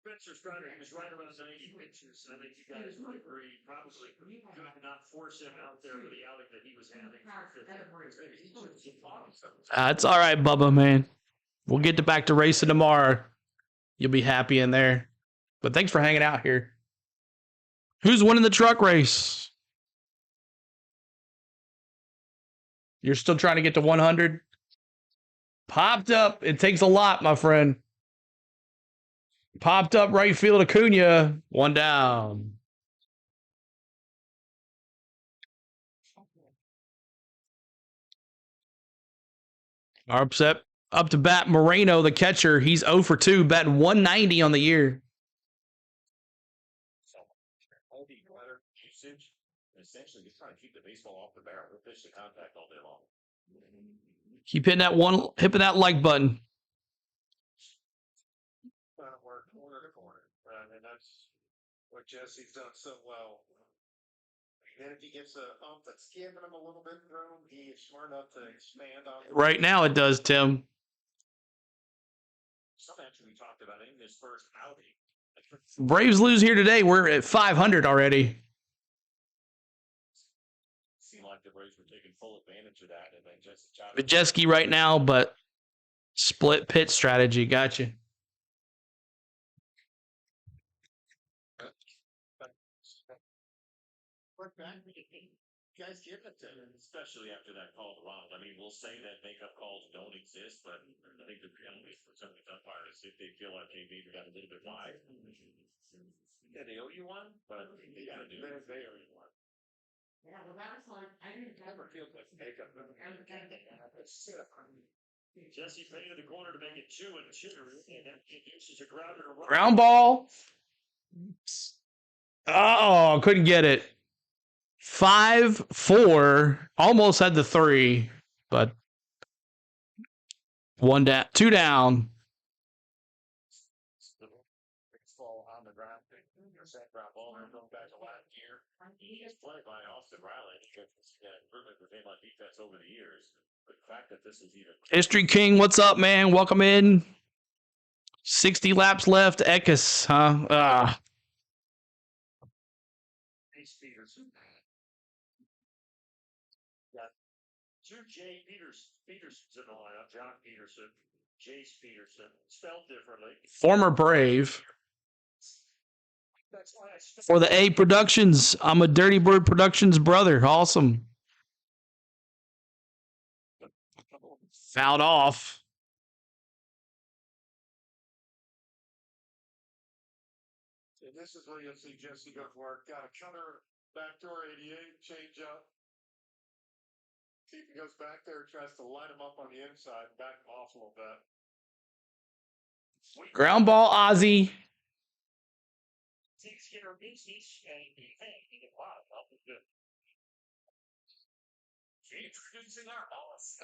Spencer Strider, he was right around 90 pitches. I think you guys would agree. Probably could not force him out there with the outing that he was having. It's all right, Bubba, man. We'll get back to racing tomorrow. You'll be happy in there. But thanks for hanging out here. Who's winning the truck race? You're still trying to get to 100? Popped up. It takes a lot, my friend. Popped up right field Acuna. 1 down. Upset. Up to bat Moreno, the catcher. He's 0 for 2, batting 190 on the year. Essentially, just trying to keep the baseball off the barrel. We'll pitch the contact all day long. Keep hitting that like button. Work corner to corner, and that's what Jesse's done so well. And then if he gets a ump that's giving him a little bit of room, he is smart enough to expand on. Right now it does, Tim. Something actually we talked about in this first outing. Braves lose here today. We're at 500 already. Seemed like the Braves were taking full advantage of that, and then just Majeski right now, but split pit strategy. Gotcha. Guys give it to him, especially after that call to Ronald. I mean, we'll say that makeup calls don't exist, but I think the reality for some of the umpires, if they feel like they maybe got a little bit wide, yeah, they owe you one, but they got to do it. They owe you one. Yeah, well, that was like, I didn't Never feels like makeup. Jesse painted the corner to make it 2-2, and then he uses a grounder to Ground ball. Oh, couldn't get it. 5-4. Almost had the 3, but 1 down, 2 down. Fall on the ground. Ground ball and going back to last year. He's played by Austin Riley. He gets improvement with him on defense over the years. But the fact that this is even History King, what's up, man? Welcome in. 60 laps left. Eckes, huh? Peterson. Got 2 Jay Petersons in the lineup. John Peterson, Jace Peterson, spelled differently. Former Brave. For the A Productions. I'm a Dirty Bird Productions brother. Awesome. Fouled off. And this is where you'll see Jesse go to work. Got a cutter backdoor 88, change up. See if he goes back there, tries to light him up on the inside, back him off a little bit. Ground ball, Ozzy.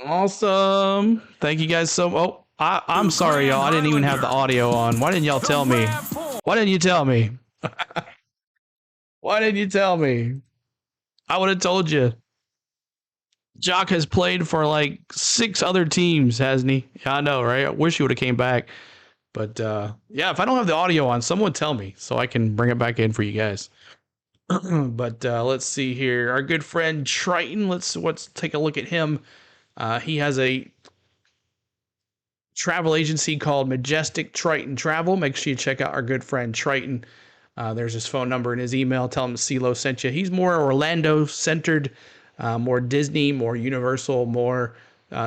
Awesome. Thank you guys so much. Oh, I'm sorry, y'all. I didn't even have the audio on. Why didn't y'all tell me? Why didn't you tell me? Why didn't you tell me? I would have told you. Jock has played for like 6 other teams, hasn't he? Yeah, I know, right? I wish he would have came back. But yeah, if I don't have the audio on, someone tell me so I can bring it back in for you guys. But let's see here. Our good friend Triton, let's take a look at him. He has a travel agency called Majestic Triton Travel. Make sure you check out our good friend Triton. There's his phone number and his email. Tell him CeeLo sent you. He's more Orlando-centered, more Disney, more Universal, more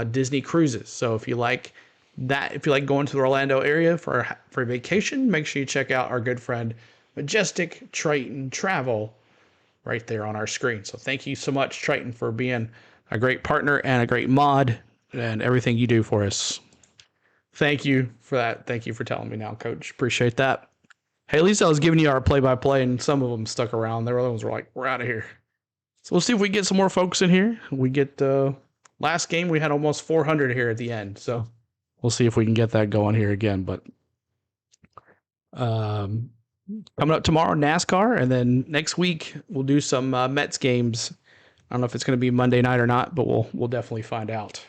Disney cruises. So if you like that, if you like going to the Orlando area for a vacation, make sure you check out our good friend Majestic Triton Travel right there on our screen. So thank you so much, Triton, for being a great partner and a great mod and everything you do for us. Thank you for that. Thank you for telling me now, Coach. Appreciate that. Hey, at least I was giving you our play-by-play, and some of them stuck around. The other ones were like, we're out of here. So we'll see if we get some more folks in here. We get last game, we had almost 400 here at the end. So we'll see if we can get that going here again. But coming up tomorrow, NASCAR, and then next week we'll do some Mets games. I don't know if it's going to be Monday night or not, but we'll definitely find out.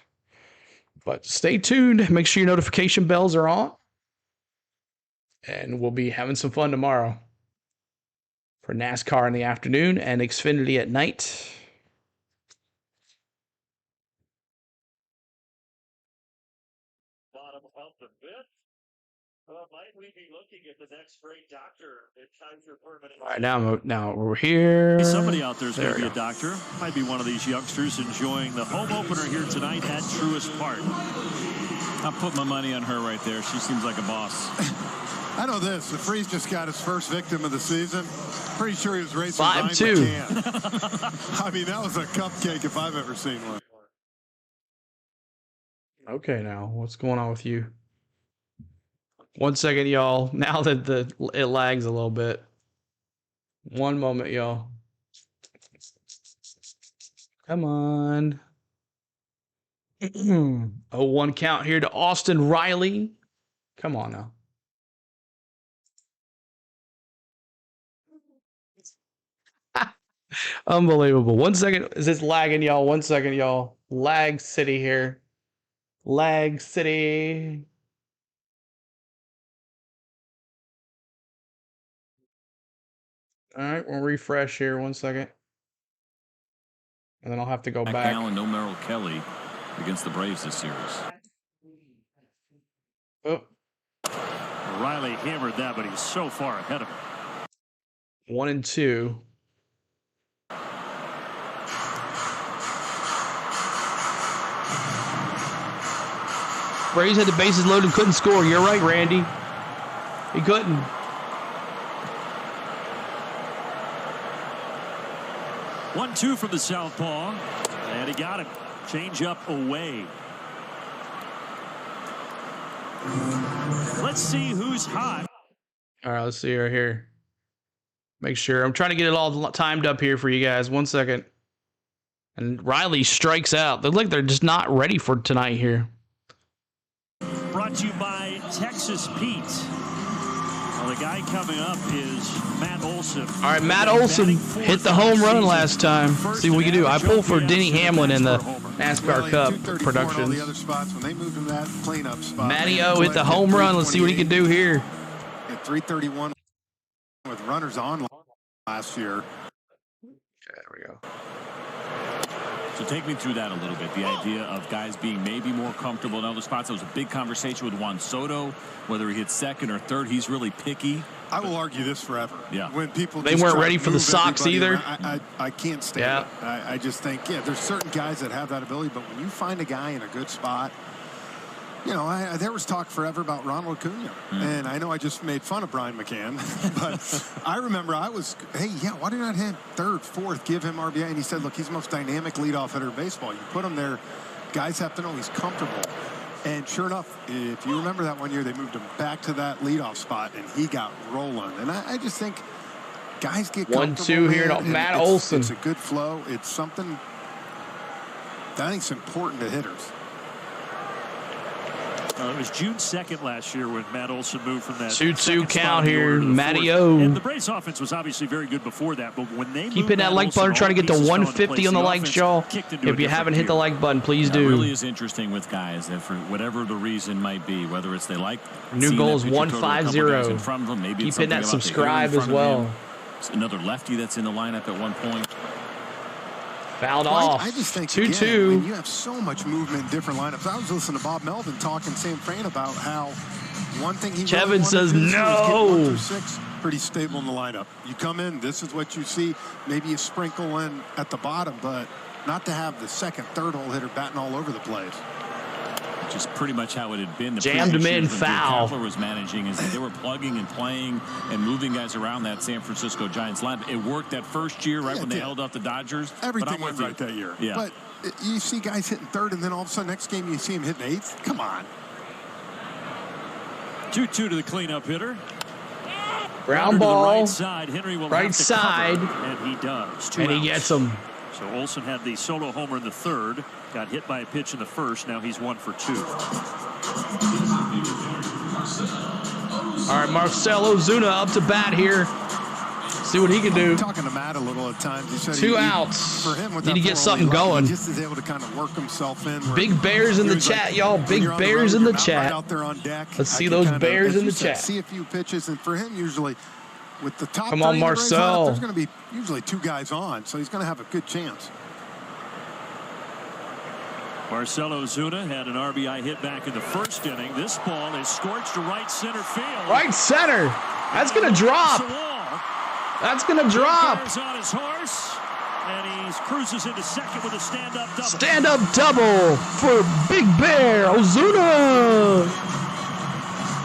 But stay tuned. Make sure your notification bells are on. And we'll be having some fun tomorrow for NASCAR in the afternoon and Xfinity at night. Bottom of the fifth. Might we be looking at the next great doctor in Kaiser Permanente? All right, now we're here. Somebody out there is going to be a doctor. Might be one of these youngsters enjoying the home opener here tonight at Truist Park. I'll put my money on her right there. She seems like a boss. I know this. The Freeze just got his first victim of the season. Pretty sure he was racing 5-2. I mean, that was a cupcake if I've ever seen one. Okay, now what's going on with you? 1 second, y'all. Now that it lags a little bit. One moment, y'all. Come on. 0-1 count here to Austin Riley. Come on now. Unbelievable. 1 second. Is this lagging, y'all? 1 second, y'all. Lag City here. Lag City. All right, we'll refresh here 1 second. And then I'll have to go back. Allen, no Merrill Kelly against the Braves this series. Oh. Riley hammered that, but he's so far ahead of him. 1-2. Braves had the bases loaded and couldn't score. You're right, Randy. He couldn't. One-two from the southpaw, and he got it. Change up away. Let's see who's hot. All right, let's see right here. Make sure. I'm trying to get it all timed up here for you guys. 1 second. And Riley strikes out. They look like they're just not ready for tonight here. Brought to you by Texas Pete. Well, the guy coming up is Matt Olson. All right, Matt Olson hit the home run last time. See what we can do. I pulled for Denny Hamlin in the NASCAR Cup Productions. Matty-O hit the home run. Let's see what he can do here. At 331 with runners on last year. There we go. So take me through that a little bit. The idea of guys being maybe more comfortable in other spots. There was a big conversation with Juan Soto, whether he hits second or third. He's really picky. I will argue this forever. Yeah. When people they weren't ready for the Sox either. I can't stand it. I just think, yeah, there's certain guys that have that ability, but when you find a guy in a good spot, you know, there was talk forever about Ronald Acuna. And I know I just made fun of Brian McCann, but I remember I was, hey, yeah, why did not hit third, fourth, give him RBI? And he said, look, he's the most dynamic leadoff hitter in baseball. You put him there, guys have to know he's comfortable. And sure enough, if you remember that one year, they moved him back to that leadoff spot, and he got rolling. And I just think guys get 1-2 here to Matt Olson. It's a good flow. It's something that I think is important to hitters. It was June 2nd last year when Matt Olson moved from that 2-2 count here, Matty-O. And the Braves offense was obviously very good before that, but when they keep hitting that like button, trying to get to 150 on the likes, y'all. If you haven't hit the like button, please do. It really is interesting with guys that for whatever the reason might be, whether it's they like new goal is 150. Keep hitting that subscribe as well. Another lefty that's in the lineup at one point. Fouled off. I just think 2-2. Again, you have so much movement in different lineups. I was listening to Bob Melvin talking Sam Fran about how one thing he Kevin really says no. no. 1 through 6, pretty stable in the lineup. You come in, this is what you see. Maybe you sprinkle in at the bottom, but not to have the second, third hole hitter batting all over the place. Which is pretty much how it had been. The jammed him in, foul. Kepler was managing is that they were plugging and playing and moving guys around that San Francisco Giants lineup. It worked that first year, right when they held up the Dodgers. Everything went right that year. Yeah. But you see guys hitting third, and then all of a sudden next game you see him hitting eighth. Come on. 2-2 to the cleanup hitter. Ground ball. Right side. Henry will right have to side. Cover, and he does. And he gets him. So Olson had the solo homer in the third. Got hit by a pitch in the first. Now he's 1 for 2. All right, Marcell Ozuna up to bat here. See what he can do. Talking to Matt a little at times. He said 2 outs. For him, with need to get something luck, going. He just is able to kind of work himself in. Big Bears in the chat, y'all. Big Bears in the chat. Out there on deck. Let's see those Bears in the chat. See a few pitches, and for him, usually with the top. Come on, Marcell. There's going to be usually 2 guys on, so he's going to have a good chance. Marcell Ozuna had an RBI hit back in the first inning. This ball is scorched to right center field. Right center. That's going to drop. That's going to drop. Bear's on his horse, and he cruises into second with a stand-up double. Stand-up double for Big Bear Ozuna.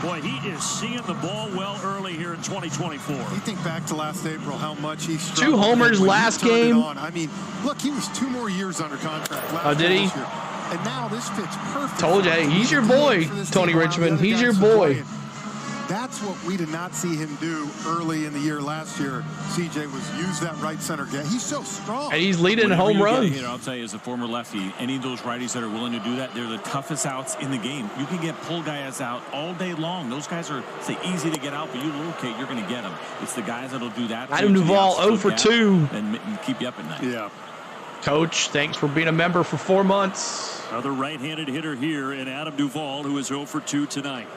Boy, he is seeing the ball well early here in 2024. You think back to last April, how much he struggled. 2 homers last game. I mean, look, he was 2 more years under contract. Oh, did he? And now this fits perfect. Told you, he's your boy, Tony Richmond. He's your boy. That's what we did not see him do early in the year last year. CJ was use that right center guy. He's so strong. And he's leading home runs. I'll tell you, as a former lefty, any of those righties that are willing to do that, they're the toughest outs in the game. You can get pull guys out all day long. Those guys are easy to get out, but you locate, you're going to get them. It's the guys that'll do that. Adam Duvall 0 for 2. And keep you up at night. Yeah. Coach, thanks for being a member for 4 months. Another right-handed hitter here in Adam Duvall, who is 0 for 2 tonight.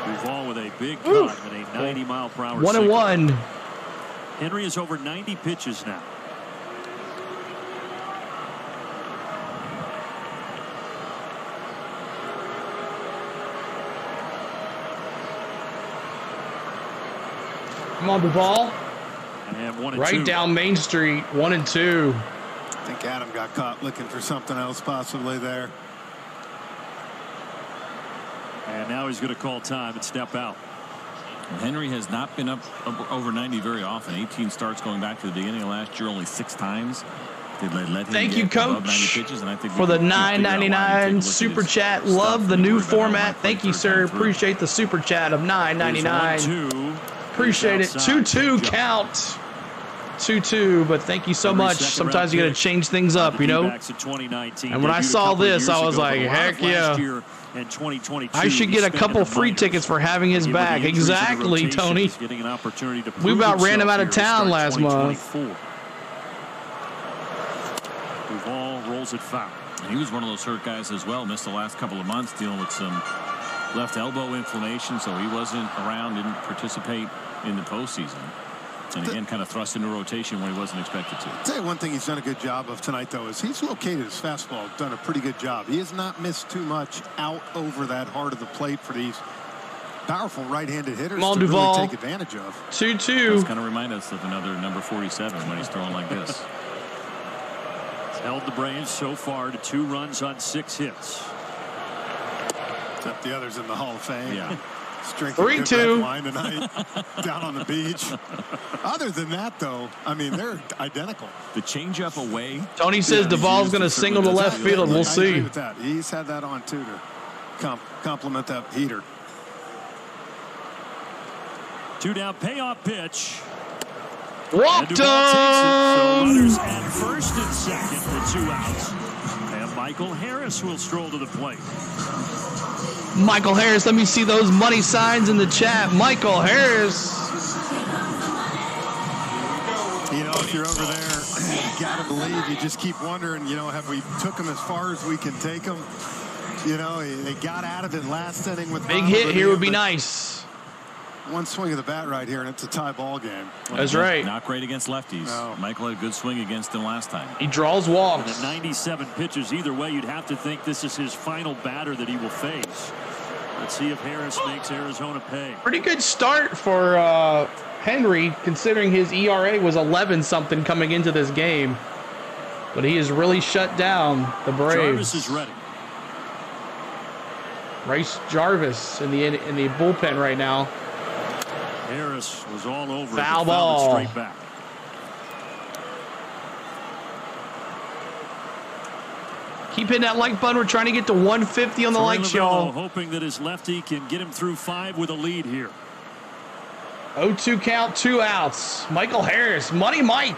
Duvall with a big cut and a 90-mile-per-hour 1-1. Henry is over 90 pitches now. Come on, Duvall. And 1-2. Right down Main Street, 1-2. I think Adam got caught looking for something else possibly there. And now he's going to call time and step out. Henry has not been up over 90 very often. 18 starts going back to the beginning of last year, only 6 times. Thank you, Coach, for the $9.99 super chat. Love the new format. Thank you, sir. Appreciate the super chat of $9.99. Appreciate it. 2-2 count. 2-2, but thank you so much. Sometimes you got to change things up, you know. And when I saw this, I was like, heck yeah. I should get a couple free tickets for having his back. Exactly, Tony. We about ran him out of town last month. Duvall rolls it foul. He was one of those hurt guys as well. Missed the last couple of months dealing with some left elbow inflammation, so he wasn't around, didn't participate in the postseason. And again, kind of thrust into rotation when he wasn't expected to. I'll tell you one thing he's done a good job of tonight, though, is he's located his fastball, done a pretty good job. He has not missed too much out over that heart of the plate for these powerful right-handed hitters to really take advantage of. 2-2. It's kind of remind us of another number 47 when he's throwing like this. It's held the Braves so far to 2 runs on 6 hits. Except the others in the Hall of Fame. Yeah. Just drinking 3-2 wine tonight down on the beach. Other than that, though, I mean, they're identical. The changeup away. Tony says Duvall's going to single to left field. We'll see. I agree with that. He's had that on, too, to complement that heater. 2 down payoff pitch. Walked him. So runners at first and second for 2 outs. And Michael Harris will stroll to the plate. Michael Harris, let me see those money signs in the chat. Michael Harris. You know, if you're over there, you got to believe, you just keep wondering, you know, have we took them as far as we can take them? You know, they got out of it last inning with big hit here would be nice. One swing of the bat right here, and it's a tie ball game. That's right. Not great against lefties. No. Michael had a good swing against him last time. He draws walks. And 97 pitches. Either way, you'd have to think this is his final batter that he will face. Let's see if Harris makes Arizona pay. Pretty good start for Henry, considering his ERA was 11-something coming into this game. But he has really shut down the Braves. Jarvis is ready. Bryce Jarvis in the bullpen right now. Harris was all over. Foul ball. Straight back. Keep hitting that like button. We're trying to get to 150 on the likes, y'all. Hoping that his lefty can get him through 5 with a lead here. 0-2 count, 2 outs. Michael Harris, Money Mike.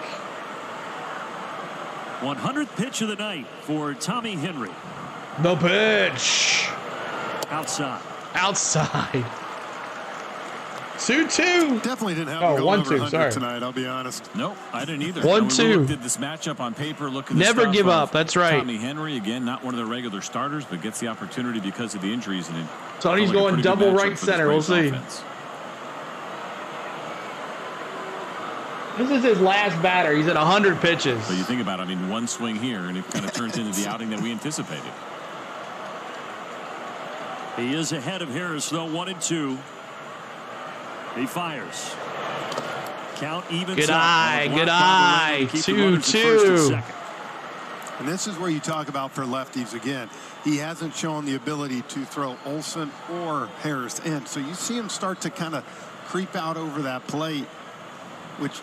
100th pitch of the night for Tommy Henry. The pitch. Outside. 2-2. Definitely didn't have him going over 100 tonight, I'll be honest. Nope, I didn't either. 1-2. Looked at this matchup on paper. Look at the never give up. That's right. Tommy Henry, again, not one of the regular starters, but gets the opportunity because of the injuries. And Tony's going double right center. We'll see. Offense. This is his last batter. He's at 100 pitches. So you think about it, I mean, one swing here, and it kind of turns into the outing that we anticipated. He is ahead of Harris, though, 1-2. He fires. Count even. Good eye. 2-2. And this is where you talk about for lefties again. He hasn't shown the ability to throw Olsen or Harris in. So you see him start to kind of creep out over that plate, which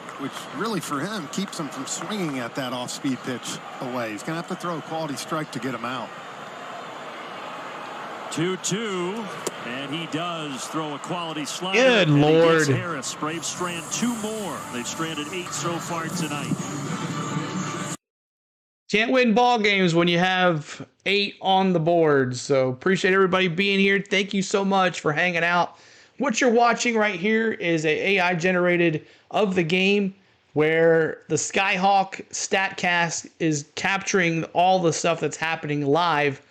really for him keeps him from swinging at that off-speed pitch away. He's going to have to throw a quality strike to get him out. 2-2, and he does throw a quality slider. Good Lord. Harris. Braves strand 2 more. They've stranded 8 so far tonight. Can't win ball games when you have 8 on the board. So appreciate everybody being here. Thank you so much for hanging out. What you're watching right here is a AI generated of the game where the Skyhawk StatCast is capturing all the stuff that's happening live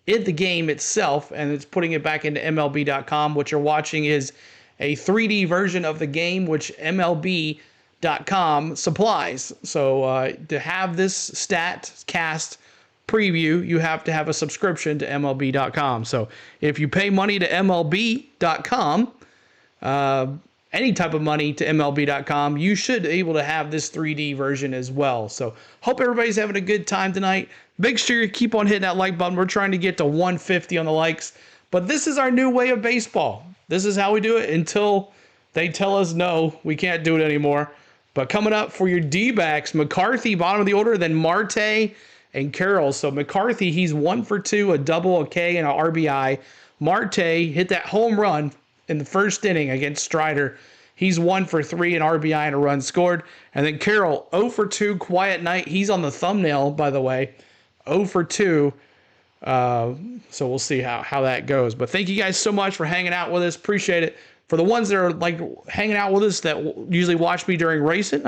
in the game itself, and it's putting it back into MLB.com. What you're watching is a 3D version of the game, which MLB.com supplies. So to have this StatCast preview, you have to have a subscription to MLB.com. So if you pay money to MLB.com, any type of money to MLB.com, you should be able to have this 3D version as well. So hope everybody's having a good time tonight. Make sure you keep on hitting that like button. We're trying to get to 150 on the likes. But this is our new way of baseball. This is how we do it until they tell us no, we can't do it anymore. But coming up for your Dbacks, McCarthy, bottom of the order, then Marte and Carroll. So McCarthy, he's 1 for 2, a double, a K, and an RBI. Marte hit that home run in the first inning against Strider. He's 1 for 3, an RBI, and a run scored. And then Carroll, 0 for 2, quiet night. He's on the thumbnail, by the way. 0 for 2. So we'll see how that goes. But thank you guys so much for hanging out with us. Appreciate it. For the ones that are like hanging out with us that usually watch me during racing,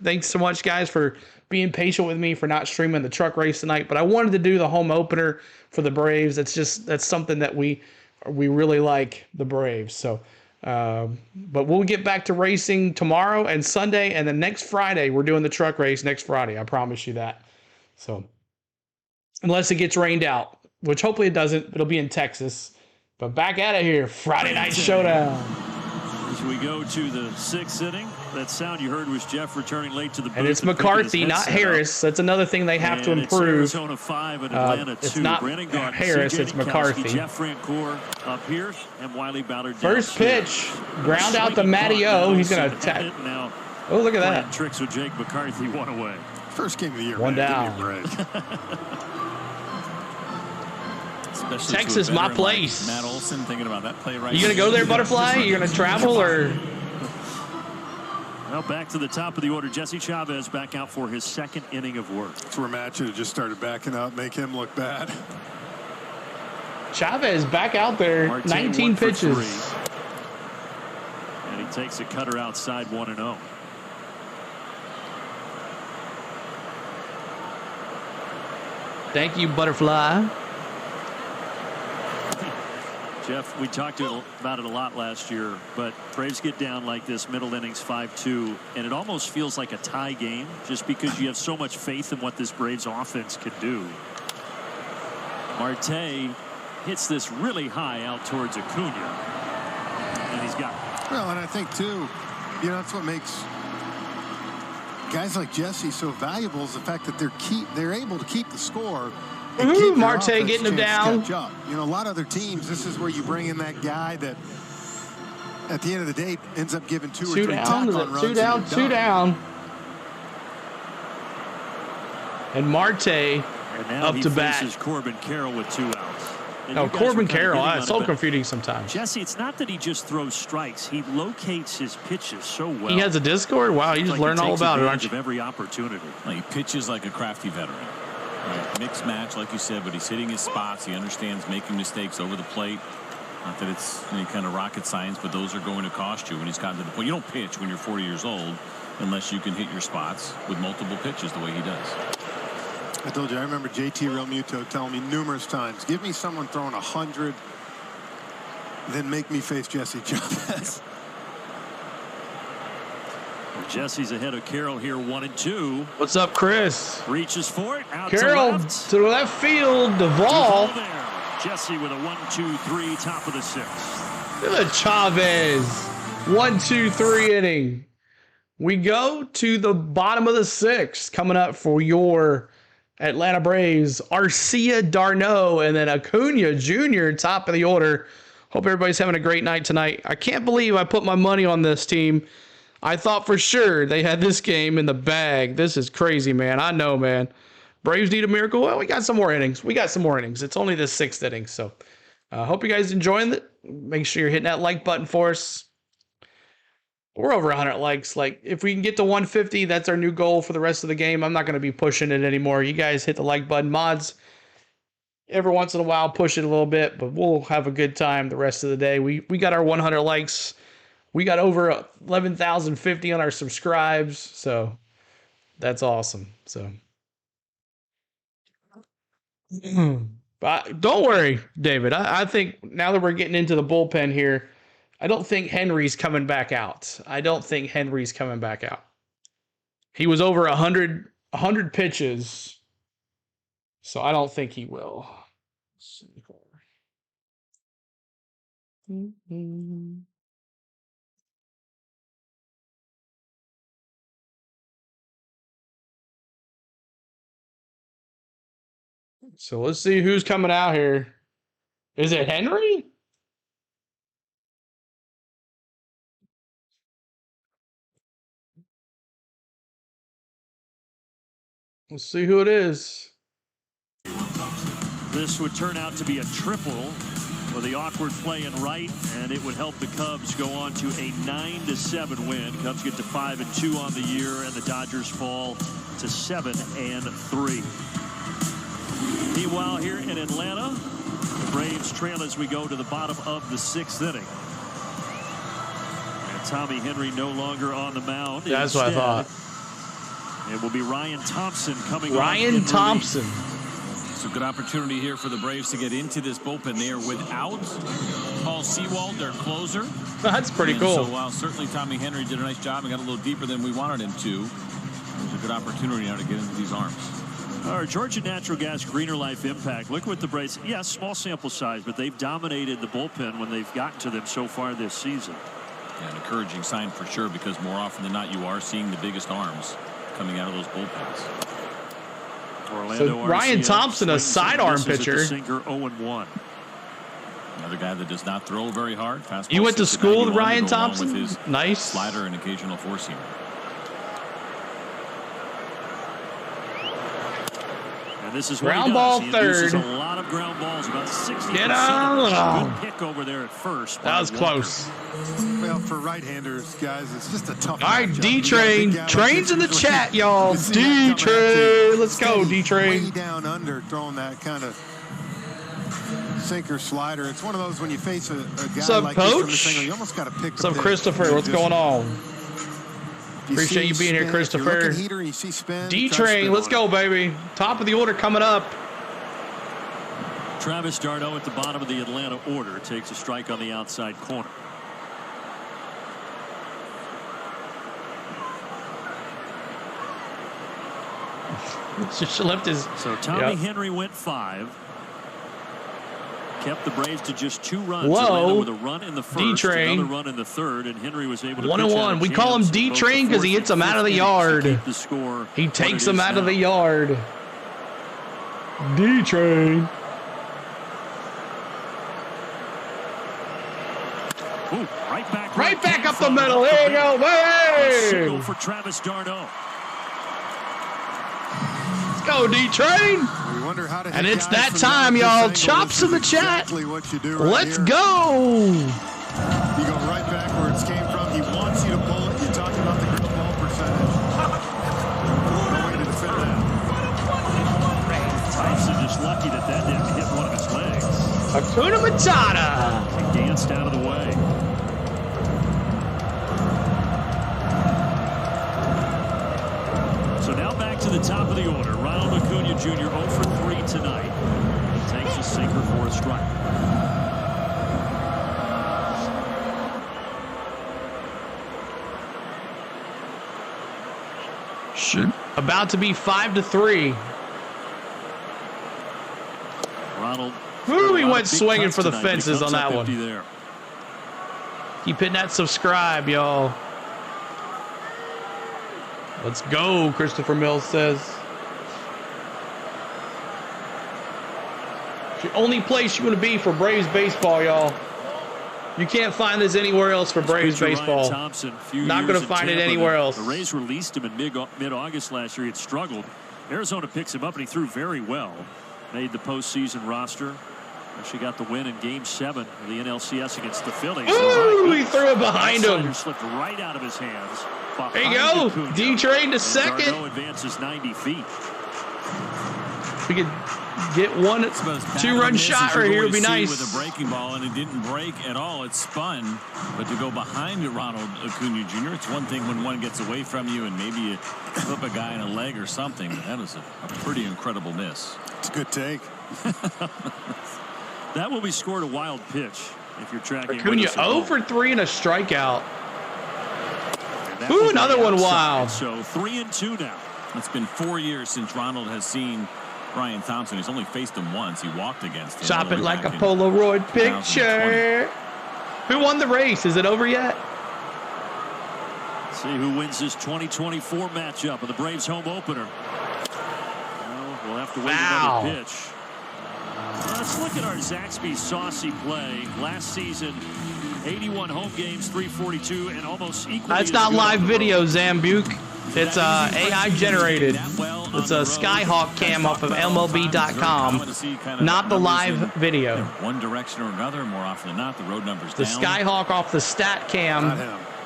thanks so much, guys, for being patient with me for not streaming the truck race tonight. But I wanted to do the home opener for the Braves. That's something that we really like, the Braves. So, but we'll get back to racing tomorrow and Sunday, and then next Friday we're doing the truck race next Friday. I promise you that. So, unless it gets rained out, which hopefully it doesn't. It'll be in Texas. But back at it here, Friday Night Showdown. So we go to the 6th inning. That sound you heard was Jeff returning late to the booth. And it's McCarthy, not Harris. That's another thing they have to improve. It's Arizona 5 and Atlanta 2. It's not Harris, it's McCarthy. Jeff Francoeur up here, and Wiley Ballard First pitch, ground out to Matty O. He's going to attack. Oh, look at that. Tricks with Jake McCarthy, one away. First game of the year. One down. Especially Texas, my place. Matt Olson thinking about that play right. You gonna go there, Butterfly? You gonna travel or? Well, back to the top of the order. Jesse Chavez back out for his 2nd inning of work. That's where Matt should have just started backing up, make him look bad. Chavez back out there, Marte 19 pitches. And he takes a cutter outside 1-0. Thank you, Butterfly. Jeff, we talked about it a lot last year, but Braves get down like this, middle innings 5-2, and it almost feels like a tie game just because you have so much faith in what this Braves offense can do. Marte hits this really high out towards Acuna, and he's got it. Well, and I think, too, you know, that's what makes guys like Jesse so valuable is the fact that they're able to keep the score. Marte getting him down. You know, a lot of other teams, this is where you bring in that guy that at the end of the day ends up giving two or three tack-on runs. Two down. And Marte up to bat. Faces Corbin Carroll with 2 outs. No, Corbin Carroll. It's so confusing sometimes. Jesse, it's not that he just throws strikes. He locates his pitches so well. He has a Discord? Wow, you just learn all about it, aren't you? Of every opportunity. He pitches like a crafty veteran. Right. Mixed match, like you said, but he's hitting his spots. He understands making mistakes over the plate. Not that it's any kind of rocket science, but those are going to cost you when he's gotten to the point. You don't pitch when you're 40 years old unless you can hit your spots with multiple pitches the way he does. I told you, I remember JT Realmuto telling me numerous times, give me someone throwing 100, then make me face Jesse Chavez. Jesse's ahead of Carroll here, 1-2. What's up, Chris? Reaches for it. Out Carroll to the left field. Duvall. Jesse with a 1-2-3, top of the 6th. Look at Chavez. 1-2-3 inning. We go to the bottom of the 6th. Coming up for your Atlanta Braves, Arcia d'Arnaud, and then Acuna Jr. top of the order. Hope everybody's having a great night tonight. I can't believe I put my money on this team. I thought for sure they had this game in the bag. This is crazy, man. I know, man. Braves need a miracle. Well, we got some more innings. It's only the 6th inning. So hope you guys enjoying it. Make sure you're hitting that like button for us. We're over 100 likes. Like, if we can get to 150, that's our new goal for the rest of the game. I'm not going to be pushing it anymore. You guys hit the like button. Mods, every once in a while, push it a little bit, but we'll have a good time the rest of the day. We got our 100 likes. We got over 11,050 on our subscribes, so that's awesome. So, but don't worry, David. I think now that we're getting into the bullpen here, I don't think Henry's coming back out. He was over 100 pitches, so I don't think he will. Let's see. So let's see who's coming out here. Is it Henry? Let's see who it is. This would turn out to be a triple with the awkward play in right, and it would help the Cubs go on to a 9-7 win. Cubs get to 5-2 on the year, and the Dodgers fall to 7-3. Meanwhile, here in Atlanta, the Braves trail as we go to the bottom of the 6th inning. And Tommy Henry no longer on the mound. That's what I thought. It will be Ryan Thompson coming on. Ryan Thompson. It's a good opportunity here for the Braves to get into this bullpen. They are without Paul Sewald, their closer. That's pretty cool. So while certainly Tommy Henry did a nice job and got a little deeper than we wanted him to, there's a good opportunity now to get into these arms. All right, Georgia Natural Gas Greener Life Impact. Look what the Braves, yes, small sample size, but they've dominated the bullpen when they've gotten to them so far this season. Yeah, an encouraging sign for sure, because more often than not you are seeing the biggest arms coming out of those bullpens. So Ryan Thompson, a sidearm pitcher. Sinker 0-1. Another guy that does not throw very hard. Fastball. You went to school with Ryan Thompson? With his nice. Slider and occasional four-seamer. This is what ground he ball does. He third. A lot of ground balls, about 60%. Get out. Good pick over there at first. That was close. Well, for right-handers, guys, it's just a tough. All right, D-Train. Train's in the chat, y'all. D-Train. Let's go, D-Train. Way down under, throwing that kind of sinker slider. It's one of those when you face a guy like this from the single, you almost got to pick the pitch. Christopher, what's going on? Appreciate you being here, Christopher. D-Train, let's go, baby. Top of the order coming up. Travis d'Arnaud at the bottom of the Atlanta order takes a strike on the outside corner. Just left his. So Tommy Henry went 5. Kept the Braves to just 2 runs. Whoa. With a run in the first, D-Train. another run in the third, and Henry was able to 1-1. We call him D-Train because he hits them out of the yard. He takes them out of the yard. D-Train. Ooh, right back up the middle. There you go, baby. Single for Travis d'Arnaud. Let's go, D-Train. And it's that time, y'all. Chops in the chat. Let's go. You go right back where it came from. He wants you to pull it. You're talking about the ground ball percentage. No way to defend that. Thompson just lucky that didn't hit one of his legs. Hakuna Matata. He danced out of the way. So now back to the top of the order. Ronald Acuna Jr. 0 for 3 tonight. Takes a sinker for a strike. About to be 5-3. Ronald. Ooh, he went swinging for the fences on that one. There. Keep hitting that subscribe, y'all. Let's go, Christopher Mills says. It's the only place you want to be for Braves baseball, y'all. You can't find this anywhere else for Braves baseball. Thompson, not going to find it anywhere else. The Rays released him in mid-August last year. He had struggled. Arizona picks him up, and he threw very well. Made the postseason roster. Actually got the win in Game 7 of the NLCS against the Phillies. Ooh, he threw it behind him. Slipped right out of his hands. There you go. D-Train to second. d'Arnaud advances 90 feet. We could get one 2-run shot right here. Would be nice. With a breaking ball, and it didn't break at all. It spun. But to go behind Ronald Acuna Jr., it's one thing when one gets away from you and maybe you flip a guy in a leg or something. That is a pretty incredible miss. It's a good take. That will be scored a wild pitch if you're tracking. Acuna 0 for 3 and a strikeout. Ooh, another one wild. So 3-2 now. It's been 4 years since Ronald has seen Ryan Thompson. He's only faced him once. He walked against him. Chop it like a Polaroid picture. Who won the race? Is it over yet? Let's see who wins this 2024 matchup of the Braves home opener. Well, we'll have to wait another pitch. Let's look at our Zaxby Saucy play. Last season, 81 home games, 342, and almost equal. That's not live video, Zambuke. It's AI generated. It's a Skyhawk cam off of MLB.com. Not the live video. One direction or another, more often than not, the road numbers down. The Skyhawk off the stat cam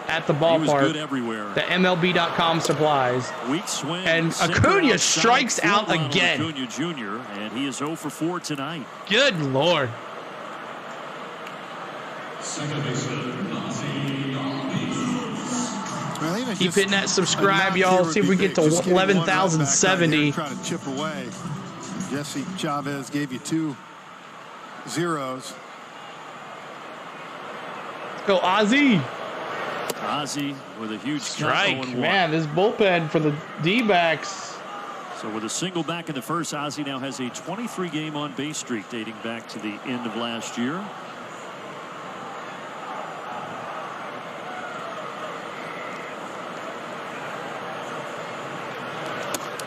at the ballpark. He was good everywhere. The MLB.com supplies. Weak swing. And Acuna strikes out again. Acuna Jr. and he is 0 for 4 tonight. Good Lord. Second baseman, Keep hitting that subscribe, y'all. See if we get to 11,070. Try to chip away. Jesse Chavez gave you 2 zeros. Go Ozzy. Ozzy with a huge strike. Man, this bullpen for the D-backs. So with a single back in the first, Ozzy now has a 23-game on-base streak dating back to the end of last year.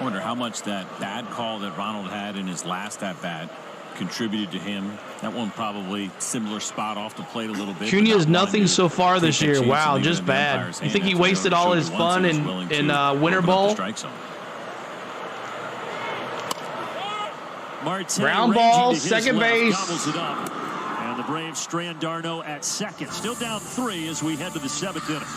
I wonder how much that bad call that Ronald had in his last at-bat contributed to him. That one probably similar spot off the plate a little bit. Cunea's nothing so far this year. Wow, just bad. You think he wasted all his fun in winter ball? Ground ball, second base. And the Braves strand d'Arnaud at second. Still down 3 as we head to the 7th inning.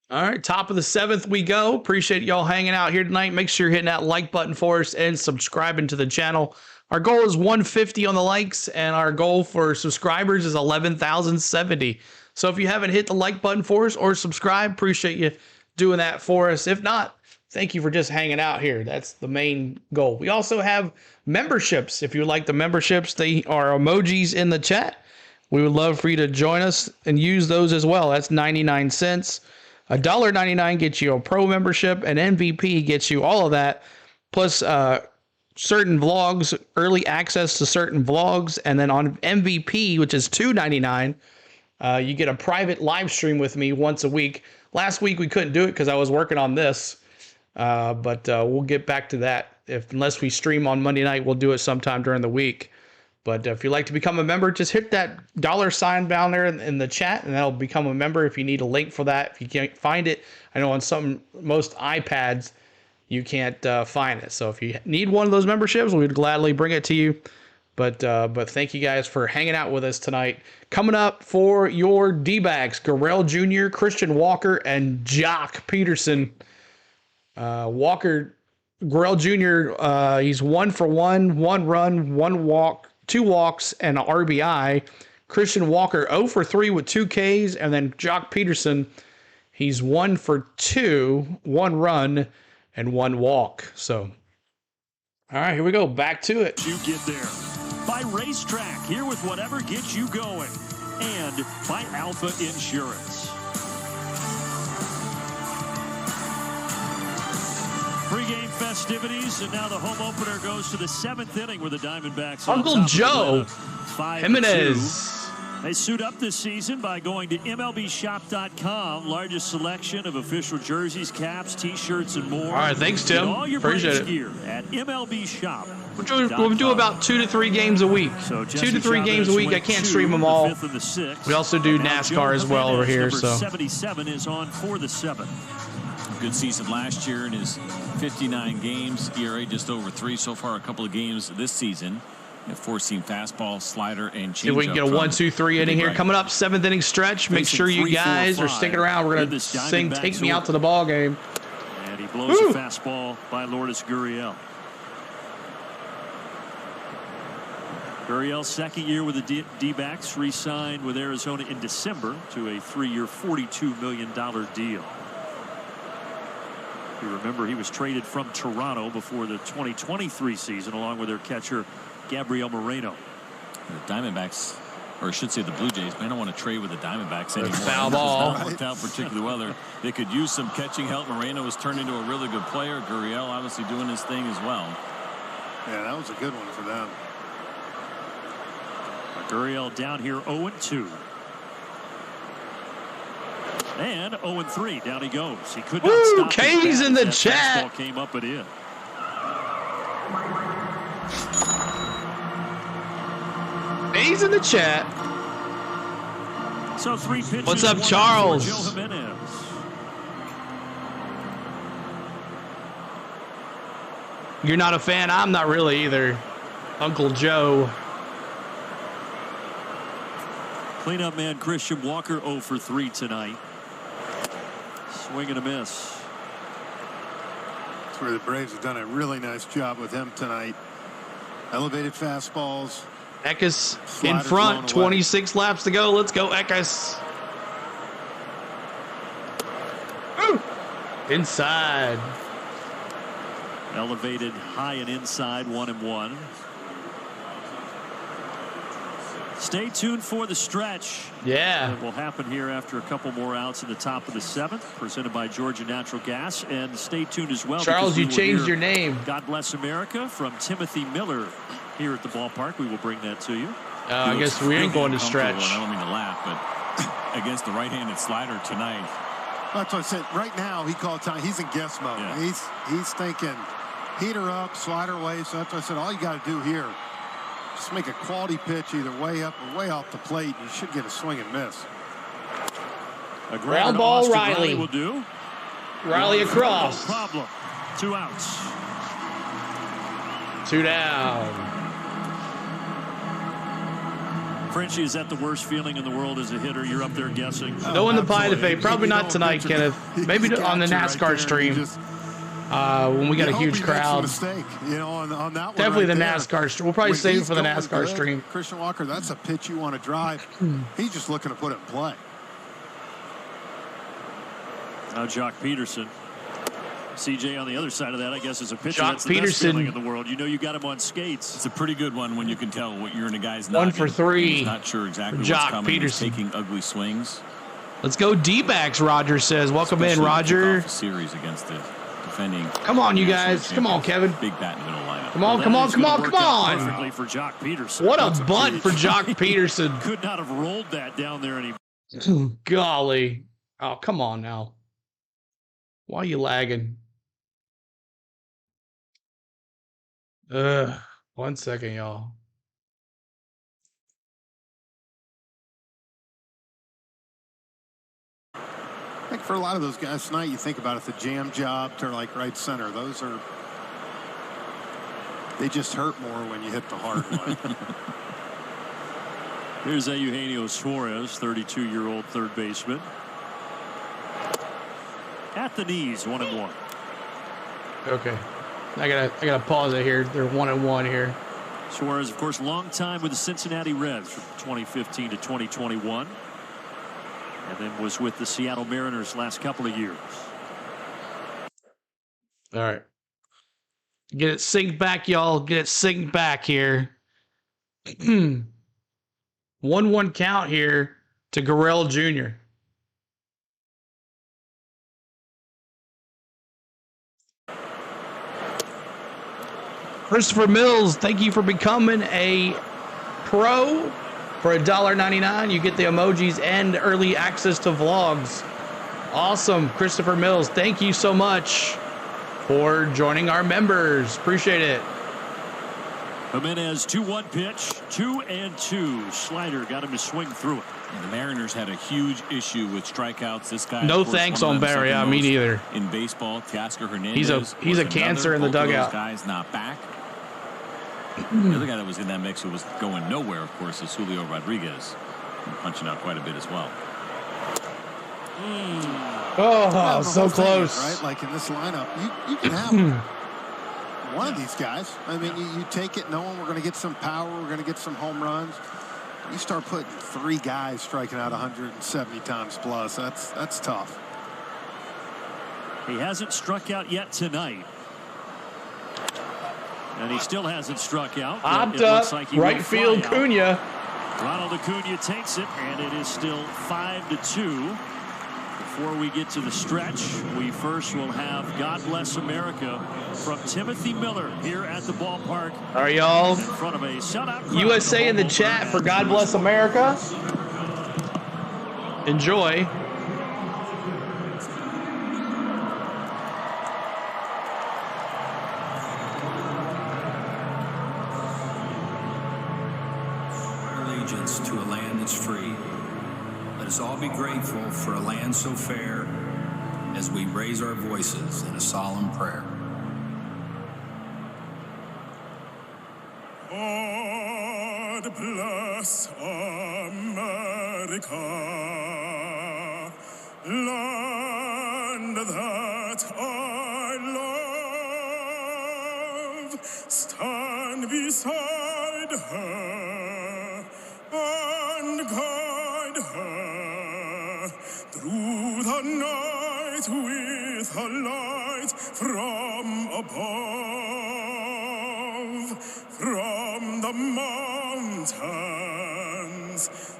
All right, top of the 7th we go. Appreciate y'all hanging out here tonight. Make sure you're hitting that like button for us and subscribing to the channel. Our goal is 150 on the likes, and our goal for subscribers is 11,070. So if you haven't hit the like button for us or subscribe, appreciate you doing that for us. If not, thank you for just hanging out here. That's the main goal. We also have memberships. If you like the memberships, they are emojis in the chat. We would love for you to join us and use those as well. That's 99 cents. $1.99 gets you a pro membership, and MVP gets you all of that, plus certain vlogs, early access to certain vlogs, and then on MVP, which is $2.99, you get a private live stream with me once a week. Last week we couldn't do it because I was working on this, but we'll get back to that. Unless we stream on Monday night, we'll do it sometime during the week. But if you'd like to become a member, just hit that $sign down there in the chat, and that'll become a member. If you need a link for that, if you can't find it, I know on most iPads you can't find it. So if you need one of those memberships, we'd gladly bring it to you. But thank you guys for hanging out with us tonight. Coming up for your D-backs, Gurriel Jr., Christian Walker, and Jock Peterson. Gurriel Jr., he's 1 for 1, 1 run, 1 walk, 2 walks, and an RBI. Christian Walker 0 for 3 with 2 Ks, and then Jock Peterson, he's 1 for 2, 1 run, and 1 walk. So, all right, here we go. Back to it. You get there by Racetrack, here with whatever gets you going, and by Alpha Insurance. Pregame festivities, and now the home opener goes to the 7th inning where the Diamondbacks. Uncle Joe Jimenez. They suit up this season by going to MLBshop.com. Largest selection of official jerseys, caps, T-shirts, and more. All right, thanks, Tim. All your appreciate it. Gear at MLB Shop. We'll do about 2 to 3 games a week. So 2 to 3 games a week. I can't stream them all. We also do NASCAR as well over here. So 77 is on for the 7th. Good season last year in his 59 games. ERA just over 3 so far. A couple of games this season. 4-seam fastball, slider, and changeup. If we can get a 1-2-3 inning here. Coming up, 7th inning stretch. Make sure you guys are sticking around. We're going to sing "Take Me Out to the Ball Game." And he blows a fastball by Lourdes Gurriel. Gurriel's second year with the D-backs, re-signed with Arizona in December to a 3-year, $42 million deal. You remember he was traded from Toronto before the 2023 season, along with their catcher Gabriel Moreno. The Diamondbacks, or I should say the Blue Jays, may not want to trade with the Diamondbacks anymore. Foul ball. Not worked out particularly well. They could use some catching help. Moreno has turned into a really good player. Gurriel obviously doing his thing as well. Yeah, that was a good one for them. Gurriel down here 0-2. And 0-3. Down he goes. He could not stop. K's in the chat. Ball came up and in. K's in the chat. So 3 pitches. What's up, Charles? Joe Jimenez. You're not a fan? I'm not really either. Uncle Joe. Cleanup man Christian Walker 0 for 3 tonight. Swing and a miss. That's where the Braves have done a really nice job with him tonight. Elevated fastballs. Eckes in front. 26 laps to go. Let's go, Eckes. Inside. Elevated high and inside, 1-1. Stay tuned for the stretch. Yeah. It will happen here after a couple more outs in the top of the 7th, presented by Georgia Natural Gas. And stay tuned as well. Charles, you changed your name. God Bless America from Timothy Miller here at the ballpark. We will bring that to you. I guess we ain't going to stretch. I don't mean to laugh, but against the right-handed slider tonight, That's what I said. Right now, he called time. He's in guess mode. Yeah. He's thinking heater up, slider away. So that's what I said. All you got to do here, just make a quality pitch either way up or way off the plate. You should get a swing and miss. A ground ball, Riley will do. Riley across. No problem. 2 outs. 2 down. Frenchie, is that the worst feeling in the world as a hitter? You're up there guessing. Knowing the pie to fate. Probably not tonight, Kenneth. Maybe on the NASCAR stream. When we got a huge crowd. Mistake, on that one. Definitely right the there. NASCAR stream. We'll probably save it for the NASCAR stream. Christian Walker, that's a pitch you want to drive. He's just looking to put it in play. Now Jock Peterson. CJ on the other side of that, I guess, is a pitcher. Jock That's the Peterson best feeling in the world. You got him on skates. It's a pretty good one when you can tell what you're in a guy's 1 for 3. He's not sure exactly Jock what's coming. Peterson. He's taking ugly swings. Let's go Dbacks, Roger says. Welcome Especially in, Roger. A series against the defending. Come on, you guys. Come on, Kevin. Big bat in the middle lineup. Come on, come on, come on, come on. Perfectly for Jock Peterson. What a bunt for Jock Peterson. Could not have rolled that down there any. Golly. Oh, come on now. Why are you lagging? 1 second, y'all. I think for a lot of those guys tonight, you think about it, the jam job to like right center. They just hurt more when you hit the hard one. Here's Eugenio Suarez, 32-year-old third baseman. At the knees, 1-1. Okay. I gotta pause it here. They're 1-1 here. Suarez, of course, long time with the Cincinnati Reds from 2015 to 2021. And then was with the Seattle Mariners last couple of years. All right. Get it synced back, y'all. Get it synced back here. 1-1 count here to Gurriel Jr. Christopher Mills, thank you for becoming a pro. For $1.99, you get the emojis and early access to vlogs. Awesome, Christopher Mills. Thank you so much for joining our members. Appreciate it. Jimenez, 2-1 pitch, 2-2. Slider got him to swing through it. And the Mariners had a huge issue with strikeouts. This guy, no thanks on Barry. Yeah, me neither. In baseball, Teoscar Hernandez. He's a cancer in the dugout. Guys not back. The other guy that was in that mix who was going nowhere, of course, is Julio Rodriguez, punching out quite a bit as well. Oh, so close. Right, like in this lineup, you can have one of these guys. I mean, you take it knowing we're going to get some power, we're going to get some home runs. You start putting 3 guys striking out 170 times plus. That's tough. He hasn't struck out yet tonight. And he still hasn't struck out. Popped up, like right field, Cunha. Ronald Acuna takes it, and it is still 5-2. Before we get to the stretch, we first will have God Bless America from Timothy Miller here at the ballpark. All right, y'all. In front of a shutout crowd. USA in the chat for God Bless America. Enjoy. To a land that's free. Let us all be grateful for a land so fair as we raise our voices in a solemn prayer. God bless America, land that I love. Stand beside her and guide her through the night with a light from above, from the mountains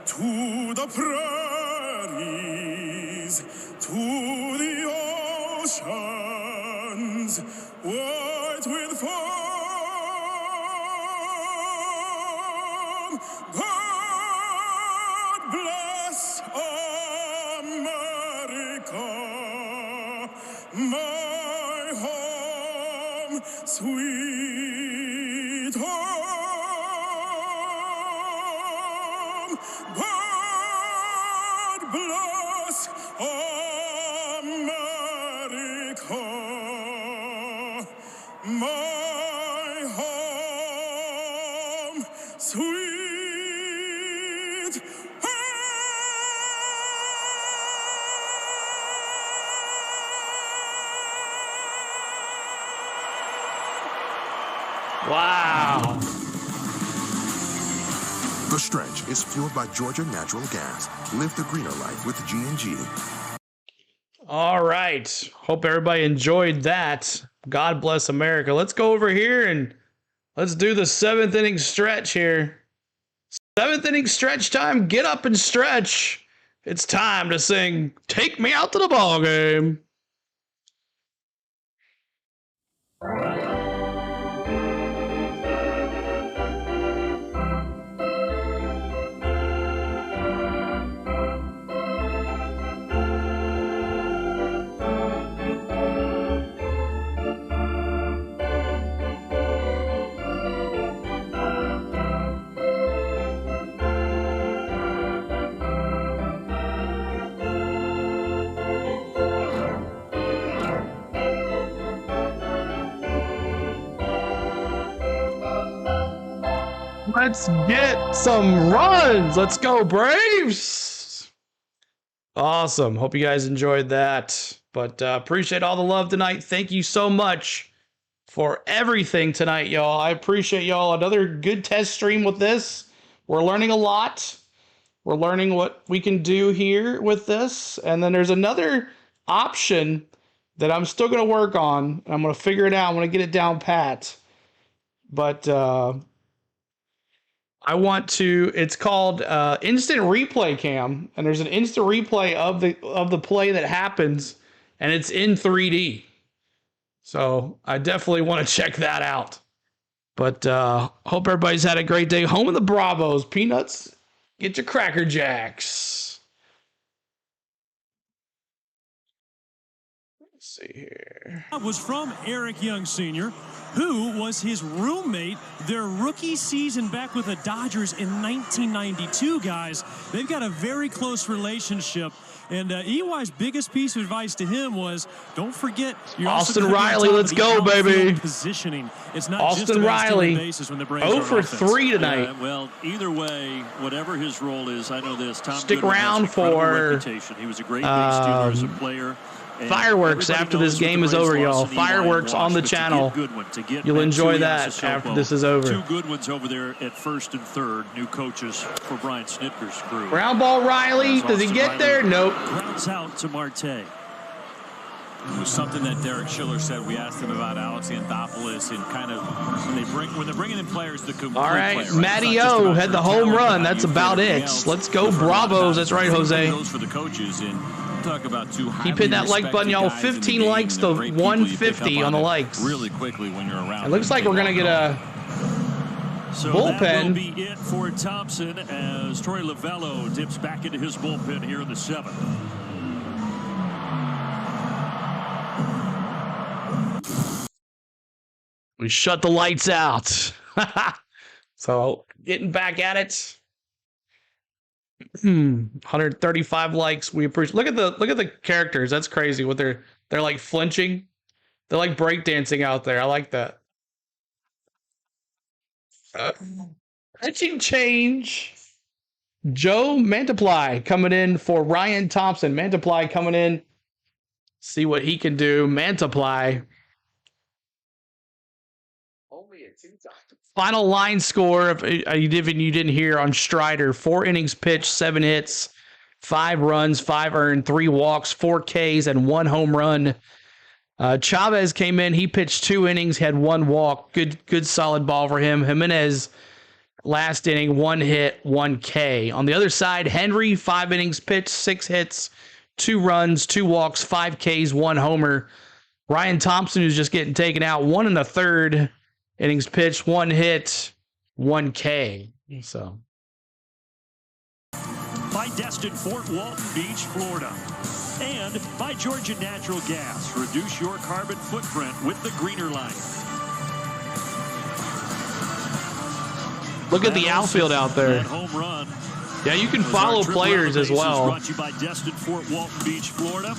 to the prairies to the oceans white with foam. God bless America. my home, sweet home. God bless America, my home, sweet Wow. The Stretch is fueled by Georgia Natural Gas. Live the greener life with G&G. All right. Hope everybody enjoyed that. God bless America. Let's go over here and let's do the 7th inning stretch here. 7th inning stretch time. Get up and stretch. It's time to sing Take Me Out to the Ball Game. Let's get some runs. Let's go, Braves. Awesome. Hope you guys enjoyed that. But appreciate all the love tonight. Thank you so much for everything tonight, y'all. I appreciate y'all. Another good test stream with this. We're learning a lot. We're learning what we can do here with this. And then there's another option that I'm still going to work on. I'm going to figure it out. I'm going to get it down pat. But I want to, it's called instant replay cam, and there's an instant replay of the play that happens, and it's in 3D. So I definitely want to check that out. But hope everybody's had a great day. Home of the Bravos, Peanuts, get your Cracker Jacks. Let's see here. That was from Eric Young Sr., who was his roommate their rookie season back with the Dodgers in 1992, guys. They've got a very close relationship. And EY's biggest piece of advice to him was, don't forget, you're Austin Riley, let's go, baby. Positioning. It's not Austin just Riley, bases when the Braves 0 for 3 tonight. Well, either way, whatever his role is, I know this. Tom Stick Goodwin around has an for reputation. He was a great base stealer as a player. Fireworks after this game is over, y'all. Fireworks on the channel. You'll enjoy that after this is over. Two good ones over there at first and third. New coaches for Brian Snitker's crew. Ground ball, Riley. Does he get there? Nope. Grounds out to Marte. It was something that Derek Schiller said. We asked him about Alex Anthopoulos and kind of when they're bringing in players to complete. All right, Matty O had the home run. That's about it. Let's go, Bravos. That's right, Jose. For the coaches and talk about two. Keep hitting that like button, y'all. 15 likes to 150 on the likes. Really quickly when you're around. It looks like we're gonna get a bullpen. That will be it for Thompson as Troy Lavello dips back into his bullpen here in the 7th. We shut the lights out. So getting back at it. 135 likes. We appreciate. Look at the characters. That's crazy. What they're like flinching. They're like breakdancing out there. I like that. Pitching change. Joe Mantiply coming in for Ryan Thompson. Mantiply coming in. See what he can do. Mantiply. Final line score, if you didn't hear on Strider, 4 innings pitched, 7 hits, 5 runs, 5 earned, 3 walks, 4 Ks, and 1 home run. Chavez came in. He pitched 2 innings, had 1 walk. Good solid ball for him. Jimenez, last inning, 1 hit, 1 K. On the other side, Henry, 5 innings pitched, 6 hits, 2 runs, 2 walks, 5 Ks, 1 homer. Ryan Thompson, who's just getting taken out, 1 1/3 innings pitched, 1 hit, 1 K. So. By Destin, Fort Walton Beach, Florida. And by Georgia Natural Gas. Reduce your carbon footprint with the greener life. Look at the outfield out there. Home run. Yeah, you can follow players as well. Brought to you by Destin, Fort Walton Beach, Florida.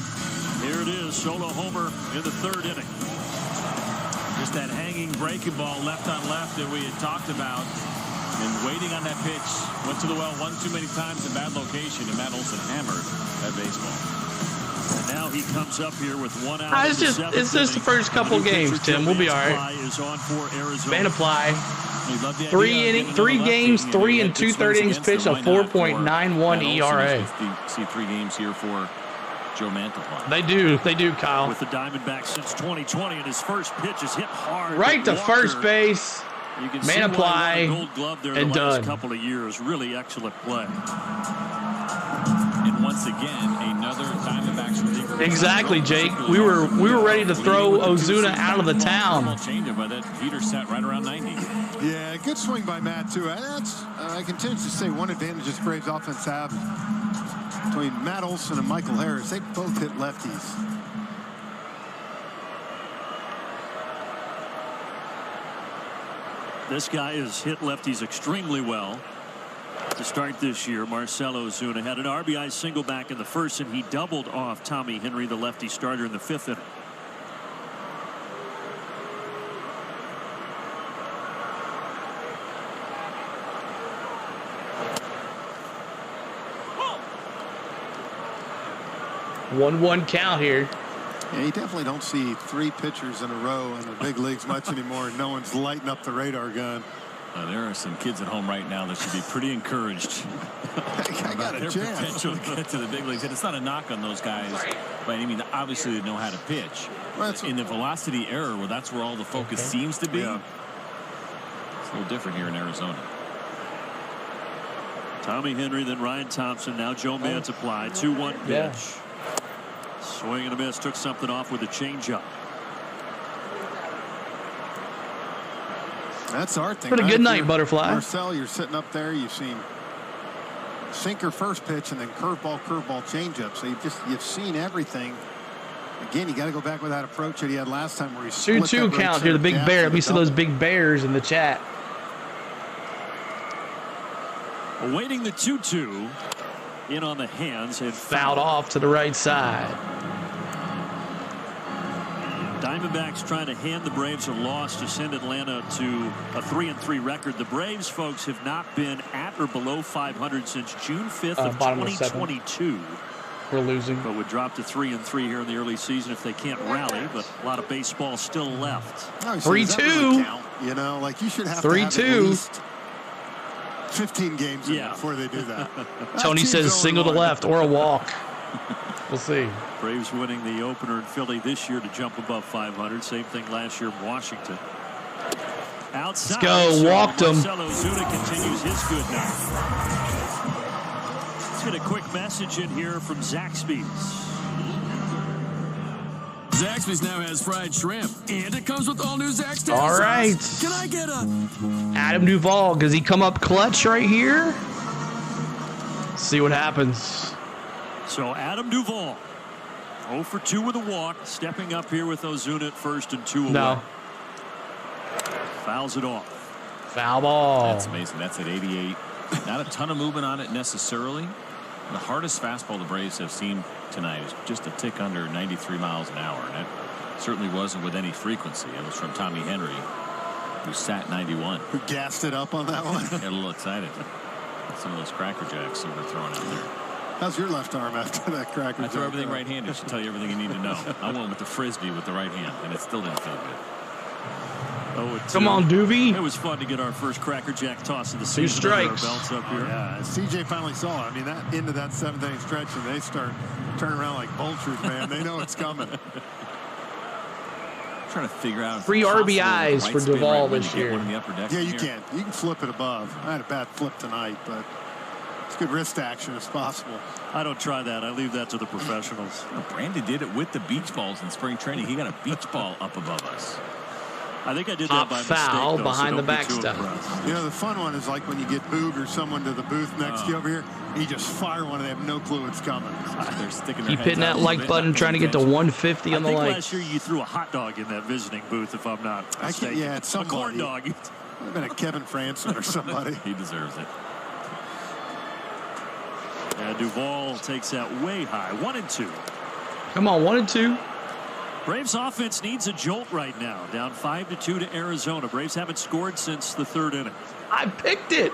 Here it is, solo homer in the 3rd inning. Just that hanging breaking ball left on left that we had talked about. And waiting on that pitch. Went to the well one too many times in bad location. And Matt Olson hammered that baseball. And now he comes up here with 1 out. It's just the first couple games, Tim. We'll be all right. Man apply. 3 games, 3 and 2/3 innings pitched, a 4.91 ERA. See 3 games here for Joe Mantiply. They do, Kyle. With the Diamondbacks since 2020, and his first pitch is hit hard. Right to first base. Man apply and done. Couple of years, really excellent play. And once again, another Diamondbacks reliever. Exactly, Jake. We were ready to throw Ozuna out of the town. Changeup by that heater set right around 90. Yeah, good swing by Matt too. I continue to say one advantage this Braves offense have between Matt Olson and Michael Harris. They both hit lefties. This guy has hit lefties extremely well to start this year. Marcell Ozuna had an RBI single back in the 1st, and he doubled off Tommy Henry, the lefty starter, in the 5th inning. One count here. Yeah, you definitely don't see 3 pitchers in a row in the big leagues much anymore. No one's lighting up the radar gun. There are some kids at home right now that should be pretty encouraged I got their a chance. potential to get to the big leagues. And it's not a knock on those guys by any means. Obviously, they know how to pitch. Well, in the velocity era, where that's where all the focus seems to be, it's a little different here in Arizona. Tommy Henry, then Ryan Thompson, now Joe Mantiply. 2-1 pitch. Yeah. Swing and a miss, took something off with a changeup. That's our thing. Pretty good night, Butterfly. Marcell, you're sitting up there. You've seen sinker first pitch and then curveball, changeup. So you've seen everything. Again, you got to go back with that approach that he had last time, where he split 2-2 count here. The big bear. Let me see those big bears in the chat. Awaiting the 2-2. In on the hands and fouled off to the right side. Diamondbacks trying to hand the Braves a loss to send Atlanta to a 3-3 record. The Braves, folks, have not been at or below 500 since June 5th of 2022. We're losing, but would drop to 3-3 here in the early season if they can't rally. But a lot of baseball still left. 3-2. You know, like you should have 3-2. 15 games before they do that. Tony says single to left or a walk. We'll see. Braves winning the opener in Philly this year to jump above 500. Same thing last year in Washington. Outside, let's go. Walked him. Marcell Ozuna continues his good night. Let's get a quick message in here from Zaxby's. Zaxby's now has fried shrimp, and it comes with all new Zax tail All right. sauce. Can I get a Adam Duvall? Does he come up clutch right here? See what happens. So Adam Duvall, 0 for 2 with a walk, stepping up here with Ozuna at first and 2 away. No. Fouls it off. Foul ball. That's amazing. That's at 88. Not a ton of movement on it necessarily. The hardest fastball the Braves have seen tonight is just a tick under 93 miles an hour. And that certainly wasn't with any frequency. It was from Tommy Henry, who sat 91. Who gassed it up on that one? Got a little excited. Some of those Cracker Jacks that were throwing out there. How's your left arm after that Cracker I Jack? throw everything right-handed. Should tell you everything you need to know. I went with the Frisbee with the right hand, and it still didn't feel good. Come on, Doobie. It was fun to get our first Cracker Jack toss of the season. 2 strikes. Belts up here. Yeah, CJ finally saw it. I mean, that into that 7th inning stretch, and they start turning around like vultures, man. They know it's coming. Trying to figure out 3 RBIs for Duvall this year. Yeah, you can. You can flip it above. I had a bad flip tonight, but it's good wrist action as possible. I don't try that. I leave that to the professionals. Brandon did it with the beach balls in spring training. He got a beach ball up above us. I think I did Pop that by foul mistake, though, behind so the don't be too backstop. impressed. You know, the fun one is like when you get booed or someone to the booth next to you over here, and you just fire one and they have no clue it's coming. They're sticking their Keep heads hitting out that a like little button, bit, trying to get to 150 on the I think like. last year you threw a hot dog in that visiting booth, if I'm not mistaken. Yeah, it's a corn dog. Would have been a Kevin Franson or somebody. He deserves it. And Duvall takes that way high. 1-2. Come on, 1-2. Braves offense needs a jolt right now. Down 5-2 to Arizona. Braves haven't scored since the third inning. I picked it.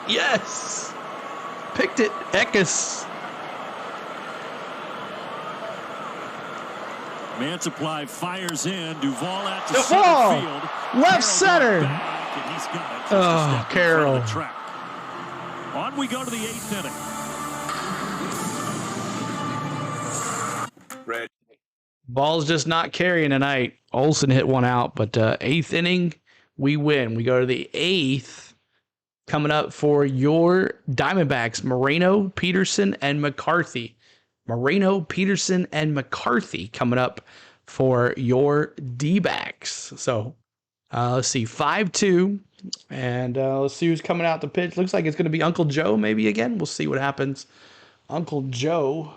Yes. Picked it. Eckes. Mantiply fires in. Duvall at the Duvall! center field. Left center. Back, and he's got it. Oh, Carroll. On we go to the 8th inning. Red. Ball's just not carrying tonight. Olsen hit one out, but 8th inning, we win. We go to the 8th. Coming up for your Diamondbacks, Moreno, Peterson, and McCarthy. Moreno, Peterson, and McCarthy coming up for your D-backs. So let's see, 5-2. And let's see who's coming out to pitch. Looks like it's going to be Uncle Joe maybe again. We'll see what happens. Uncle Joe.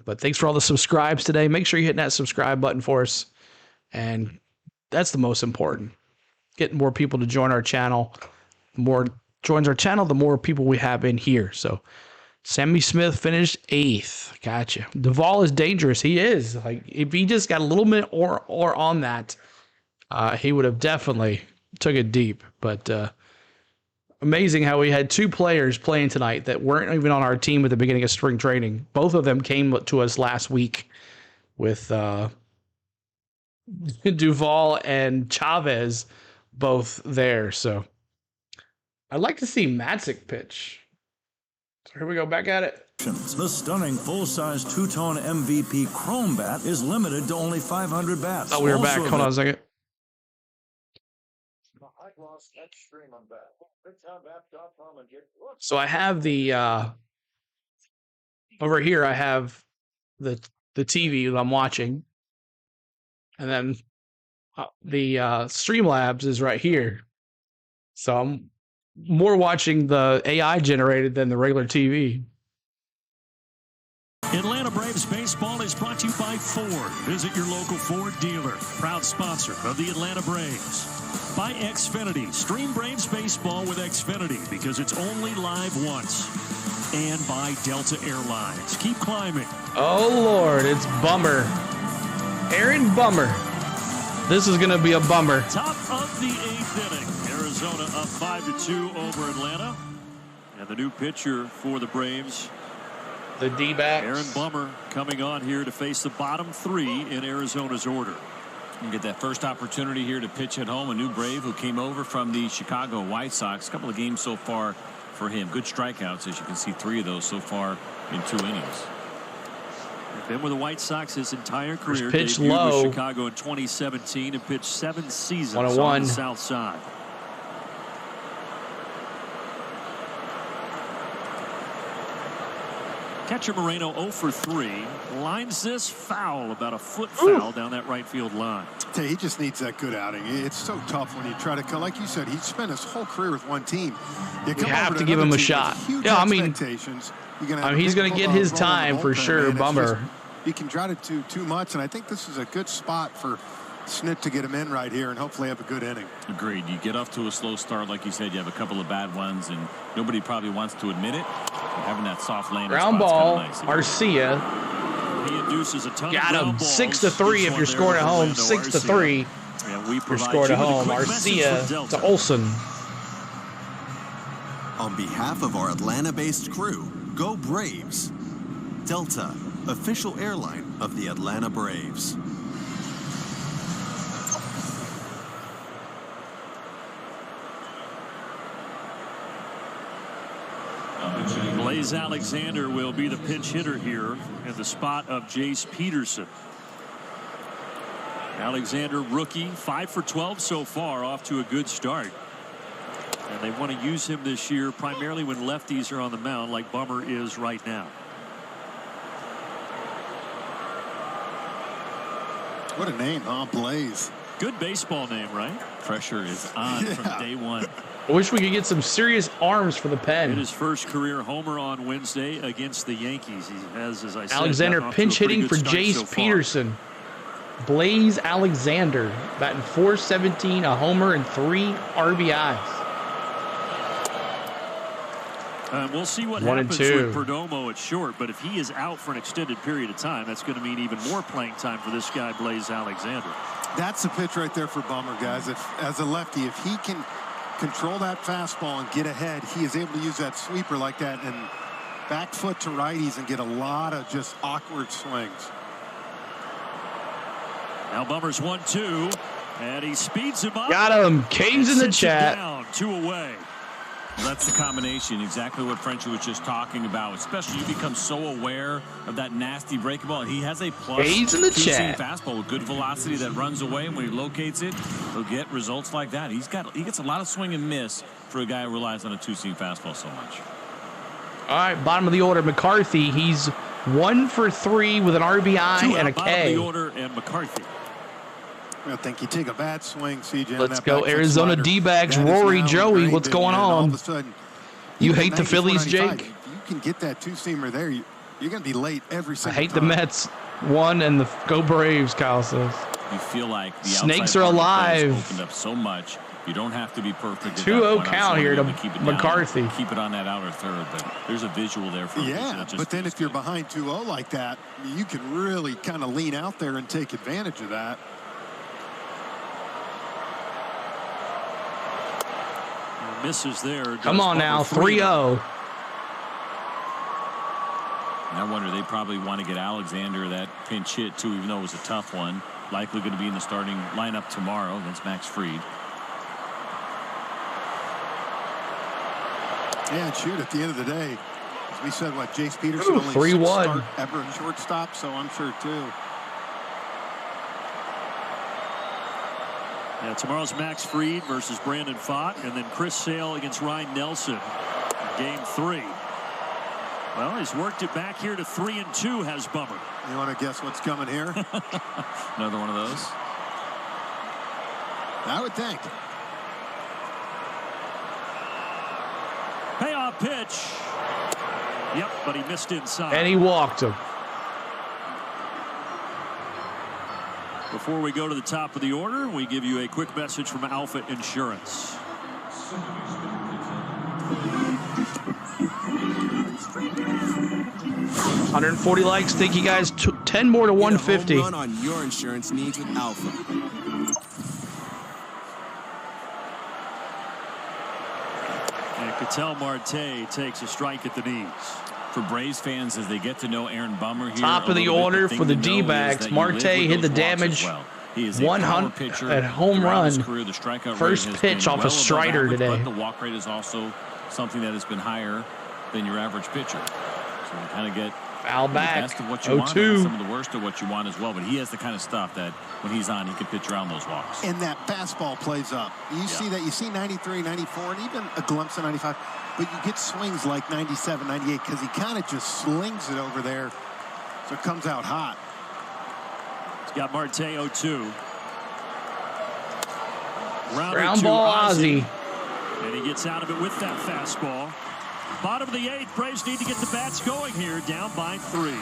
But thanks for all the subscribes today. Make sure you're hitting that subscribe button for us. And that's the most important. Getting more people to join our channel. The more joins our channel, the more people we have in here. So Sammy Smith finished 8th. Gotcha. Duvall is dangerous. He is. Like, if he just got a little bit or on that, he would have definitely took it deep. But amazing how we had 2 players playing tonight that weren't even on our team at the beginning of spring training. Both of them came to us last week with Duvall and Chavez both there. So I'd like to see Matzik pitch. So here we go, back at it. The stunning full-size two-tone MVP Chrome bat is limited to only 500 bats. Oh, we were back. Hold on a second. So I have the over here. I have the TV that I'm watching, and then the Streamlabs is right here. So I'm more watching the AI generated than the regular TV. Atlanta Braves baseball is brought to you by Ford. Visit your local Ford dealer. Proud sponsor of the Atlanta Braves. By Xfinity. Stream Braves baseball with Xfinity because it's only live once. And by Delta Airlines. Keep climbing. Oh, Lord. It's Bummer. Aaron Bummer. This is going to be a bummer. Top of the 8th inning. Arizona up 5-2 over Atlanta. And the new pitcher for the Braves, the D-backs. Aaron Bummer coming on here to face the bottom 3 in Arizona's order. You get that first opportunity here to pitch at home. A new Brave who came over from the Chicago White Sox. A couple of games so far for him. Good strikeouts, as you can see, 3 of those so far in 2 innings. Been with the White Sox his entire career. Pitch Debuted low. with Chicago in 2017 and pitched 7 seasons 101. on the South Side. Catcher Moreno 0 for 3. Lines this foul, about a foot foul down that right field line. He just needs that good outing. It's so tough when you try to, like you said, he spent his whole career with one team. You have to give him a shot. Yeah, I mean, he's going to get his time for sure, Bummer. You can try to do too much, and I think this is a good spot for Snit to get him in right here and hopefully have a good inning. Agreed. You get off to a slow start, like you said. You have a couple of bad ones, and nobody probably wants to admit it. Having that soft landing ground ball, nice. Arcia. He induces a ton got of him 6-3 if you're scoring at home. 6-3 if you're scoring at home. Arcia to Olsen. On behalf of our Atlanta-based crew, go Braves. Delta, official airline of the Atlanta Braves. Blaze Alexander will be the pinch hitter here in the spot of Jace Peterson. Alexander, rookie, 5 for 12 so far, off to a good start. And they want to use him this year primarily when lefties are on the mound, like Bummer is right now. What a name, huh? Blaze. Good baseball name, right? Pressure is on from day one. I wish we could get some serious arms for the pen. Hit his first career homer on Wednesday against the Yankees. He has, as I said, Alexander pinch hitting for Jace Peterson. Blaze Alexander batting .417, a homer, and 3 RBIs. We'll see what 1 and happens 2 with Perdomo at short, but if he is out for an extended period of time, that's going to mean even more playing time for this guy, Blaze Alexander. That's the pitch right there for Bummer, guys. As a lefty, if he can control that fastball and get ahead, he is able to use that sweeper like that and back foot to righties and get a lot of just awkward swings. Now Bummer's 1-2, and he speeds him up. Got him. Canes in the chat. Down, 2 away. Well, that's the combination, exactly what Frenchie was just talking about. Especially you become so aware of that nasty breaking ball. He has a plus Canes in the two-seam chat. fastball with good velocity that runs away, and when he locates it, he'll get results like that. He gets a lot of swing and miss for a guy who relies on a two-seam fastball so much. All right, bottom of the order, McCarthy. He's 1 for 3 with an RBI and a Bottom of K. the order, and McCarthy. I think you take a bad swing, CJ. Let's go Arizona D-backs. Rory, Joey, what's going on? All of a sudden, You hate the Phillies, 94, Jake? If you can get that two-seamer there, you're going to be late every I single hate time. the Mets. 1 and the Go Braves, Kyle says. You feel like the Snakes outside are part of the alive. fence opened up so much. You don't have to be perfect. 2-0 count here to McCarthy. Keep it on that outer third, but there's a visual there for Yeah, but then if you're behind 2-0 like that, you can really kind of lean out there and take advantage of that. Misses there. Come on now, 3-0. And I wonder, they probably want to get Alexander that pinch hit too, even though it was a tough one. Likely going to be in the starting lineup tomorrow against Max Fried. Yeah, and shoot, at the end of the day, as we said, what, Jace Peterson only 3-1. start ever in shortstop, so I'm sure too. Yeah, tomorrow's Max Fried versus Brandon Pfaadt, and then Chris Sale against Ryan Nelson. Game 3. Well, he's worked it back here to 3-2, has Bummer. You want to guess what's coming here? Another one of those? I would think. Payoff pitch. Yep, but he missed inside. And he walked him. Before we go to the top of the order, we give you a quick message from Alpha Insurance. 140 likes. Thank you guys. 10 more to 150. Get a home run on your insurance needs with Alpha. And Ketel Marte takes a strike at the knees. For Braves fans, as they get to know Aaron Bummer here, Top of the order for the D-backs. Marte hit the damage. He is a 100 pitcher at home throughout run. his career. The strikeout First rate has pitch been off well a Strider above average, today. But the walk rate is also something that has been higher than your average pitcher. So you kind of get Foul the back. best of what you want, 0-2. and some of the worst of what you want as well. But he has the kind of stuff that when he's on, he can pitch around those walks. And that fastball plays up. You see that. You see 93, 94, and even a glimpse of 95. But you get swings like 97, 98 because he kind of just slings it over there. So it comes out hot. He's got Marte 0-2. Ground ball, Ozzie. And he gets out of it with that fastball. Bottom of the 8th, Braves need to get the bats going here, down by 3.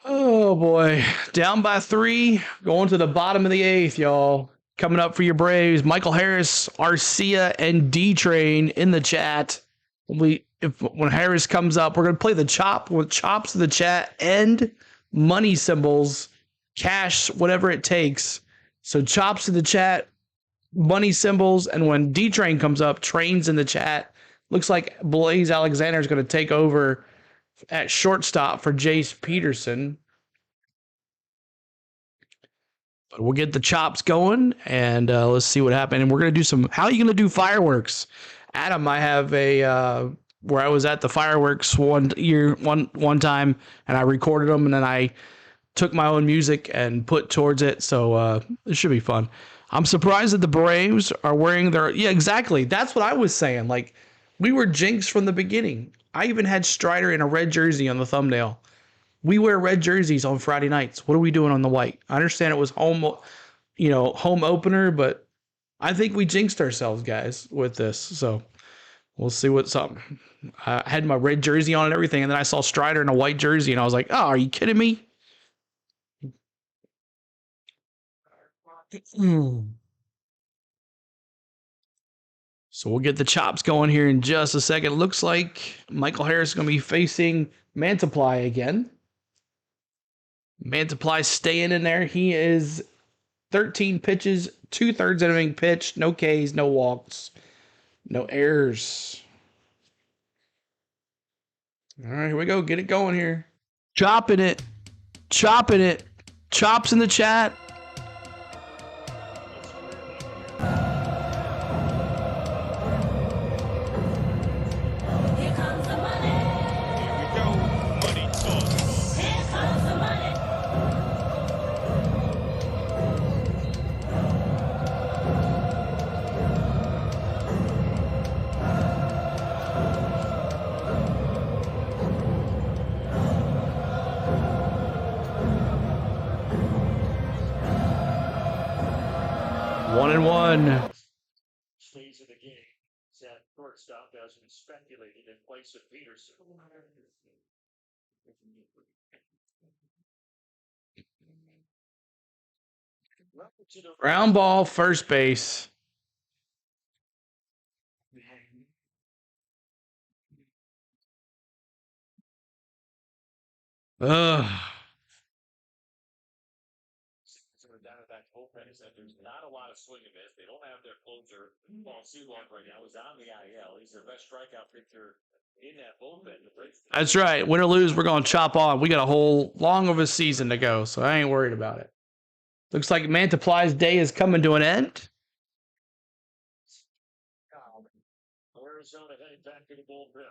Oh, boy. Down by 3. Going to the bottom of the 8th, y'all. Coming up for your Braves, Michael Harris, Arcia, and D-Train in the chat. When Harris comes up, we're going to play the chop with chops in the chat and money symbols, cash, whatever it takes. So chops in the chat, money symbols, and when D-Train comes up, trains in the chat. Looks like Blaze Alexander is going to take over at shortstop for Jace Peterson. But we'll get the chops going, and let's see what happened. And we're going to do some... How are you going to do fireworks? Adam, I have a... where I was at the fireworks one time, and I recorded them, and then I took my own music and put towards it, so it should be fun. I'm surprised that the Braves are wearing their... Yeah, exactly. That's what I was saying. Like, we were jinxed from the beginning. I even had Strider in a red jersey on the thumbnail. We wear red jerseys on Friday nights. What are we doing on the white? I understand it was home opener, but I think we jinxed ourselves, guys, with this. So we'll see what's up. I had my red jersey on and everything, and then I saw Strider in a white jersey, and I was like, oh, are you kidding me? So we'll get the chops going here in just a second. Looks like Michael Harris is going to be facing Mantiply again. Mantiply staying in there. He is 13 pitches, 2/3 inning pitched, no Ks, no walks, no errors. All right, here we go. Get it going here. Chopping it. Chopping it. Chops in the chat. Stays in the game. At shortstop as been speculated in place of Peterson. Ground ball, first base. Ugh. Diamondbacks bullpen is that there's not a lot of swing and miss. They don't have their closer, Paul Seawalk, right now. He's on the IL. He's their best strikeout pitcher in that bullpen. That's right. Win or lose, we're going to chop on. We got a whole long of a season to go, so I ain't worried about it. Looks like Mantiply's day is coming to an end. Arizona heading back to the bullpen.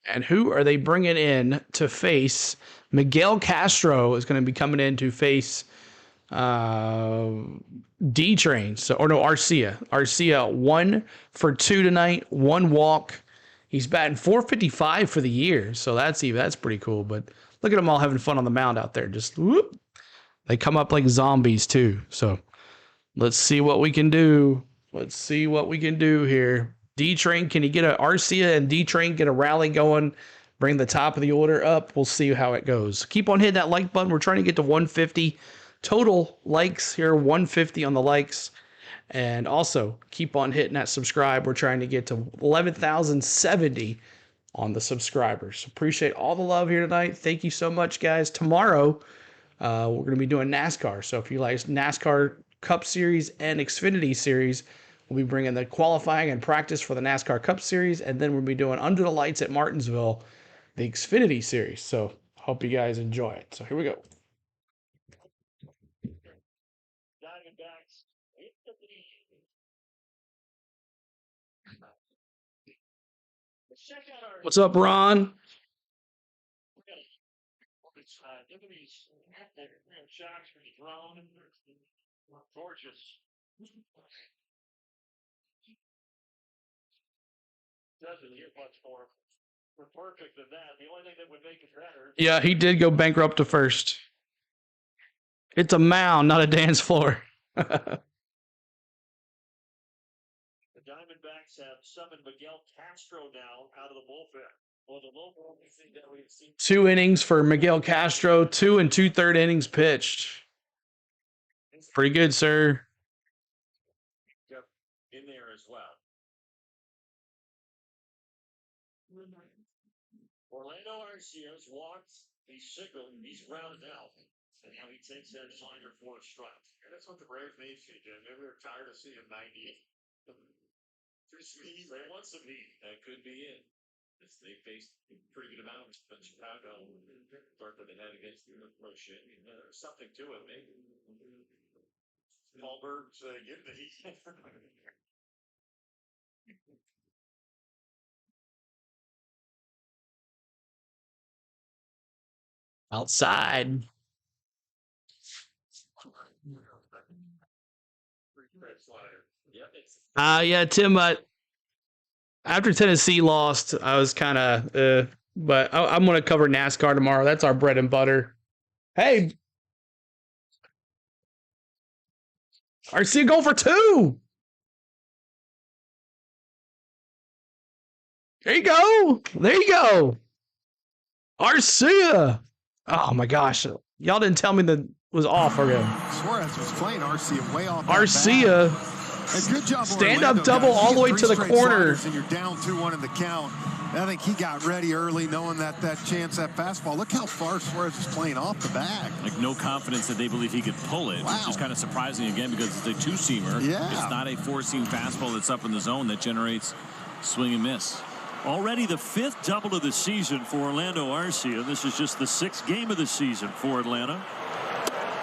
And who are they bringing in to face? Miguel Castro is going to be coming in to face D-Train. Arcia. Arcia 1 for 2 tonight, 1 walk. He's batting .455 for the year, so that's pretty cool. But look at them all having fun on the mound out there. Just whoop. They come up like zombies too. So let's see what we can do. Let's see what we can do here. D-Train, can he get Arcia and D-Train get a rally going? Bring the top of the order up. We'll see how it goes. Keep on hitting that like button. We're trying to get to 150 total likes here, 150 on the likes. And also keep on hitting that subscribe. We're trying to get to 11,070 on the subscribers. Appreciate all the love here tonight. Thank you so much, guys. Tomorrow, we're going to be doing NASCAR. So if you like NASCAR Cup Series and Xfinity Series, we'll be bringing the qualifying and practice for the NASCAR Cup Series. And then we'll be doing Under the Lights at Martinsville, the Xfinity Series. So hope you guys enjoy it. So here we go. Diamondbacks. What's up, Ron? Look at these shots from the drone. Gorgeous. Doesn't get much more perfect than that. The only thing that would make it better. Yeah, he did go bankrupt to first. It's a mound, not a dance floor. The Diamondbacks have summoned Miguel Castro now out of the bullpen. Well, the low ball thing that we've seen. 2 innings for Miguel Castro, 2 2/3 innings pitched. Pretty good, sir. In there as well. Orlando Arcia's walked, he's signaled, he's grounded out. And now he takes that slider for a strike. And that's what the Braves need to do. Maybe they're tired of seeing 98. They want some heat. That could be it. They faced a pretty good amount in Chicago. Birthday they had against the Roche. There's something to it, maybe. Paul Berg's getting the heat. Outside. Yeah, Tim, after Tennessee lost, I was kind of, but I'm going to cover NASCAR tomorrow. That's our bread and butter. Hey, RC go for 2. There you go. There you go. Arcia. Oh my gosh. Y'all didn't tell me that was off for him. Suarez was playing Arcia way off. Arcia. A good job. Stand up double all the way to the corner. And you're down 2-1 in the count. I think he got ready early knowing that chance, that fastball. Look how far Suarez is playing off the bag. Like no confidence that they believe he could pull it. Wow. Which is kind of surprising again because it's a 2-seamer. Yeah. It's not a 4-seam fastball that's up in the zone that generates swing and miss. Already the 5th double of the season for Orlando Arcia. This is just the 6th game of the season for Atlanta.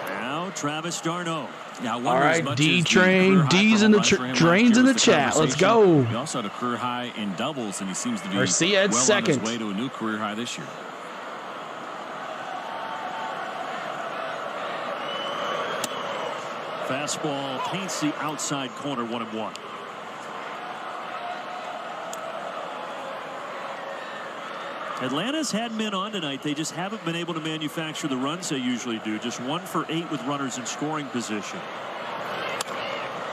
Now Travis d'Arnaud. All right, D train, D's in the drains in the chat. Let's go. He also had a career high in doubles, and he seems to be Arcia at second. On his way to a new career high this year. Fastball paints the outside corner, 1-1. Atlanta's had men on tonight. They just haven't been able to manufacture the runs they usually do. Just 1 for 8 with runners in scoring position.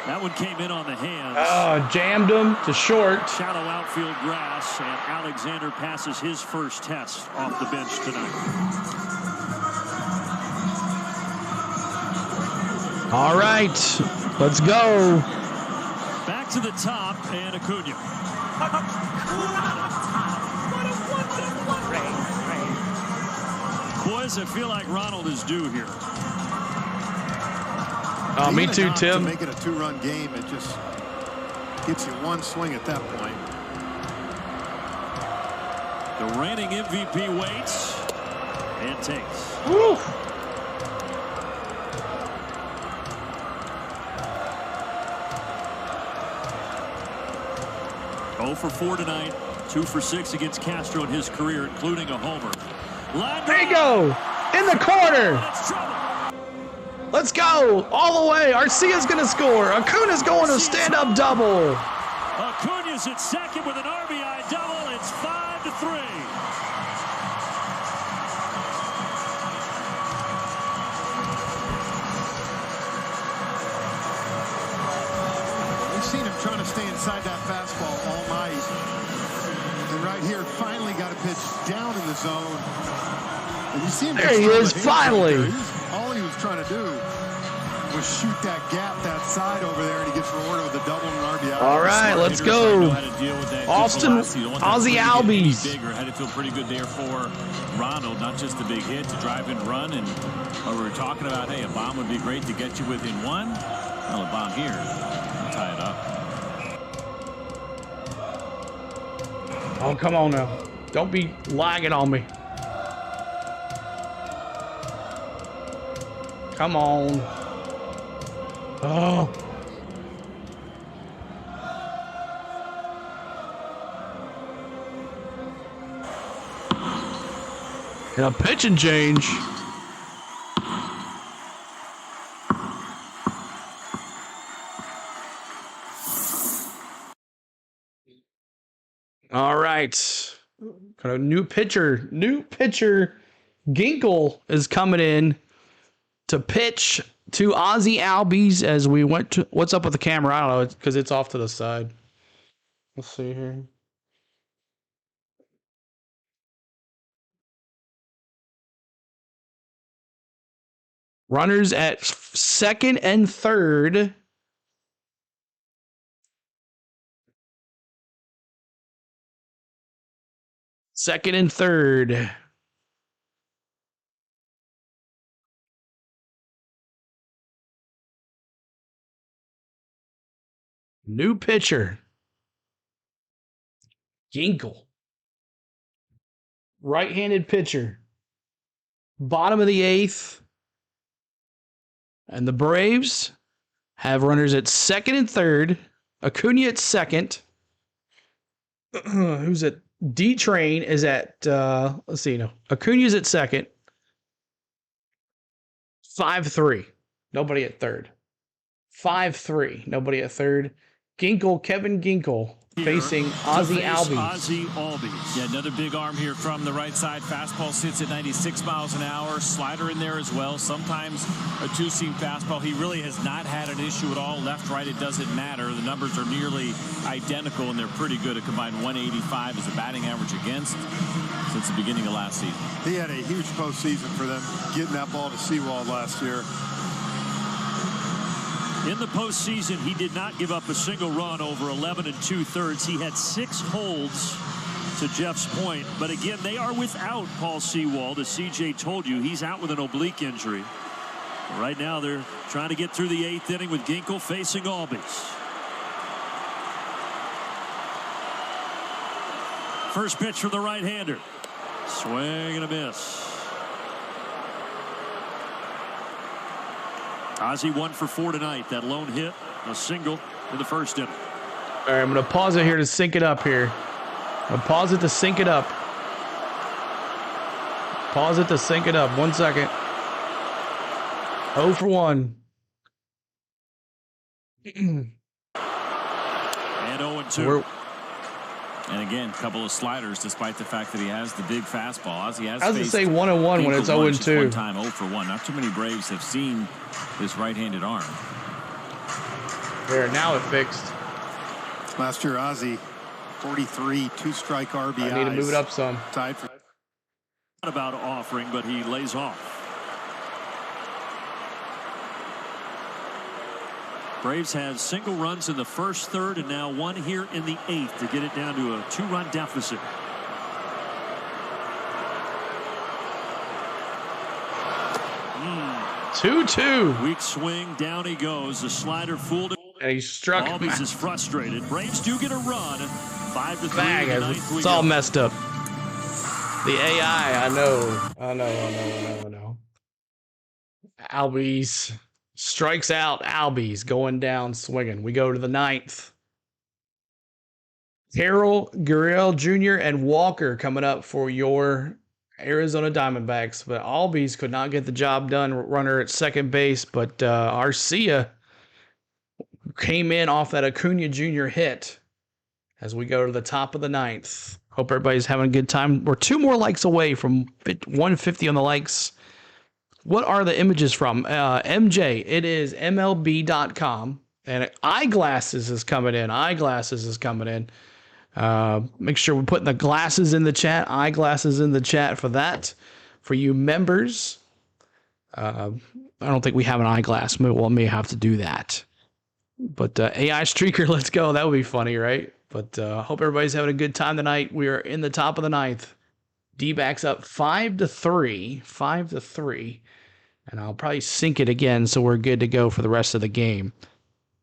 That one came in on the hands. Jammed him to short. Shallow outfield grass, and Alexander passes his first test off the bench tonight. All right, let's go. Back to the top, and Acuna. Boys, I feel like Ronald is due here. Oh, me too, Tim. To make it a 2-run game, it just gets you 1 swing at that point. The reigning MVP waits and takes. Woo. Oh for 4 tonight, 2 for 6 against Castro in his career, including a homer. There you go, in the corner. Let's go all the way. Arcia's going to score. Acuna's going to stand-up double. Acuna's at second with an RBI double. It's 5-3. We've seen him trying to stay inside that fastball all night. And right here, finally got a pitch down in the zone. And you see him there he is, finally. All he was trying to do was shoot that gap, that side over there, and he gets rewarded with a double and an RBI. All right, let's go. Austin, Ozzie Albies. Bigger, had to feel pretty good there for Ronald, not just a big hit to drive and run. And we were talking about, hey, a bomb would be great to get you within 1. Well, a bomb here, tie it up. Oh, come on now. Don't be lagging on me. Come on. Oh. And a pitching change. All right. Got a new pitcher. Ginkle is coming in to pitch to Ozzie Albies as we went to... What's up with the camera? I don't know. It's because it's off to the side. Let's see here. Runners at second and third. Second and third. New pitcher. Ginkle. Right-handed pitcher. Bottom of the 8th. And the Braves have runners at second and third. Acuna at second. Who's at D-Train is at, let's see, no. Acuna's at second. 5-3. Nobody at third. 5-3. Nobody at third. Kevin Ginkel facing Ozzie Albies. Yeah, another big arm here from the right side. Fastball sits at 96 miles an hour. Slider in there as well. Sometimes a two-seam fastball. He really has not had an issue at all. Left, right, it doesn't matter. The numbers are nearly identical, and they're pretty good. A combined 185 as a batting average against since the beginning of last season. He had a huge postseason for them, getting that ball to Seawald last year. In the postseason, he did not give up a single run over 11 2/3. He had 6 holds, to Jeff's point. But again, they are without Paul Seawald. As CJ told you, he's out with an oblique injury. Right now, they're trying to get through the 8th inning with Ginkel facing Albies. First pitch from the right-hander. Swing and a miss. Ozzie 1 for 4 tonight. That lone hit, a single in the first inning. All right, I'm going to pause it here to sync it up here. I'm going to pause it to sync it up. Pause it to sync it up. 1 second. 0 for 1. And 0-2. And again, a couple of sliders, despite the fact that he has the big fastball. Ozzie has I was going to say 1-1 when it's 0-2. One time 0 for 1. Not too many Braves have seen this right-handed arm. There, now it fixed. Last year, Ozzie, 43 two-strike RBIs. I need to move it up some. Tied for. Not about offering, but he lays off. Braves had single runs in the first third and now 1 here in the 8th to get it down to a 2-run deficit. Mm. 2-2. Weak swing, down he goes. The slider fooled him. And he struck. Albies is frustrated. Braves do get a run. 5-3. It's all messed up. The AI, I know. Albies strikes out. Albies going down swinging. We go to the 9th. Carroll, Gurriel Jr., and Walker coming up for your Arizona Diamondbacks. But Albies could not get the job done. Runner at second base, but Arcia came in off that Acuna Jr. hit as we go to the top of the 9th. Hope everybody's having a good time. We're 2 more likes away from 150 on the likes. What are the images from? MJ, it is MLB.com. And eyeglasses is coming in. Make sure we're putting the glasses in the chat. Eyeglasses in the chat for that. For you members. I don't think we have an eyeglass. Well, may have to do that. But AI Streaker, let's go. That would be funny, right? But hope everybody's having a good time tonight. We are in the top of the 9th. Dbacks up 5-3. 5-3. And I'll probably sync it again so we're good to go for the rest of the game.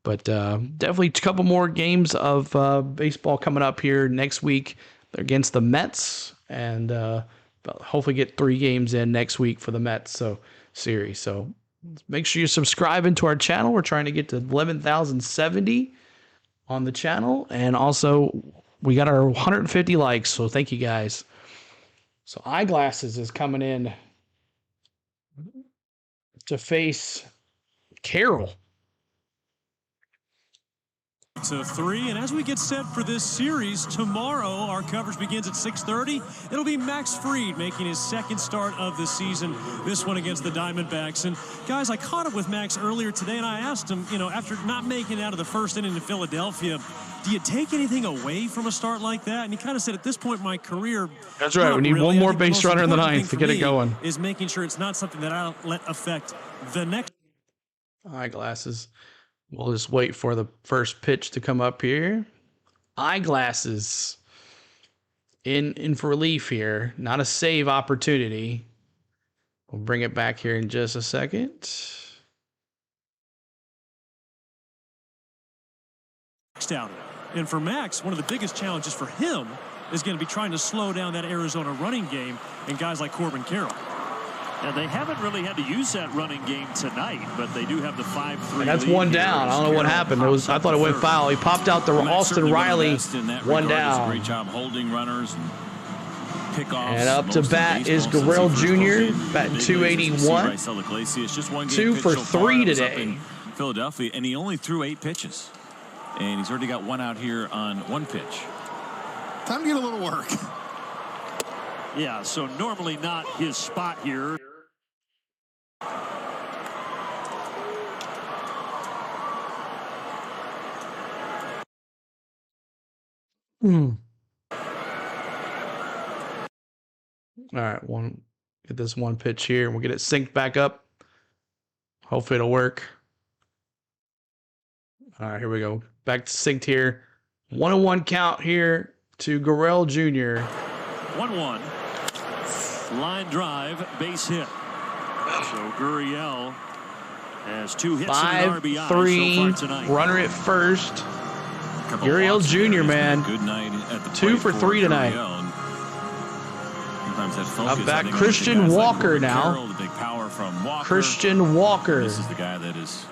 But definitely a couple more games of baseball coming up here next week. They're against the Mets. And hopefully get 3 games in next week for the Mets series. So make sure you subscribe into our channel. We're trying to get to 11,070 on the channel. And also, we got our 150 likes. So thank you guys. So Eyeglasses is coming in to face Carroll. To 3, and as we get set for this series tomorrow, our coverage begins at 6:30. It'll be Max Fried making his second start of the season, this one against the Diamondbacks. And guys, I caught up with Max earlier today, and I asked him, after not making it out of the first inning in Philadelphia, do you take anything away from a start like that? And he kind of said, at this point in my career, that's right. We need one more base runner in the 9th to get it going. Is making sure it's not something that I'll let affect the next. Eyeglasses. We'll just wait for the first pitch to come up here. Eyeglasses in for relief here. Not a save opportunity. We'll bring it back here in just a second. And for Max, one of the biggest challenges for him is going to be trying to slow down that Arizona running game and guys like Corbin Carroll. And they haven't really had to use that running game tonight, but they do have the 5-3. And that's one down. I don't know what happened. I thought it went foul. He popped out the Austin Riley. One down. Great job holding runners and pickoffs. And up to bat is Gurriel Jr. batting 281. 2 for 3 today. Philadelphia, and he only threw 8 pitches. And he's already got 1 out here on 1 pitch. Time to get a little work. Yeah, so normally not his spot here. All right, get this 1 pitch here, and we'll get it synced back up. Hopefully it'll work. All right, here we go. Back to synced here. 1-1 count here to Gurriel Jr. 1-1. Line drive, base hit. So Gurriel has 2 hits and an RBI so far tonight. 5-3, runner at first. Gurriel Jr., man. Good night at the 2 for 3 tonight. I've got Christian Walker now. The big power from Walker. Christian Walker. This is the guy that has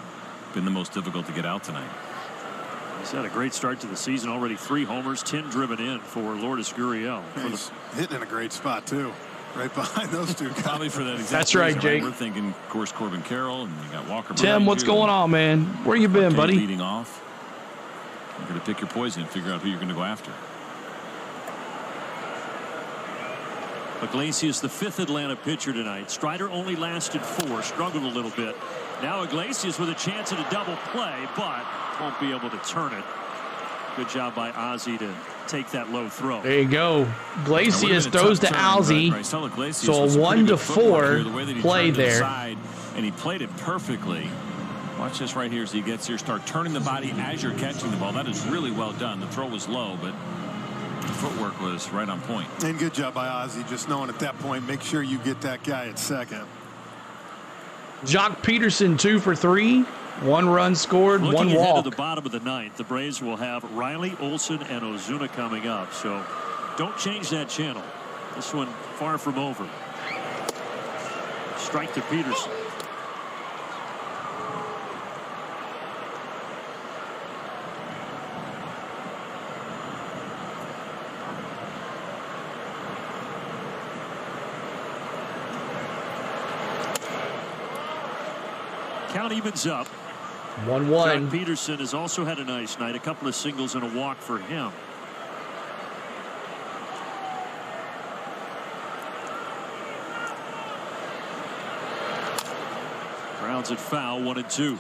been the most difficult to get out tonight. He's had a great start to the season. Already 3 homers, 10 driven in for Lourdes Gurriel. He's hitting in a great spot, too. Right behind those 2 guys. Probably for that exact That's right, Jake. We're thinking, of course, Corbin Carroll, and you got Walker. Tim, what's going on, man? Where you been, buddy? Leading off. You're going to pick your poison and figure out who you're going to go after. Iglesias, the 5th Atlanta pitcher tonight. Strider only lasted 4, struggled a little bit. Now Iglesias with a chance at a double play, but won't be able to turn it. Good job by Ozzie to take that low throw. There you go. Iglesias throws to Ozzie. So a 1-4 play there. And he played it perfectly. Watch this right here as he gets here. Start turning the body as you're catching the ball. That is really well done. The throw was low, but the footwork was right on point. And good job by Ozzie, just knowing at that point, make sure you get that guy at second. Jock Peterson 2 for 3. 1 run scored, Looking 1 ahead walk. to the bottom of the 9th, the Braves will have Riley, Olson, and Ozuna coming up. So don't change that channel. This one far from over. Strike to Peterson. Count evens up. 1-1. Jock Peterson has also had a nice night. A couple of singles and a walk for him. Grounds it foul, 1-2.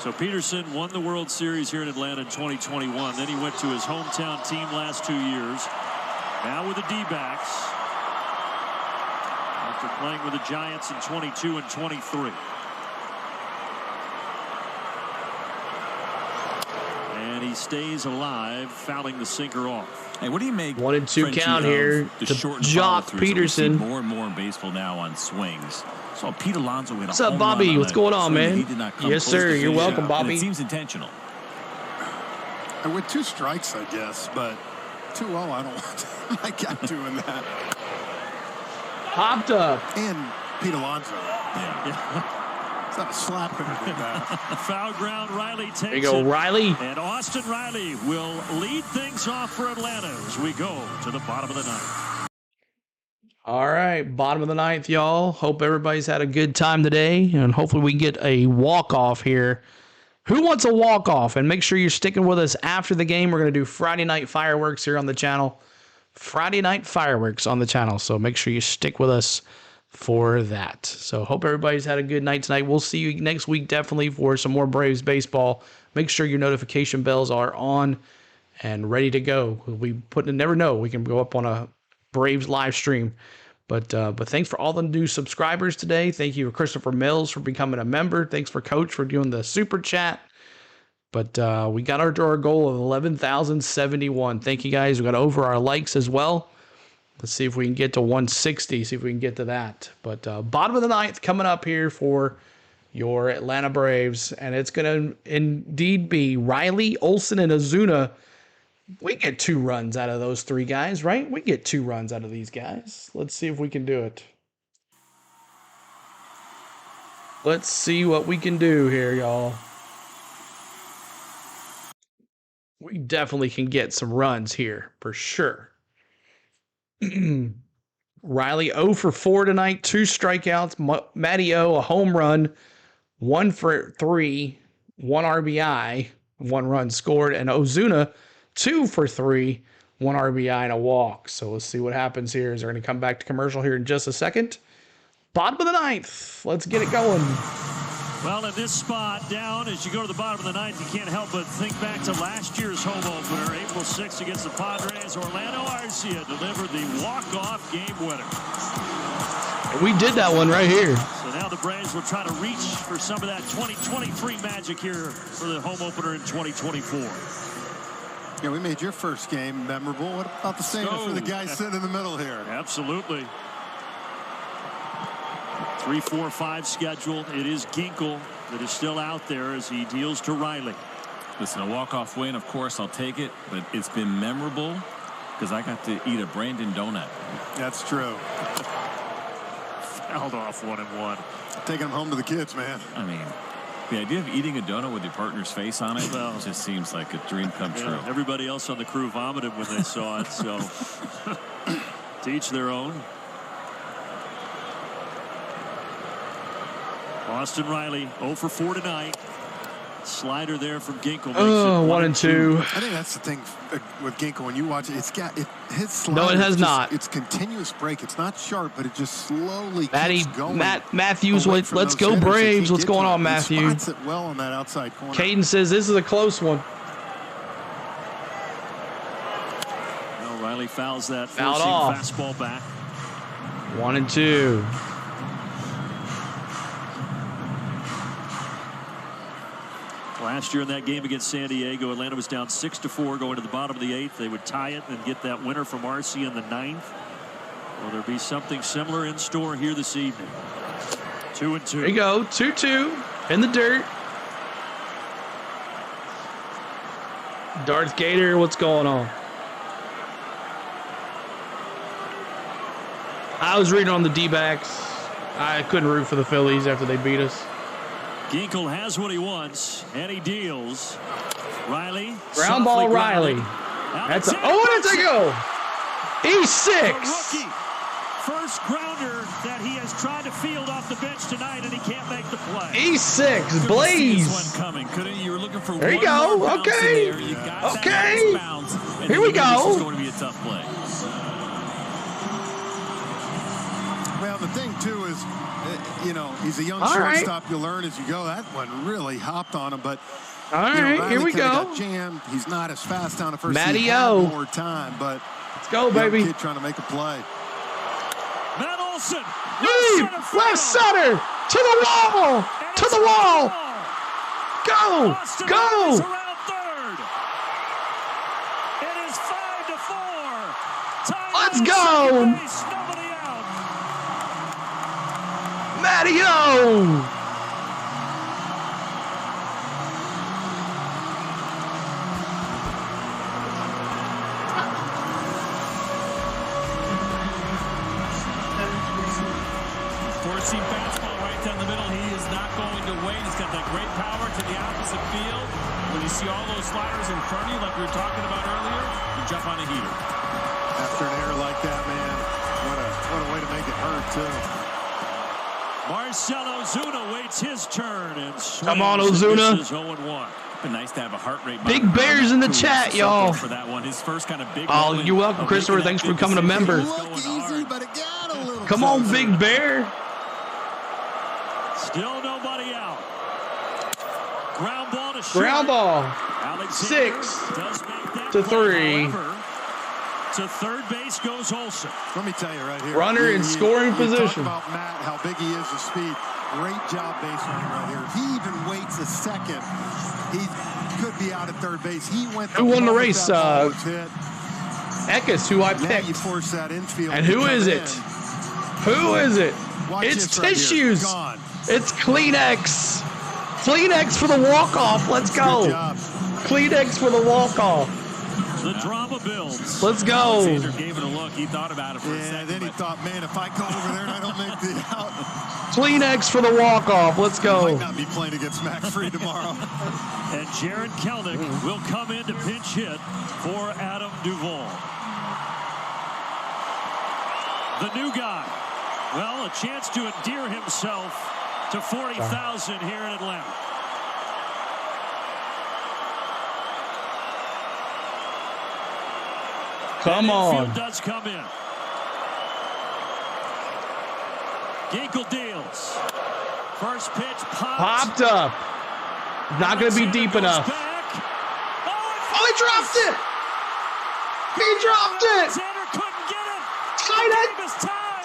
So Peterson won the World Series here in Atlanta in 2021. Then he went to his hometown team last 2 years. Now with the Dbacks. After playing with the Giants in 22 and 23. And he stays alive, fouling the sinker off. Hey, what do you make 1-2 count here to Jock Peterson. More and more in baseball now on swings. So Pete Alonso hit What's up, Bobby? What's going on, man? Yes, sir. You're welcome, Bobby. It seems intentional. And with 2 strikes, I guess, but 2-0, I don't want my guy doing that. Hopped up. And Pete Alonso. Yeah. It's not a slap him to do that. Foul ground, Riley takes it. There you go, Riley. And Austin Riley will lead things off for Atlanta as we go to the bottom of the 9th. All right, bottom of the 9th, y'all. Hope everybody's had a good time today, and hopefully we can get a walk-off here. Who wants a walk-off? And make sure you're sticking with us after the game. We're going to do Friday night fireworks here on the channel. Friday night fireworks on the channel, so make sure you stick with us for that. So hope everybody's had a good night tonight. We'll see you next week definitely for some more Braves baseball. Make sure your notification bells are on and ready to go. We never know, we can go up on a Braves live stream. But thanks for all the new subscribers today. Thank you, Christopher Mills, for becoming a member. Thanks for Coach for doing the super chat. But we got our goal of 11,071. Thank you, guys. We got over our likes as well. Let's see if we can get to 160, see if we can get to that. But bottom of the 9th coming up here for your Atlanta Braves. And it's going to indeed be Riley, Olson, and Ozuna. We get 2 runs out of those 3 guys, right? We get 2 runs out of these guys. Let's see if we can do it. Let's see what we can do here, y'all. We definitely can get some runs here, for sure. Riley 0 for 4 tonight, 2 strikeouts. Matty O, a home run, 1 for 3, 1 RBI, 1 run scored, and Ozuna 2 for 3, 1 RBI and a walk. So let's see what happens here. Is they're going to come back to commercial here in just a second. Bottom of the 9th. Let's get it going. Well, in this spot, down as you go to the bottom of the 9th, you can't help but think back to last year's home opener, April 6th against the Padres. Orlando Arcia delivered the walk-off game winner. We did that one right here. So now the Braves will try to reach for some of that 2023 magic here for the home opener in 2024. Yeah, we made your first game memorable. What about the same for the guy sitting in the middle here? Absolutely. 3-4-5 schedule. It is Ginkel that is still out there as he deals to Riley. Listen, a walk-off win, of course, I'll take it, but it's been memorable because I got to eat a Brandon donut. That's true. Fouled off 1-1. Taking them home to the kids, man. I mean, the idea of eating a donut with your partner's face on it, well, just seems like a dream come true. Everybody else on the crew vomited when they saw it, so to each their own. Austin Riley 0 for 4 tonight. Slider there from Ginkel. Oh, 1 and 2. I think that's the thing with Ginkel. When you watch it, his slider. No, it has not. It's continuous break. It's not sharp, but it just slowly keeps going. Matthews, let's go Braves. What's going on, Matthew? He spots it well on that outside corner. Caden says this is a close one. Well, Riley fouls that Fouled forcing off. fastball back. 1 and 2. Last year in that game against San Diego, Atlanta was down 6-4 going to the bottom of the 8th. They would tie it and get that winner from Arcia in the 9th. Will there be something similar in store here this evening? 2 and 2. There you go. 2-2 in the dirt. Darth Gator, what's going on? I was reading on the Dbacks. I couldn't root for the Phillies after they beat us. Ginkel has what he wants, and he deals. Riley. Ground ball, Riley. That's a go. E6. The rookie. First grounder that he has tried to field off the bench tonight, and he can't make the play. E6, Blaze. You were looking for there you go. Okay. Okay. Here we go. This is going to be a tough play. Well, the thing too is, he's a young shortstop. You learn as you go. That one really hopped on him, but all right, here we go. Got jammed. He's not as fast down the first. Matty O. More time, but let's go, baby. Kid trying to make a play. Matt Olson. Left center to the wall. To the wall. Go. Go. Around third. It is 5-4. Let's go. Nobody out. Matty O. Forcing fastball right down the middle. He is not going to wait. He's got that great power to the opposite field. When you see all those sliders in front of you, like we were talking about earlier, you jump on a heater. After an error like that, man, what a way to make it hurt too. Marcell Ozuna waits his turn and come on, Ozuna. 0-1. Been nice to have a heart rate. Big Bears in the chat, y'all. For that one, his first kind of big. Oh, you're welcome, Christopher. Thanks for becoming a member. Easy, but it got a little come on, Big Bear. Still nobody out. Ground ball to short. Ground ball. 6-3. To third base goes Olson. Let me tell you right here. Runner in scoring position. Talk about Matt, how big he is, the speed. Great job base running right here. He even waits a second. He could be out at third base. He went. Who won the race? Eckes, who I picked. You force that infield. And who is it? Who is it? It's Tissues. Right, it's Kleenex. Kleenex for the walk-off. Let's go. Kleenex for the walk-off. The drama builds. Let's go. Alexander gave it a look. He thought about it for a second. Then he thought, man, if I go over there and I don't make the out. Kleenex for the walk-off. Let's go. Might not be playing against McFree tomorrow. And Jared Kelnick will come in to pinch hit for Adam Duvall. The new guy. Well, a chance to endear himself to 40,000 here in Atlanta. Come on. Does come in. Ginkel deals. First pitch popped up. Not going to be deep enough. Oh, he dropped it. He dropped it. Alexander couldn't get it. Tied it.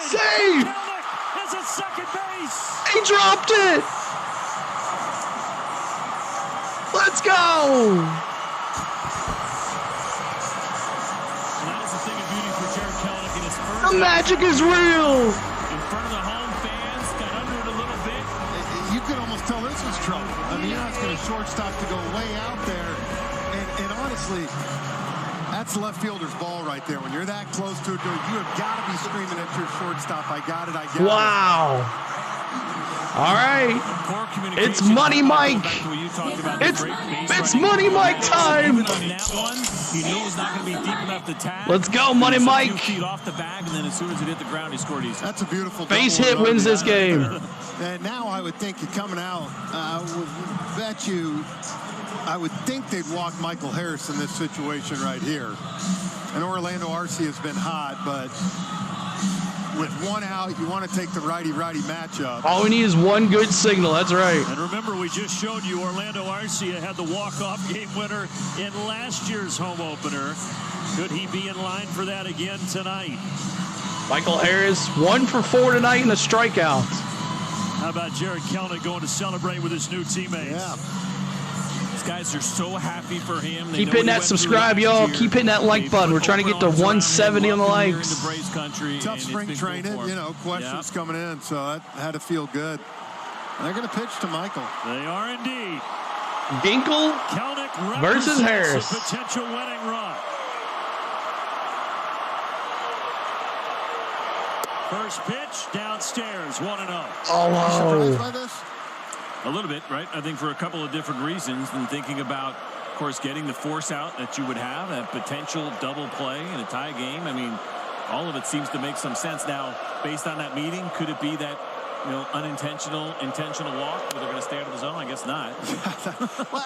Save. Is at second base. He dropped it. Let's go. The magic is real. In front of the home fans, got under it a little bit. You could almost tell this was trouble. I mean, you're asking a shortstop to go way out there. And honestly, that's left fielder's ball right there. When you're that close to it, you have got to be screaming at your shortstop. I got it. I got it. Wow. All right. It's Money Mike. It's Money Mike time. Let's go, Money Mike. That's a beautiful base hit wins this game. And now I would think you're coming out. I would think they'd walk Michael Harris in this situation right here. And Orlando Arcia has been hot, but with one out, you want to take the righty-righty matchup. All we need is one good signal. That's right. And remember, we just showed you Orlando Arcia had the walk-off game winner in last year's home opener. Could he be in line for that again tonight? Michael Harris, 1 for 4 tonight and a strikeout. How about Jared Kelenic going to celebrate with his new teammates? Yeah. These guys are so happy for him. Keep hitting that subscribe, y'all. Keep hitting that like button. We're trying to get to 170 on the likes. Tough spring training, questions coming in, so that had to feel good. And they're going to pitch to Michael. They are indeed. Ginkel versus Harris. Potential winning run. First pitch downstairs, 1-0. Oh, surprised by this? A little bit, right? I think for a couple of different reasons. And thinking about, of course, getting the force out that you would have, that potential double play in a tie game. I mean, all of it seems to make some sense. Now, based on that meeting, could it be that, intentional walk where they're going to stay out of the zone? I guess not.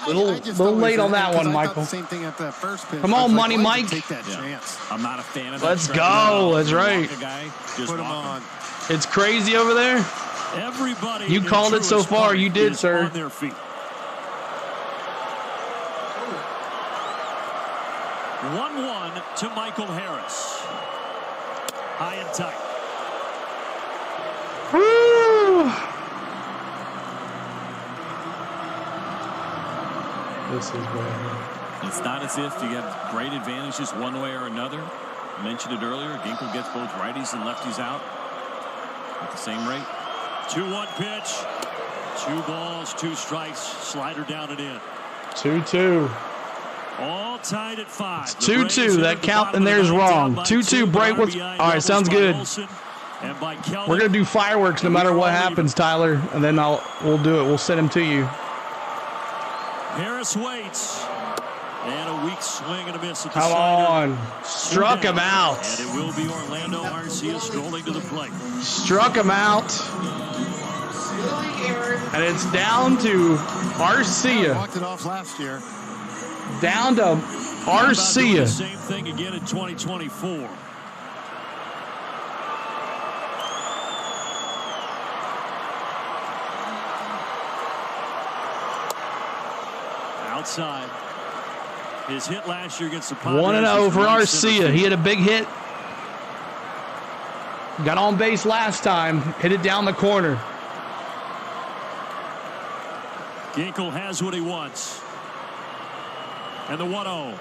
little late on that one, Michael. Same thing at that first pitch. Come on, Money Mike. Take that chance. I'm not a fan of that. Let's go. That's right. Put him on. It's crazy over there. Everybody. You called it so far. You did, sir. On their feet. 1-1 to Michael Harris. High and tight. Woo! This is bad. It's not as if you have great advantages one way or another. I mentioned it earlier. Ginkel gets both righties and lefties out at the same rate. 2-1 pitch. 2 balls, 2 strikes. Slider down and in. 2-2. All tied at 5. It's 2-2. That count in there is wrong. 2-2 break. All right, sounds good. We're gonna do fireworks no matter what happens, Tyler, and then we'll do it. We'll send them to you. Harris waits. And a weak swing and a miss at the Come slider. on. Struck him out. And it will be Orlando Arcia strolling to the plate. Struck him out. And it's down to Arcia. Walked it off last year. Down to Arcia. Same thing again in 2024. Outside. His hit last year against the Padres. 1-0 for Arcia. He had a big hit. Got on base last time. Hit it down the corner. Ginkel has what he wants. And the 1-0.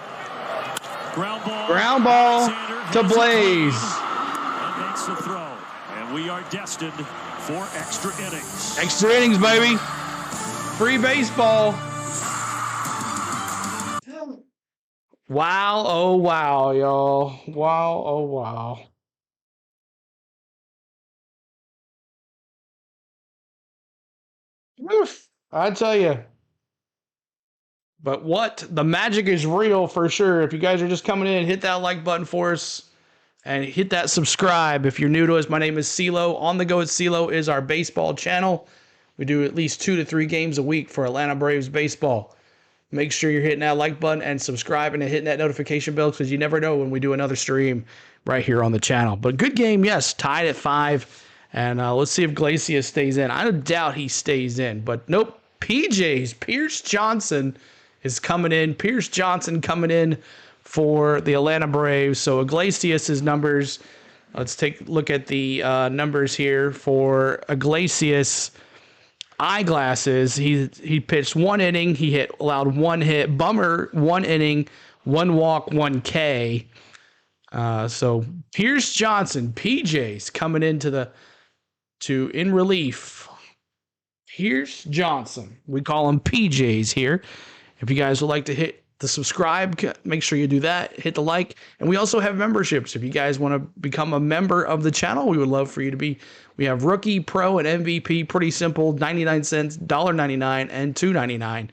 Ground ball to Blaze. And makes the throw. And we are destined for extra innings. Extra innings, baby. Free baseball. Wow, oh wow, y'all. Wow, oh wow. Oof, I tell you. But what? The magic is real for sure. If you guys are just coming in, hit that like button for us. And hit that subscribe if you're new to us. My name is CeeLo. On the Go with CeeLo is our baseball channel. We do at least 2 to 3 games a week for Atlanta Braves baseball. Make sure you're hitting that like button and subscribing and hitting that notification bell because you never know when we do another stream right here on the channel. But good game, yes, tied at 5. And let's see if Glacius stays in. I doubt he stays in, but nope. PJs, Pierce Johnson is coming in. Pierce Johnson coming in for the Atlanta Braves. So Iglesias' numbers. Let's take a look at the numbers here for Iglesias. Eyeglasses. He pitched 1 inning. He allowed 1 hit. Bummer, 1 inning, 1 walk, 1 K. So Pierce Johnson, PJs coming into in relief. Pierce Johnson. We call him PJs here. If you guys would like to hit the subscribe, make sure you do that. Hit the like. And we also have memberships. If you guys want to become a member of the channel, we would love for you to be. We have Rookie, Pro, and MVP. Pretty simple. 99 cents, $1.99, and $2.99.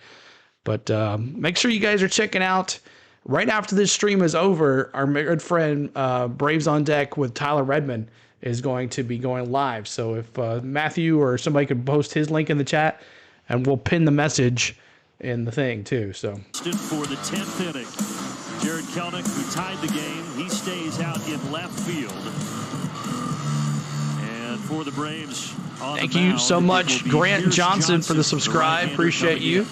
But make sure you guys are checking out. Right after this stream is over, our good friend Braves on Deck with Tyler Redmond is going to be going live. So if Matthew or somebody could post his link in the chat, and we'll pin the message in the thing too. So for the 10th inning, Jared Kelnick, who tied the game, he stays out in left field. And for the Braves, thank you so much, Grant Johnson, for the subscribe. Appreciate you.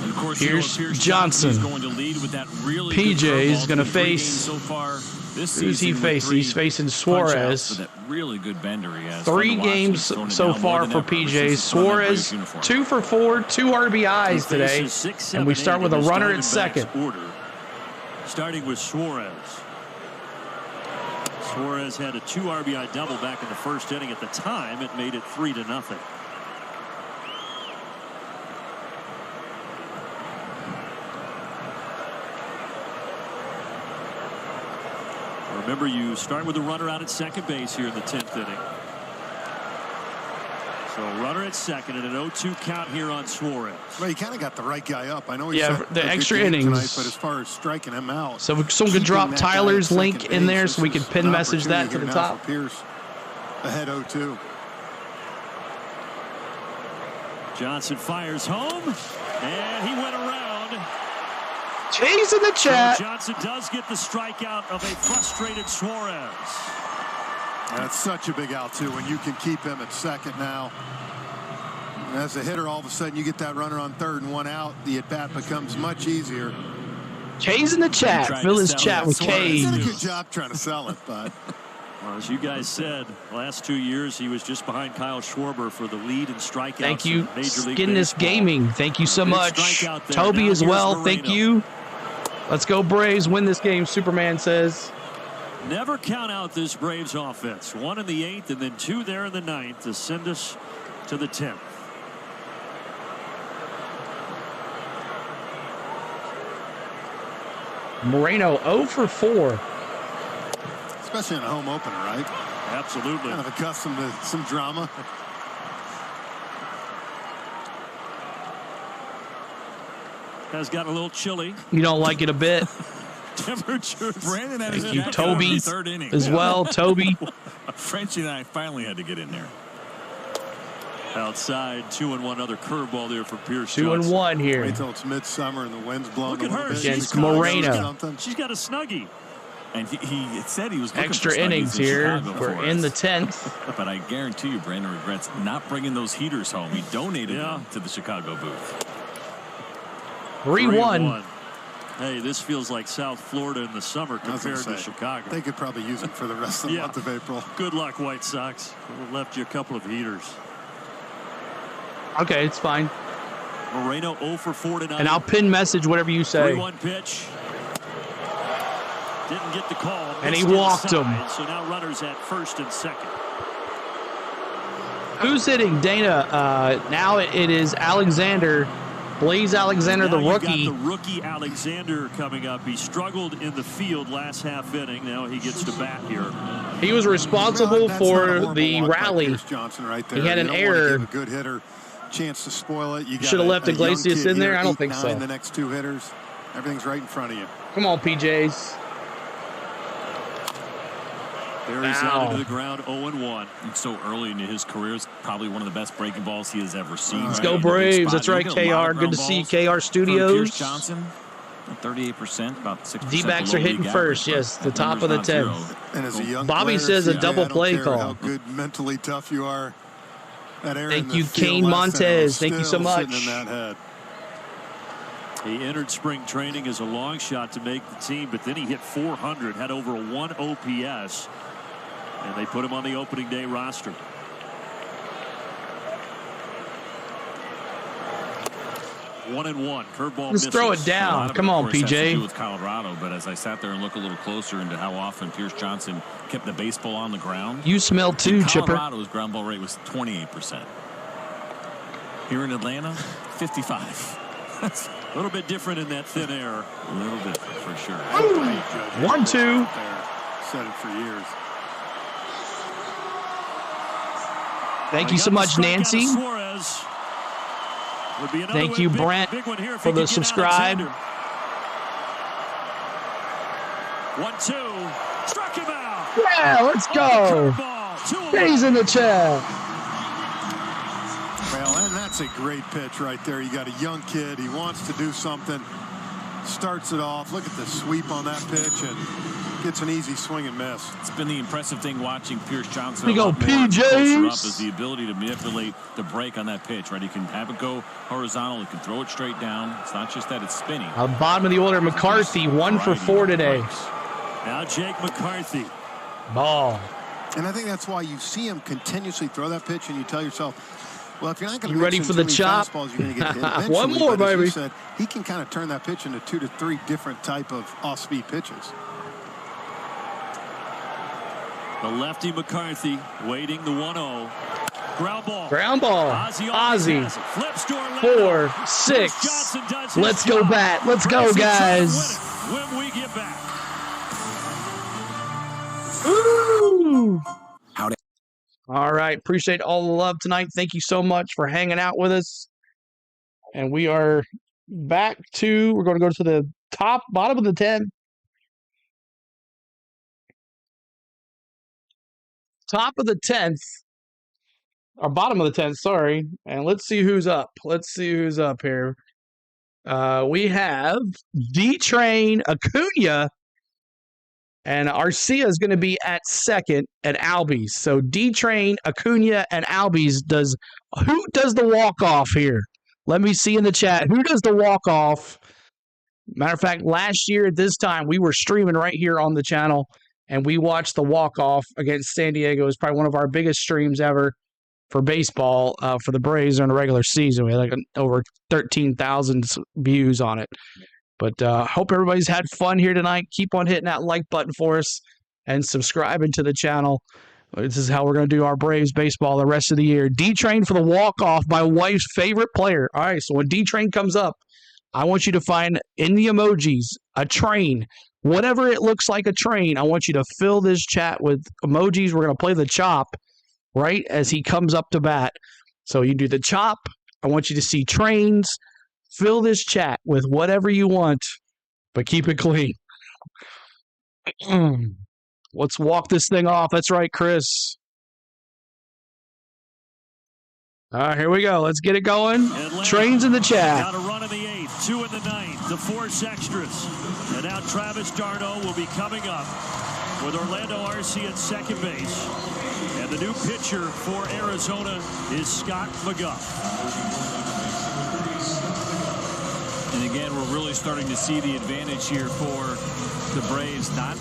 And of course, Pierce Johnson. Going to lead with that really PJ is going to face. So far Who's he facing? He's facing Suarez. That really good bender he has. 3 games so far for PJ. Suarez, 2 for 4, 2 RBIs today. And we start with a runner at second. Starting with Suarez. Suarez had a 2 RBI double back in the first inning. At the time, it made it 3-0. Remember, you start with a runner out at second base here in the 10th inning. So runner at second and an 0-2 count here on Suarez. Well, you kind of got the right guy up. I know he's the extra innings tonight, but as far as striking him out, so someone could drop Tyler's link in there so we can pin message that to the top. Pierce ahead 0-2. Johnson fires home, and he went around. Chase in the chat. So Johnson does get the strikeout of a frustrated Suarez. That's such a big out, too, when you can keep him at second now. And as a hitter, all of a sudden you get that runner on third and 1 out. The at-bat becomes much easier. K's in the chat. Fill his chat with K. He did a good job trying to sell it, but... Well, as you guys said, last 2 years he was just behind Kyle Schwarber for the lead in strikeouts. Thank you, Major League Skinless Baseball. Gaming. Thank you so much. Toby as well. Thank you. Let's go Braves. Win this game, Superman says. Never count out this Braves offense. 1 in the 8th and then 2 there in the 9th to send us to the 10th. Moreno 0 for 4. Especially in a home opener, right? Absolutely. Kind of accustomed to some drama. Has got a little chilly. You don't like it a bit. Temperatures. Brandon had Thank you, Toby, as well. Toby. Frenchie and I finally had to get in there. Outside, 2-1, other curveball there for Pierce. 2-1 here. Wait till it's midsummer and the wind's blowing. Look at her. Against Moreno. She's got a snuggie. And he said he was looking extra for innings here. We're in the 10th. But I guarantee you, Brandon regrets not bringing those heaters home. He donated them to the Chicago booth. 3-1. Hey, this feels like South Florida in the summer compared to Chicago. They could probably use it for the rest of the month of April. Good luck, White Sox. We left you a couple of heaters. Okay, it's fine. Moreno 0 for 4 tonight. And I'll pin message whatever you say. 3-1 pitch. Didn't get the call. And he walked him. So now runners at first and second. Who's hitting Dana? Now it is Alexander. Blaze Alexander, the rookie. You got the rookie Alexander coming up. He struggled in the field last half inning. Now he gets to bat here. He was responsible for the rally. Johnson right there. He had an error. Give a good hitter chance to spoil it. You should have left Iglesias in there. I don't think so. The next 2 hitters, everything's right in front of you. Come on, PJs. Buries out into the ground, 0-1. And so early into his career, it's probably one of the best breaking balls he has ever seen. Let's go Braves. That's right, KR. Good to see KR Studios. Pierce Johnson, 38%, about 6%. Dbacks are hitting first, yes, the top of the 10th. And as a young Bobby player, says a double play care call. how good mentally tough you are. Thank you, Kane Montez. Thank you so much. He entered spring training as a long shot to make the team, but then he hit 400, had over a 1 OPS, and they put him on the opening day roster. One and one. Curveball misses. Just throw it down. Come on, PJ. Has to do with Colorado, but as I sat there and looked a little closer into how often Pierce Johnson kept the baseball on the ground. You smell too, Chipper. Colorado's ground ball rate was 28%. Here in Atlanta, 55. That's a little bit different in that thin air. A little bit, for sure. 1-2. Said it for years. Thank you so much, Nancy. Thank you, Brent, for the subscribe. 1-2. Struck him out. Yeah, let's go. He's in the chat. Well, and that's a great pitch right there. You got a young kid. He wants to do something. Starts it off. Look at the sweep on that pitch and gets an easy swing and miss. It's been the impressive thing watching Pierce Johnson. We go PJs. Is the ability to manipulate the break on that pitch, right? He can have it go horizontal. He can throw it straight down. It's not just that, it's spinning. Bottom of the order, McCarthy, 1 for 4 today. Now Jake McCarthy. Ball. And I think that's why you see him continuously throw that pitch and you tell yourself, well, if you're not going to ready for the chop? fastballs, you're going to get hit. One more, but as baby. you said, he can kind of turn that pitch into 2 to 3 different type of off-speed pitches. The lefty McCarthy waiting the 1-0. Ground ball. Ground ball. Ozzy. Flips to 4-6. Let's go bat. Let's go, guys. When we get back. Ooh. All right. Appreciate all the love tonight. Thank you so much for hanging out with us. And we are back to, we're going to go to the bottom of the 10. Top of the 10th, or bottom of the 10th, sorry. And let's see who's up. Let's see who's up here. We have D-Train, Acuna, and Arcia is going to be at second at Albies. So D-Train, Acuna, and Albies who does the walk-off here? Let me see in the chat. Who does the walk-off? Matter of fact, last year at this time, we were streaming right here on the channel, and we watched the walk-off against San Diego. It was probably one of our biggest streams ever for baseball for the Braves during the regular season. We had like over 13,000 views on it. But hope everybody's had fun here tonight. Keep on hitting that like button for us and subscribing to the channel. This is how we're going to do our Braves baseball the rest of the year. D-Train for the walk-off, my wife's favorite player. All right, so when D-Train comes up, I want you to find in the emojis a train. Whatever it looks like a train, I want you to fill this chat with emojis. We're going to play the chop right as he comes up to bat. So you do the chop. I want you to see trains. Fill this chat with whatever you want, but keep it clean. Let's walk this thing off. That's right, Chris. All right, here we go. Let's get it going. Atlanta Trains in the chat. Got a run in the 8th, 2 in the 9th, to force extras. And now Travis d'Arnaud will be coming up with Orlando Arcia at second base. And the new pitcher for Arizona is Scott McGough. And again, we're really starting to see the advantage here for the Braves, not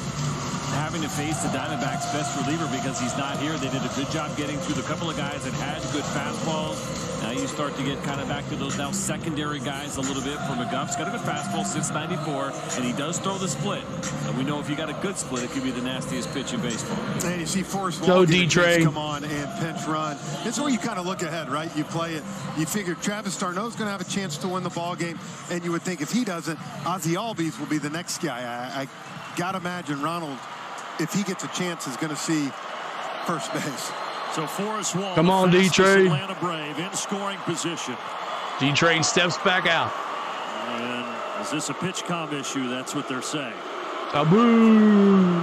having to face the Diamondbacks' best reliever because he's not here. They did a good job getting through the couple of guys that had good fastballs. Now you start to get kind of back to those now secondary guys a little bit for McGough. He's got a good fastball, 694, and he does throw the split. And we know if you got a good split, it could be the nastiest pitch in baseball. And you see Forrest Go Walker D-Train. come on and pinch run. This is where you kind of look ahead, right? You play it. You figure Travis d'Arnaud's going to have a chance to win the ball game, and you would think if he doesn't, Ozzy Albies will be the next guy. I got to imagine Ronald, if he gets a chance, is going to see first base. So Forrest Wall, come on, D-Train. Atlanta Brave in scoring position. D-Train steps back out. And is this a pitch comm issue? That's what they're saying. Boo.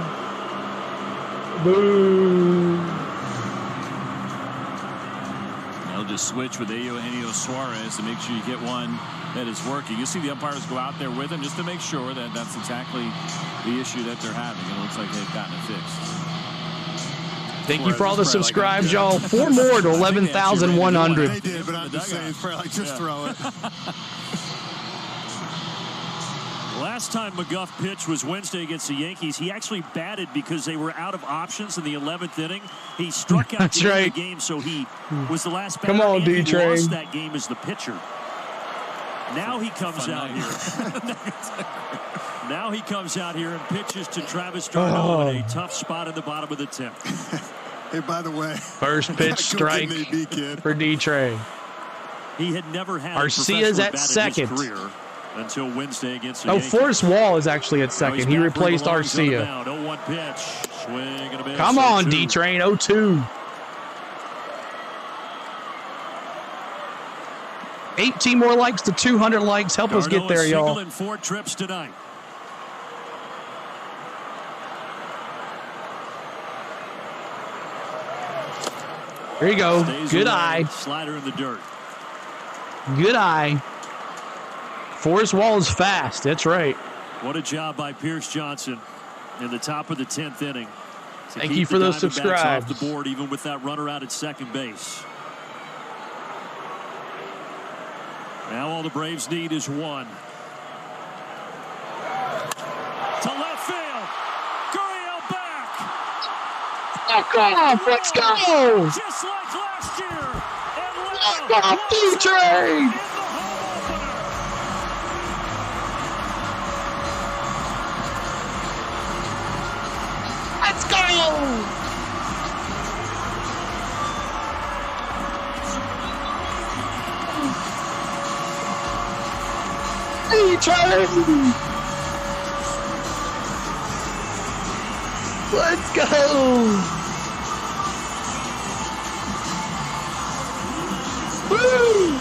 Boo. They'll just switch with Eugenio Suarez to make sure you get one that is working. You see the umpires go out there with him just to make sure that that's exactly the issue that they're having. It looks like they've gotten it fixed. Thank you for all the subscribes, y'all. 4 more to 11,100. They did, but I'm just saying, it's probably like, just throw it. Last time McGuff pitched was Wednesday against the Yankees. He actually batted because they were out of options in the 11th inning. He struck out That's right. the game, so he was the last batter. Come on, and he D-Train. lost that game as the pitcher. Now he comes out here. Now he comes out here and pitches to Travis d'Arnaud in a tough spot in the bottom of the 10th. Hey, by the way, first pitch strike for D-Train. He had never had Arcia's at second. Career until Wednesday against the Yankees. Forrest Wall is actually at second. He replaced Arcia. 0-1 pitch. Swing and a miss. Come on, D-Train. 0-2. 18 more likes to 200 likes. Help us get there, y'all. Single in 4 trips tonight. There you go. Stays Good away. eye. Slider in the dirt. Good eye. Forrest Wall is fast. That's right. What a job by Pierce Johnson in the top of the 10th inning. Thank you for those subscribes. Off the board, even with that runner out at second base. Now all the Braves need is 1. To left field. Gurriel back. Let's go. Just like last year. D-Train. Let's go. D-Train. Let's go. Woo.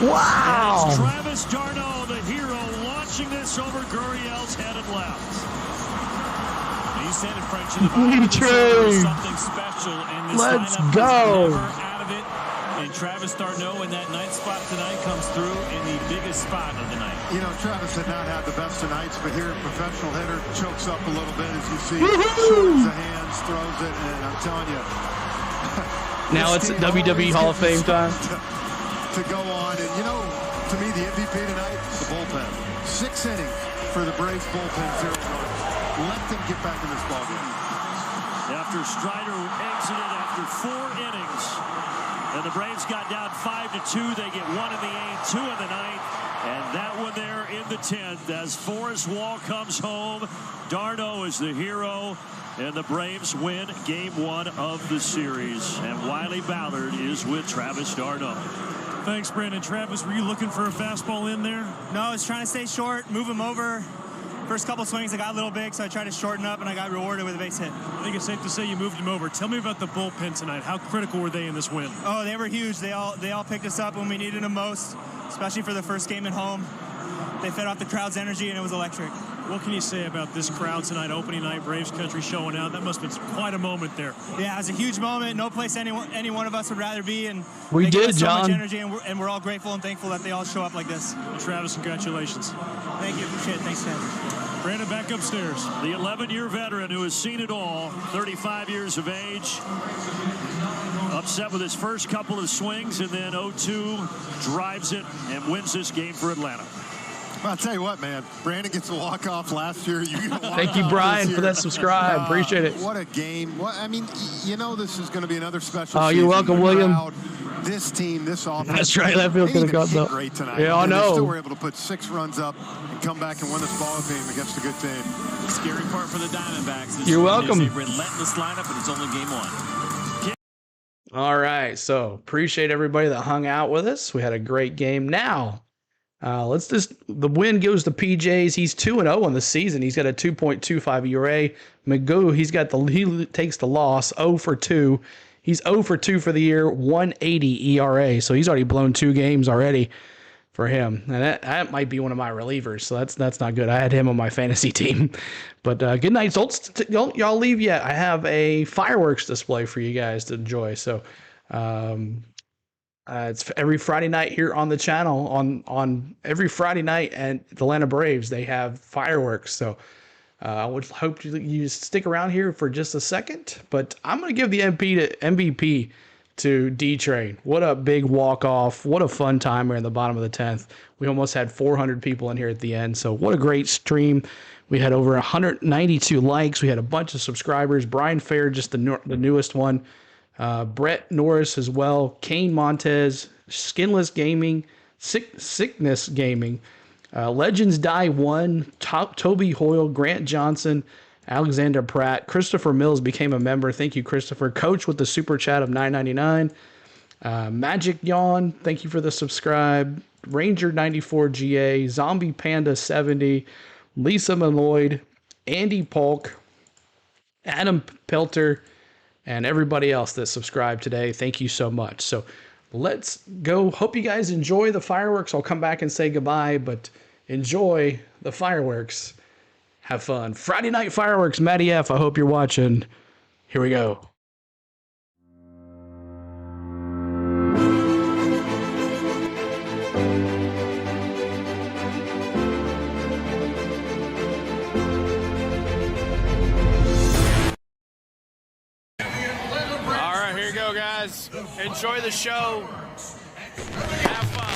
Wow. As Travis d'Arnaud, the hero, launching this over Gurriel's head and left. He said it, French, in the bottom of the series, something special in this Let's lineup. go. Never out of it. And Travis d'Arnaud in that ninth spot tonight comes through in the biggest spot of the night. You know, Travis had not had the best of nights, but here, professional hitter chokes up a little bit, as you see. Shortens the hands, throws it, and I'm telling you. Now it's WWE Hall of Fame time. To go on, and you know, to me, the MVP tonight, the bullpen. 6 innings for the Braves bullpen, 0 runs. Let them get back in this ballgame. After Strider exited after 4 innings, and the Braves got down 5-2, they get 1 in the 8th, 2 in the 9th, and that one there in the 10th as Forrest Wall comes home. d'Arnaud is the hero, and the Braves win Game 1 of the series. And Wiley Ballard is with Travis d'Arnaud. Thanks, Brandon. Travis, were you looking for a fastball in there? No, I was trying to stay short, move him over. First couple swings, I got a little big, so I tried to shorten up, and I got rewarded with a base hit. I think it's safe to say you moved him over. Tell me about the bullpen tonight. How critical were they in this win? Oh, they were huge. They all picked us up when we needed them most, especially for the first game at home. They fed off the crowd's energy, and it was electric. What can you say about this crowd tonight, opening night, Braves country showing out? That must have been quite a moment there. Yeah, it was a huge moment. No place any one of us would rather be, and we did, us John. So much energy, and we're all grateful and thankful that they all show up like this. Well, Travis, congratulations. Thank you. Appreciate it. Thanks, Ted. Brandon, back upstairs. The 11-year veteran who has seen it all, 35 years of age, upset with his first couple of swings, and then 0-2 drives it and wins this game for Atlanta. Well, I'll tell you what, man. Brandon gets a walk-off last year. Thank you, Brian, for that subscribe. Appreciate it. What a game. I mean, you know this is going to be another special season. You're welcome, William. This team, this offense. That's right. That feels good. Great tonight. Yeah, I know. They still were able to put 6 runs up and come back and win this ball game against a good team. The scary part for the Diamondbacks. This You're welcome. Is a relentless lineup, and it's only game 1. All right. So appreciate everybody that hung out with us. We had a great game. Now, The win goes to PJs. He's 2-0 on the season. He's got a 2.25 ERA. Magoo, he takes the loss, 0 for 2. He's 0 for 2 for the year, 1.80 ERA. So he's already blown 2 games already for him. And that might be one of my relievers. So that's not good. I had him on my fantasy team. But good night. Don't y'all leave yet. I have a fireworks display for you guys to enjoy. So it's every Friday night here on the channel. On every Friday night at the Atlanta Braves, they have fireworks. So I would hope you stick around here for just a second. But I'm going to give the MVP to D-Train. What a big walk-off. What a fun time here in the bottom of the 10th. We almost had 400 people in here at the end. So what a great stream. We had over 192 likes. We had a bunch of subscribers. Brian Fair, just the newest one. Brett Norris as well. Kane Montez. Skinless Gaming. Sickness Gaming. Legends Die 1, Toby Hoyle, Grant Johnson, Alexander Pratt, Christopher Mills became a member. Thank you, Christopher. Coach with the super chat of $9.99. Magic Yawn, thank you for the subscribe. Ranger 94 GA, Zombie Panda 70, Lisa Malloyd, Andy Polk, Adam Pelter, and everybody else that subscribed today. Thank you so much. So let's go. Hope you guys enjoy the fireworks. I'll come back and say goodbye, but enjoy the fireworks. Have fun. Friday night fireworks, Matty F. I hope you're watching. Here we go. All right, here you go, guys. Enjoy the show. Have fun.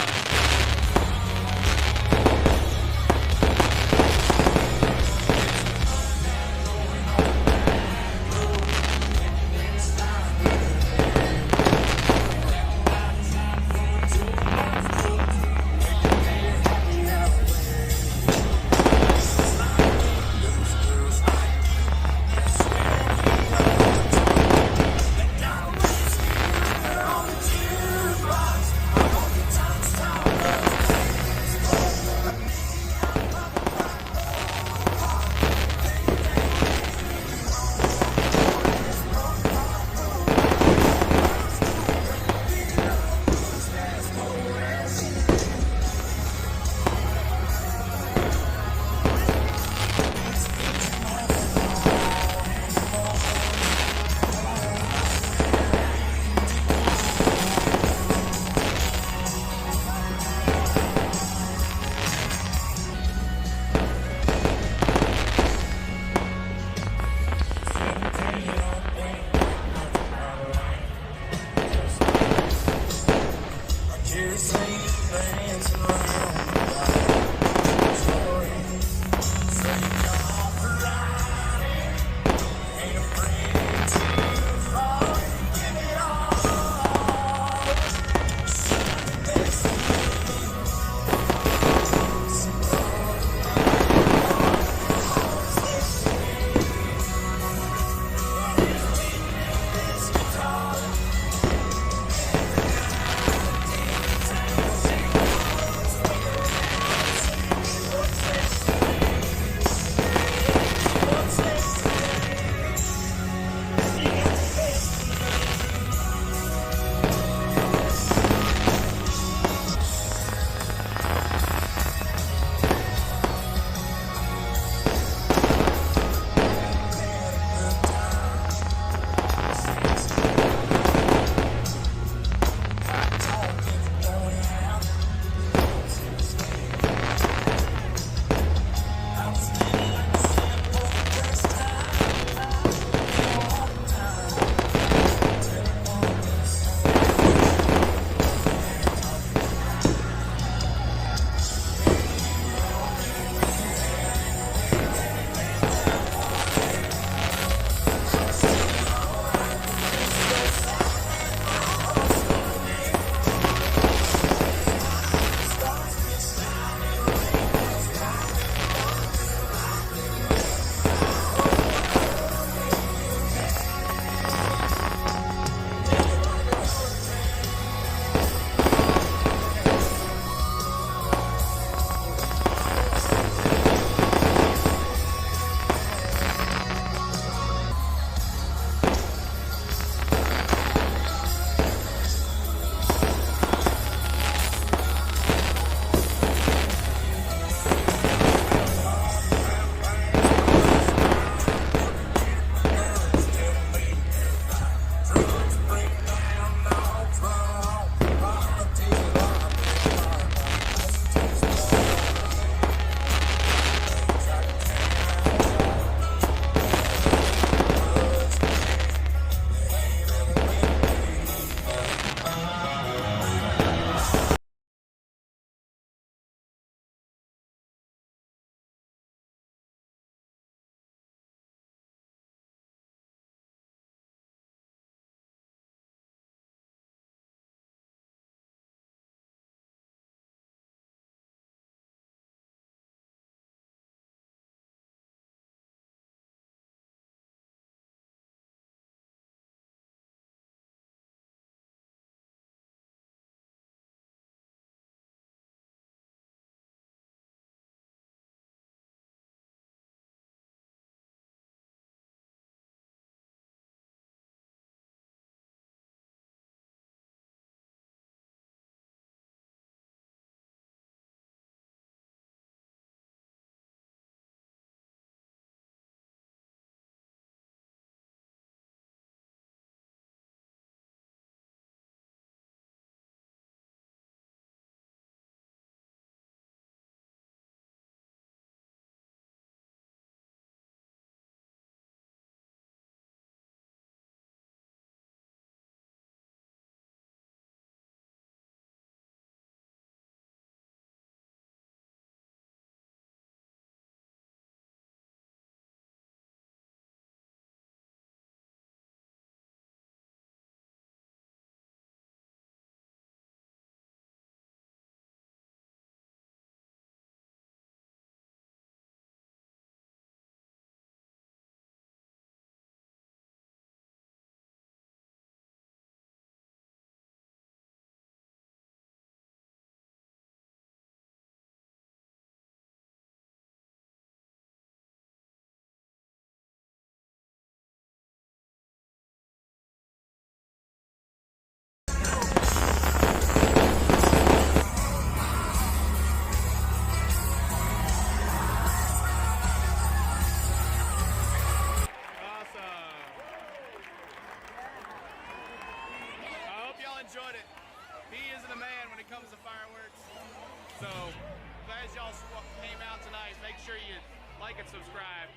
came out tonight. Make sure you like and subscribe.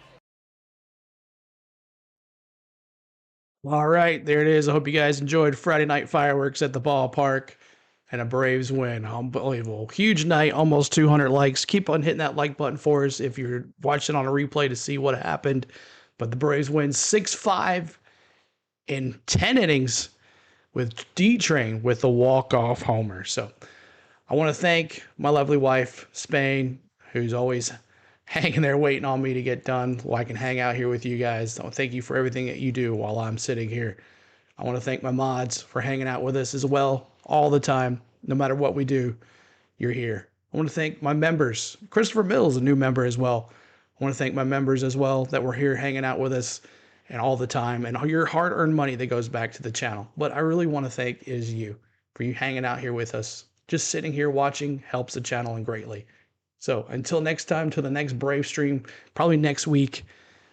All right, there it is. I hope you guys enjoyed Friday night fireworks at the ballpark and a Braves win. Unbelievable. Huge night, almost 200 likes. Keep on hitting that like button for us if you're watching on a replay to see what happened. But the Braves win 6-5 in 10 innings with D-Train with a walk-off homer. So I want to thank my lovely wife, Spain, who's always hanging there waiting on me to get done so I can hang out here with you guys. I want to thank you for everything that you do while I'm sitting here. I want to thank my mods for hanging out with us as well all the time. No matter what we do, you're here. I want to thank my members. Christopher Mills, a new member as well. I want to thank my members as well that were here hanging out with us and all the time, and all your hard-earned money that goes back to the channel. What I really want to thank is you, for you hanging out here with us. Just sitting here watching helps the channel and greatly. So until next time, to the next Brave stream, probably next week.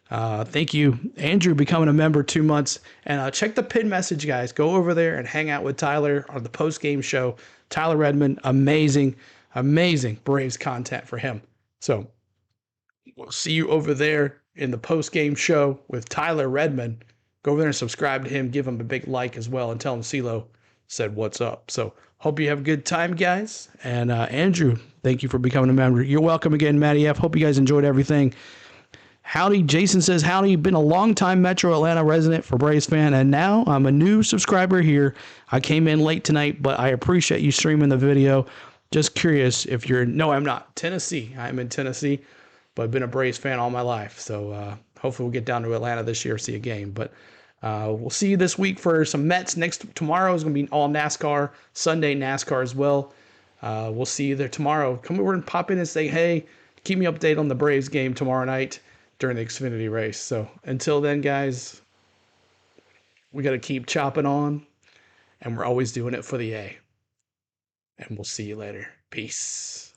Thank you, Andrew, becoming a member 2 months. And check the pin message, guys. Go over there and hang out with Tyler on the post-game show. Tyler Redmond, amazing, amazing Braves content for him. So we'll see you over there in the post-game show with Tyler Redmond. Go over there and subscribe to him. Give him a big like as well and tell him CeeLo said what's up. So hope you have a good time, guys. And Andrew, thank you for becoming a member. You're welcome again, Matty F. Hope you guys enjoyed everything. Howdy, Jason says, howdy, been a long-time Metro Atlanta resident for Braves fan, and now I'm a new subscriber here. I came in late tonight, but I appreciate you streaming the video. Just curious if you're... No, I'm not. Tennessee. I'm in Tennessee, but I've been a Braves fan all my life. So hopefully we'll get down to Atlanta this year, see a game. But we'll see you this week for some Mets. Tomorrow is going to be all NASCAR. Sunday, NASCAR as well. We'll see you there tomorrow. Come over and pop in and say, hey, keep me updated on the Braves game tomorrow night during the Xfinity race. So until then, guys, we got to keep chopping on, and we're always doing it for the A. And we'll see you later. Peace.